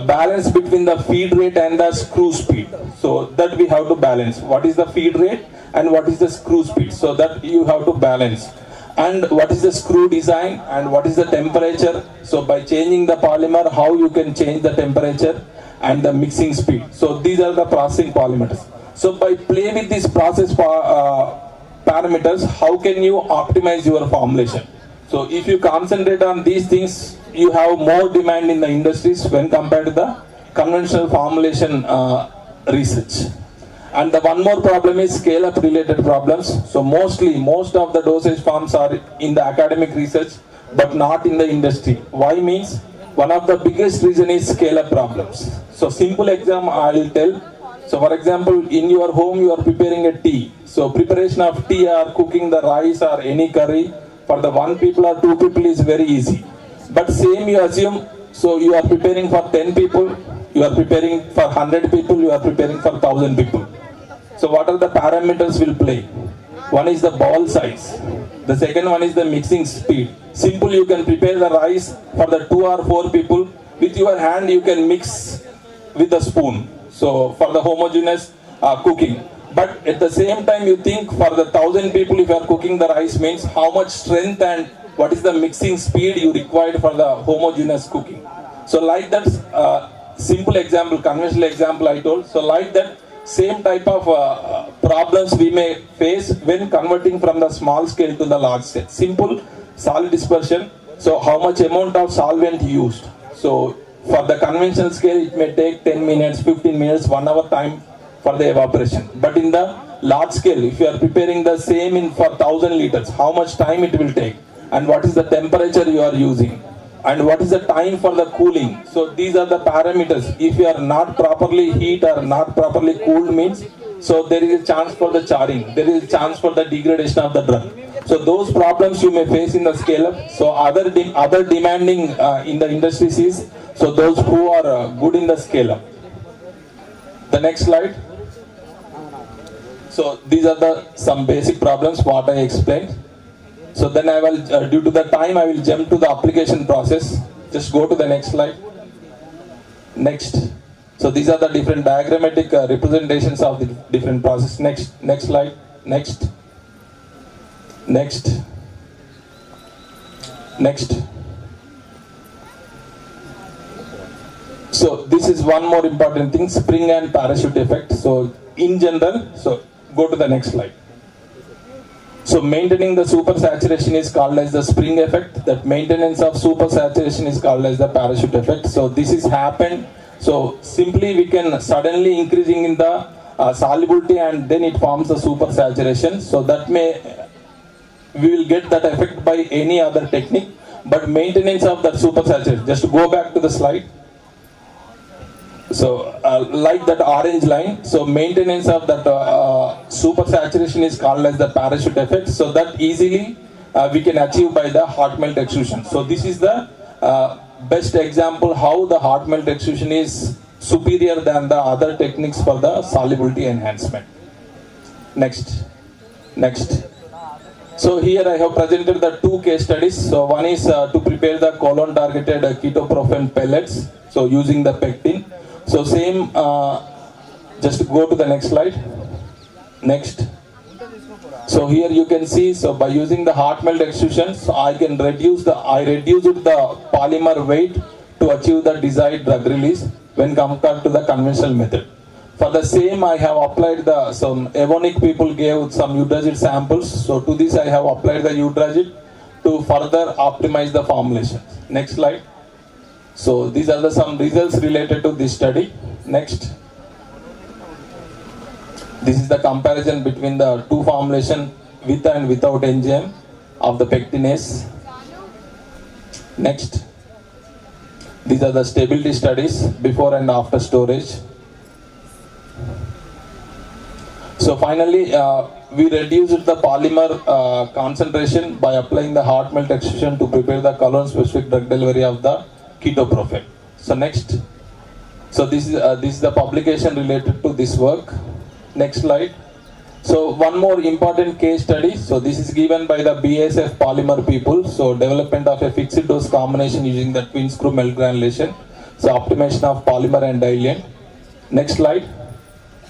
balance between the feed rate and the screw speed. So that we have to balance. What is the feed rate and what is the screw speed? So that you have to balance. And what is the screw design and what is the temperature? So by changing the polymer, how you can change the temperature and the mixing speed. So these are the processing parameters. So by play with these process parameters, how can you optimize your formulation? So if you concentrate on these things, you have more demand in the industries when compared to the conventional formulation research. And the one more problem is scale up related problems. So most of the dosage forms are in the academic research but not in the industry. Why means one of the biggest reason is scale up problems. So simple example I will tell. So for example, in your home you are preparing a tea. So preparation of tea or cooking the rice or any curry for the 1 people or 2 people is very easy. But same you assume, so you are preparing for 10 people, you are preparing for 100 people, you are preparing for 1000 people. So what are the parameters will play? One is the bowl size. The second one is the mixing speed. Simple, you can prepare the rice for the 2 or 4 people. With your hand you can mix with a spoon. So for the homogeneous cooking. But at the same time, you think for the 1,000 people, if you are cooking the rice, means how much strength and what is the mixing speed you required for the homogeneous cooking. So like that simple example, conventional example I told. So like that same type of problems we may face when converting from the small scale to the large scale. Simple solid dispersion. So how much amount of solvent used. So for the conventional scale, it may take 10 minutes, 15 minutes, 1 hour time for the evaporation. But in the large scale, if you are preparing the same in for 1,000 liters, how much time it will take, and what is the temperature you are using, and what is the time for the cooling. So these are the parameters. If you are not properly heat or not properly cooled means, so there is a chance for the charring, there is a chance for the degradation of the drug. So those problems you may face in the scale up. So other demanding in the industries is, so those who are good in the scale up. The next slide. So these are some basic problems what I explained. So then I will, due to the time, I will jump to the application process. Just go to the next slide. Next. So these are the different diagrammatic representations of the different process. Next slide. Next. So this is one more important thing, spring and parachute effect. So in general, so go to the next slide. So maintaining the supersaturation is called as the spring effect. That maintenance of supersaturation is called as the parachute effect. So this is happened. So simply we can suddenly increasing in the solubility and then it forms the supersaturation. So that we will get that effect by any other technique. But maintenance of that supersaturation, just go back to the slide. So like that orange line, so maintenance of that supersaturation is called as the parachute effect. So that easily we can achieve by the hot melt extrusion. So this is the best example how the hot melt extrusion is superior than the other techniques for the solubility enhancement. Next. So here I have presented the 2 case studies. So one is to prepare the colon targeted ketoprofen pellets. So using the pectin. So same, just go to the next slide. Next. So here you can see, so by using the hot melt extrusion, so I reduced the polymer weight to achieve the desired drug release when compared to the conventional method. For the same, I have applied some Evonik people gave some Udrazit samples. So to this I have applied the Udrazit to further optimize the formulation. Next slide. So these are some results related to this study. Next. This is the comparison between the 2 formulation with and without NGM of the pectinase. Next. These are the stability studies before and after storage. So finally, we reduced the polymer concentration by applying the hot melt extrusion to prepare the colon specific drug delivery of the ketoprofen. So next. So this is the publication related to this work. Next slide. So one more important case study. So this is given by the BASF polymer people. So development of a fixed dose combination using the twin screw melt granulation. So optimization of polymer and diluent. Next slide.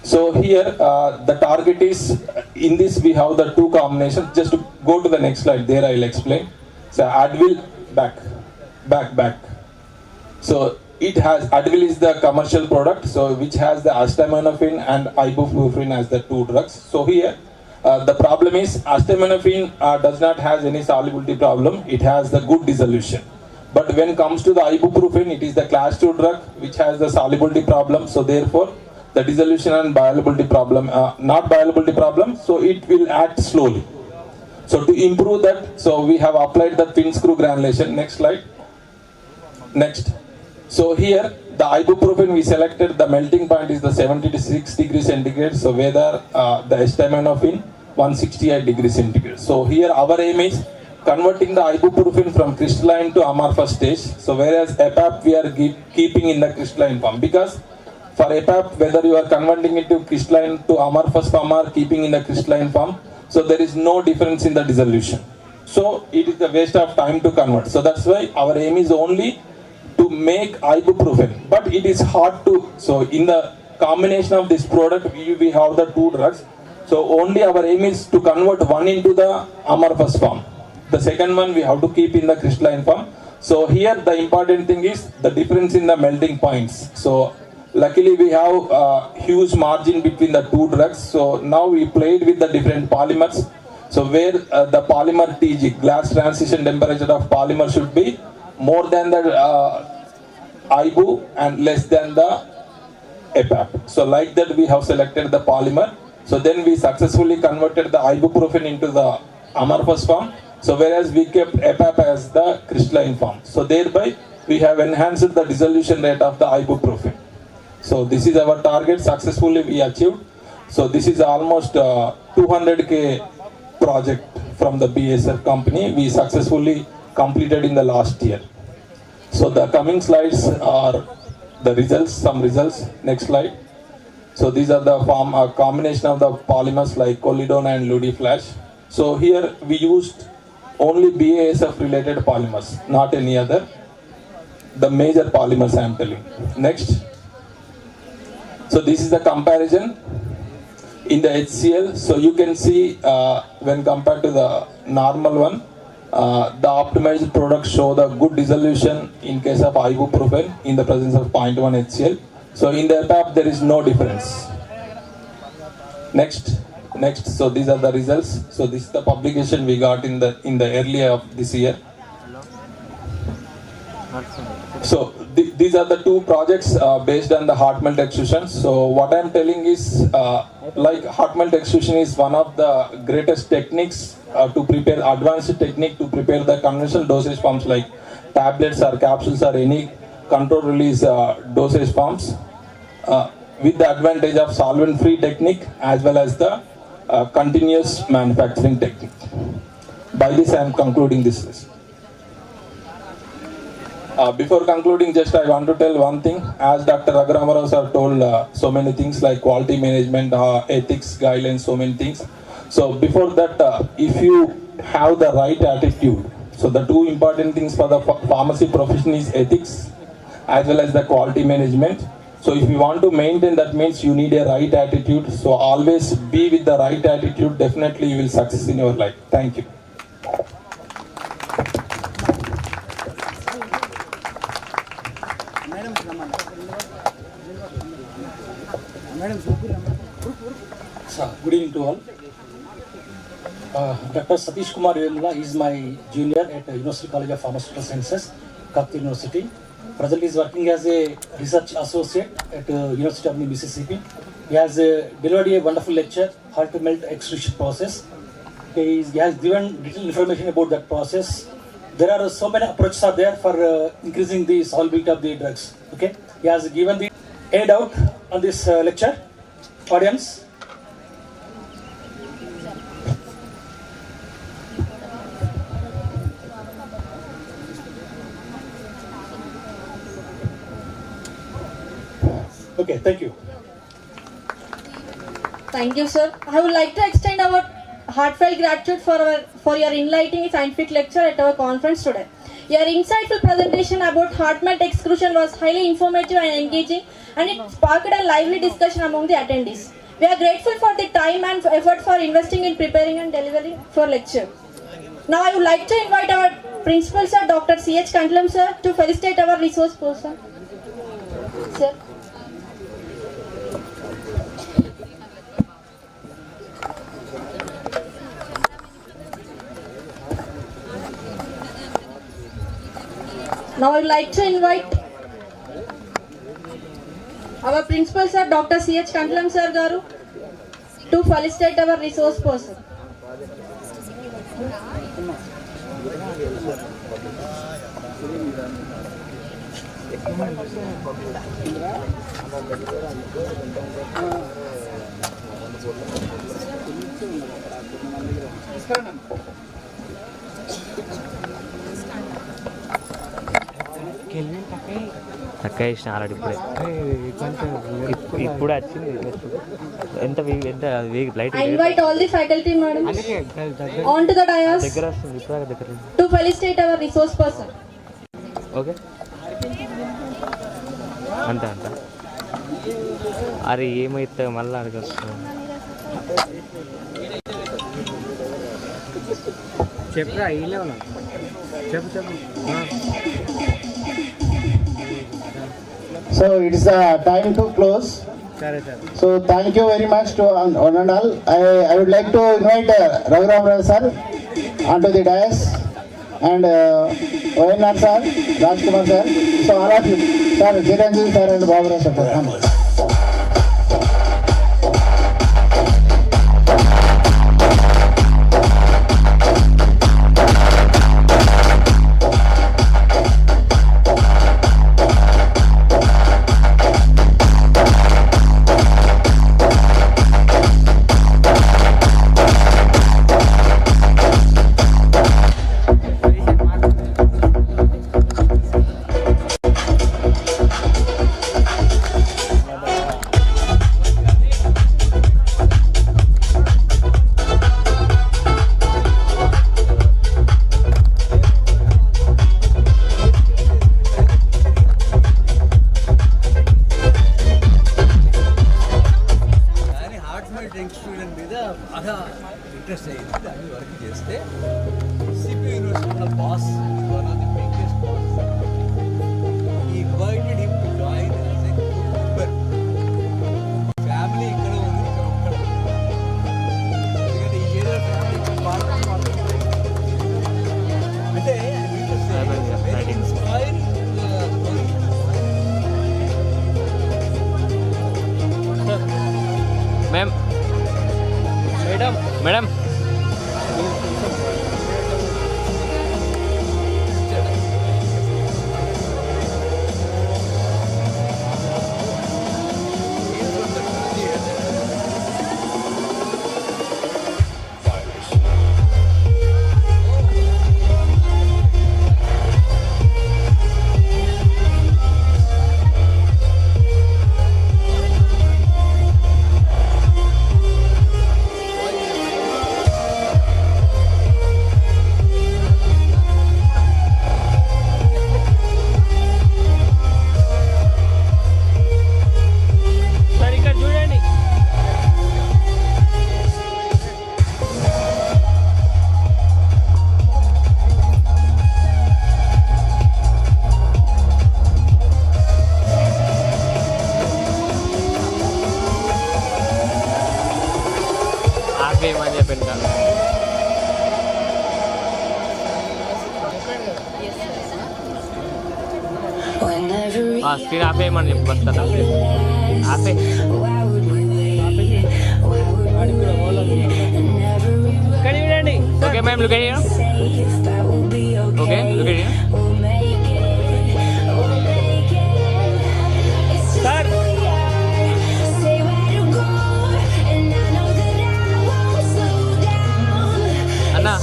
So here the target is, in this we have the 2 combinations. Just to go to the next slide, there I will explain. So Advil, back. So it has, Advil is the commercial product, so which has the acetaminophen and ibuprofen as the 2 drugs. So here the problem is acetaminophen does not have any solubility problem, it has the good dissolution. But when it comes to the ibuprofen, it is the class 2 drug which has the solubility problem. So therefore the dissolution and bioavailability problem, not bioavailability problem, so it will act slowly. So to improve that, so we have applied the twin screw granulation. Next slide. Next. So here the ibuprofen we selected, the melting point is the 76 degrees centigrade. So whether the acetaminophen 168 degrees centigrade. So here our aim is converting the ibuprofen from crystalline to amorphous stage. So whereas APAP we are keeping in the crystalline form, because for APAP whether you are converting it to crystalline to amorphous form or keeping in the crystalline form, so there is no difference in the dissolution. So it is a waste of time to convert. So that's why our aim is only to make ibuprofen, but it is hard to, so in the combination of this product, we have the two drugs. So only our aim is to convert one into the amorphous form. The second one we have to keep in the crystalline form. So here the important thing is the difference in the melting points. So luckily we have a huge margin between the two drugs. So now we played with the different polymers. So where the polymer TG, glass transition temperature of polymer, should be more than the IBU and less than the APAP. So like that we have selected the polymer. So then we successfully converted the ibuprofen into the amorphous form. So whereas we kept APAP as the crystalline form. So thereby we have enhanced the dissolution rate of the ibuprofen. So this is our target, successfully we achieved. So this is almost 200K project from the BASF company. We successfully completed in the last year. So the coming slides are the results, some results. Next slide. So these are the combination of the polymers like Collidone and Ludiflash. So here we used only BASF related polymers, not any other. The major polymers I am telling. Next. So this is the comparison in the HCl. So you can see when compared to the normal one, the optimized products show the good dissolution in case of ibuprofen in the presence of 0.1 HCl. So in the APAP there is no difference. Next. So these are the results. So this is the publication we got in the earlier of this year. So these are the two projects based on the hot melt extrusion. So what I am telling is like hot melt extrusion is one of the greatest techniques to prepare, advanced technique to prepare the conventional dosage forms like tablets or capsules or any control release dosage forms with the advantage of solvent free technique as well as the continuous manufacturing technique. By this I am concluding this list. Before concluding, just I want to tell one thing. As Dr. Raghuram sir told so many things like quality management, ethics, guidelines, so many things. So before that, if you have the right attitude, so the two important things for the pharmacy profession is ethics as well as the quality management. So if you want to maintain, that means you need a right attitude. So always be with the right attitude. Definitely you will succeed in your life. Thank you. Good evening to all. Dr. Satish Kumar Vemula is my junior at University College of Pharmaceutical Sciences, Kakti University. Presently is working as a research associate at University of Mississippi. He has delivered a wonderful lecture, how to melt extrusion process. He has given detailed information about that process. There are so many approaches are there for increasing the solubility of the drugs. Okay, he has given the any doubt on this lecture, audience. Okay, thank you. Thank you, sir. I would like to extend our heartfelt gratitude for your enlightening scientific lecture at our conference today. Your insightful presentation about hot melt extrusion was highly informative and engaging, and it sparked a lively discussion among the attendees. We are grateful for the time and effort for investing in preparing and delivering for lecture. Now I would like to invite our principal sir, Dr. C.H. Kandalam sir, to felicitate our resource person. Sir. Now I would like to invite our principal sir, Dr. C.H. Kandalam sir garu, to felicitate our resource person. తక్కువ ఇచ్చిన already ఇప్పుడు వచ్చింది ఎంత light I invite all the faculty madam onto the dais దగ్గర వస్తుంది ఇప్పుడు దగ్గర to felicitate our resource person. Okay అంతే అరే ఏమైతే మళ్ళీ అడగచ్చు. చెప్పరా ఇలా ఉన్నా చెప్పు. So it is time to close. సరే sir. So thank you very much to one and all. I would like to invite Raghuram sir onto the dais and ONR sir, Rajkumar sir. So all of you, sir, Chiranjeev sir and Babura sir. Madam ఆపేయమని చెప్పాను కదా. Screen ఆపేయమని చెప్పి వస్తాను. ఆపే okay ma'am look అయ్యా. Okay look అయ్యా sir. అన్నా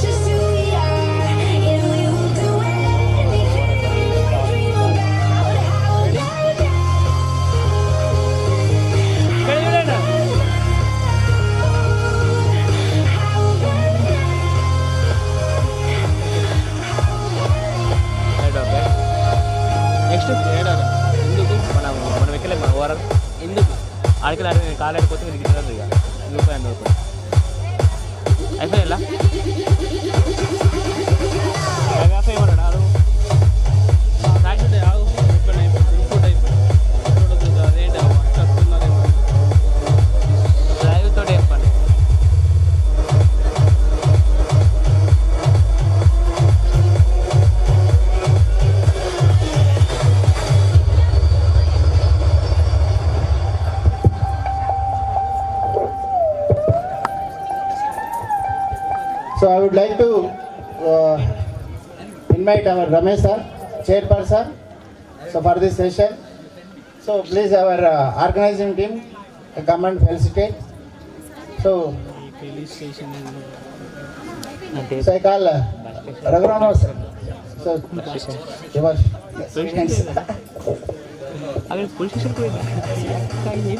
నెక్స్ట్ ఎందుకు మనం ఎక్కలేము మన ఓవరాల్ ఎందుకు ఆడికి నేను కాలు ఆడిపోతే మీరు తినదు ఇక రూపాయి అవుతుంది అయిపోయిందా ఏమన్నాడు ఆరు సాక్షి ఆగు రిపోర్ట్ అయిపోయింది అదేంటి వస్తున్నారేమో లైవ్ తోటి ఏం పని. So I would like to invite our Ramesh sir, chairperson, so for this session. So please our organizing team come and felicitate. So Felicitation. I call Raghuram sir. So your अगर police station को नहीं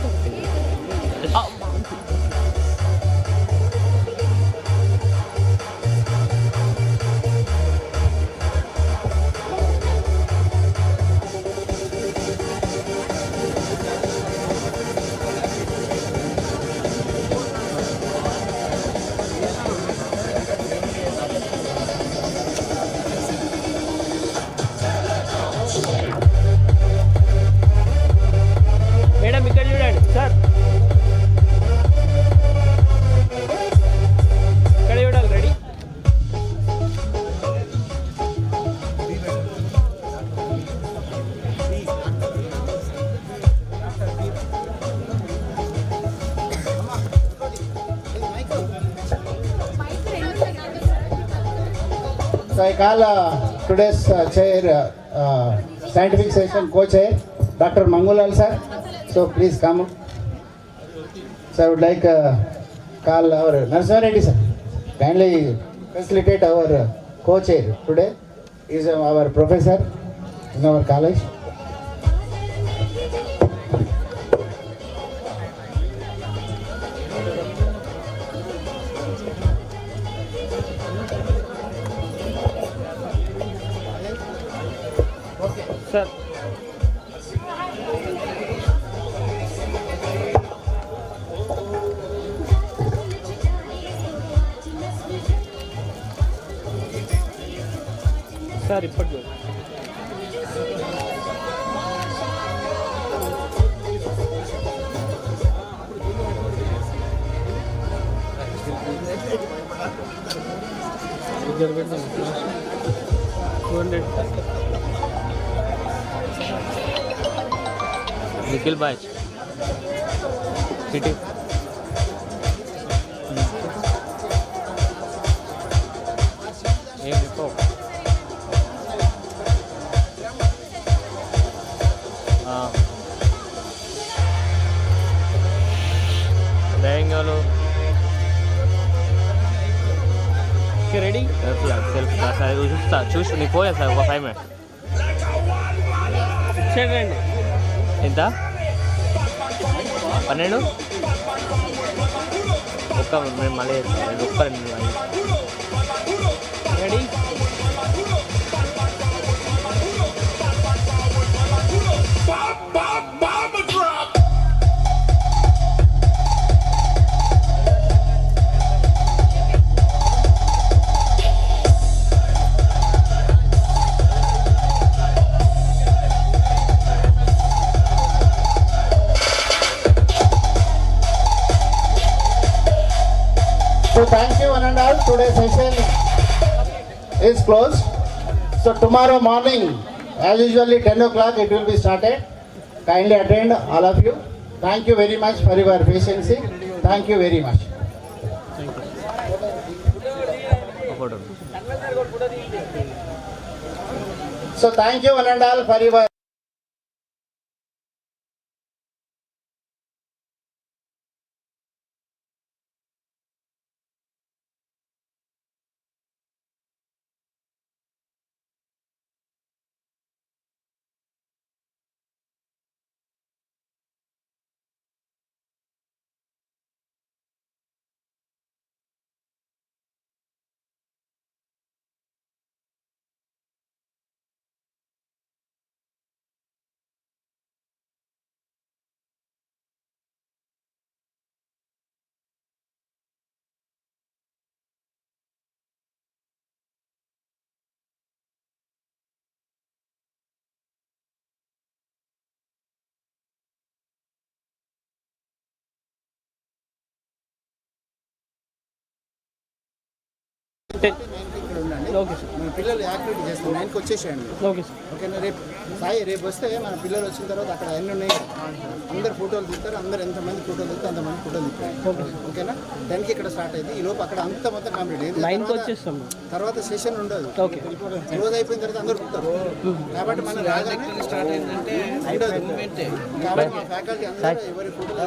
So I call today's chair, scientific session co-chair, Dr. Mangulal sir. So please come. So I would like call our Narasimha Reddy sir. Kindly facilitate our co-chair today. He is our professor in our college. Sir. Sir, report. Nikhil batch. City. Hello. Okay, ready? Self class. Choose నీ పోయా sir ఒక 5 minutes. చూడండి. ఎంత 12 ఒక్క మేము మళ్ళీ ఒక్క 2 ready So thank you one and all. Today's session is closed. So tomorrow morning, as usually 10 o'clock, it will be started. Kindly attend, all of you. Thank you very much for your patience. Thank you very much. So thank you one and all for your okay sir మన పిల్లలు activity చేస్తాం 9కి వచ్చేసేయండి. Okay sir ఓకేనా? రేపు వస్తే మన పిల్లలు వచ్చిన తర్వాత అక్కడ అన్నీ ఉన్నాయి, అందరు ఫోటోలు తీస్తారు, అందరు ఎంతమంది ఫోటోలు తీస్తారు అంతమంది ఫోటోలు తీస్తారు. ఓకేనా? 10కి ఇక్కడ స్టార్ట్ అయింది. ఈ లోపు అక్కడ అంత మొత్తం కంప్లీట్ అయింది. 9కి వచ్చేస్తాం. తర్వాత సెషన్ ఉండదు. ఓకే రోజు అయిపోయిన తర్వాత అందరు ఉంటారు. కాబట్టి మనం రాగానే స్టార్ట్ అయిందంటే కాబట్టి మా ఫ్యాకల్టీ అందరూ ఎవరి ఫోటోలు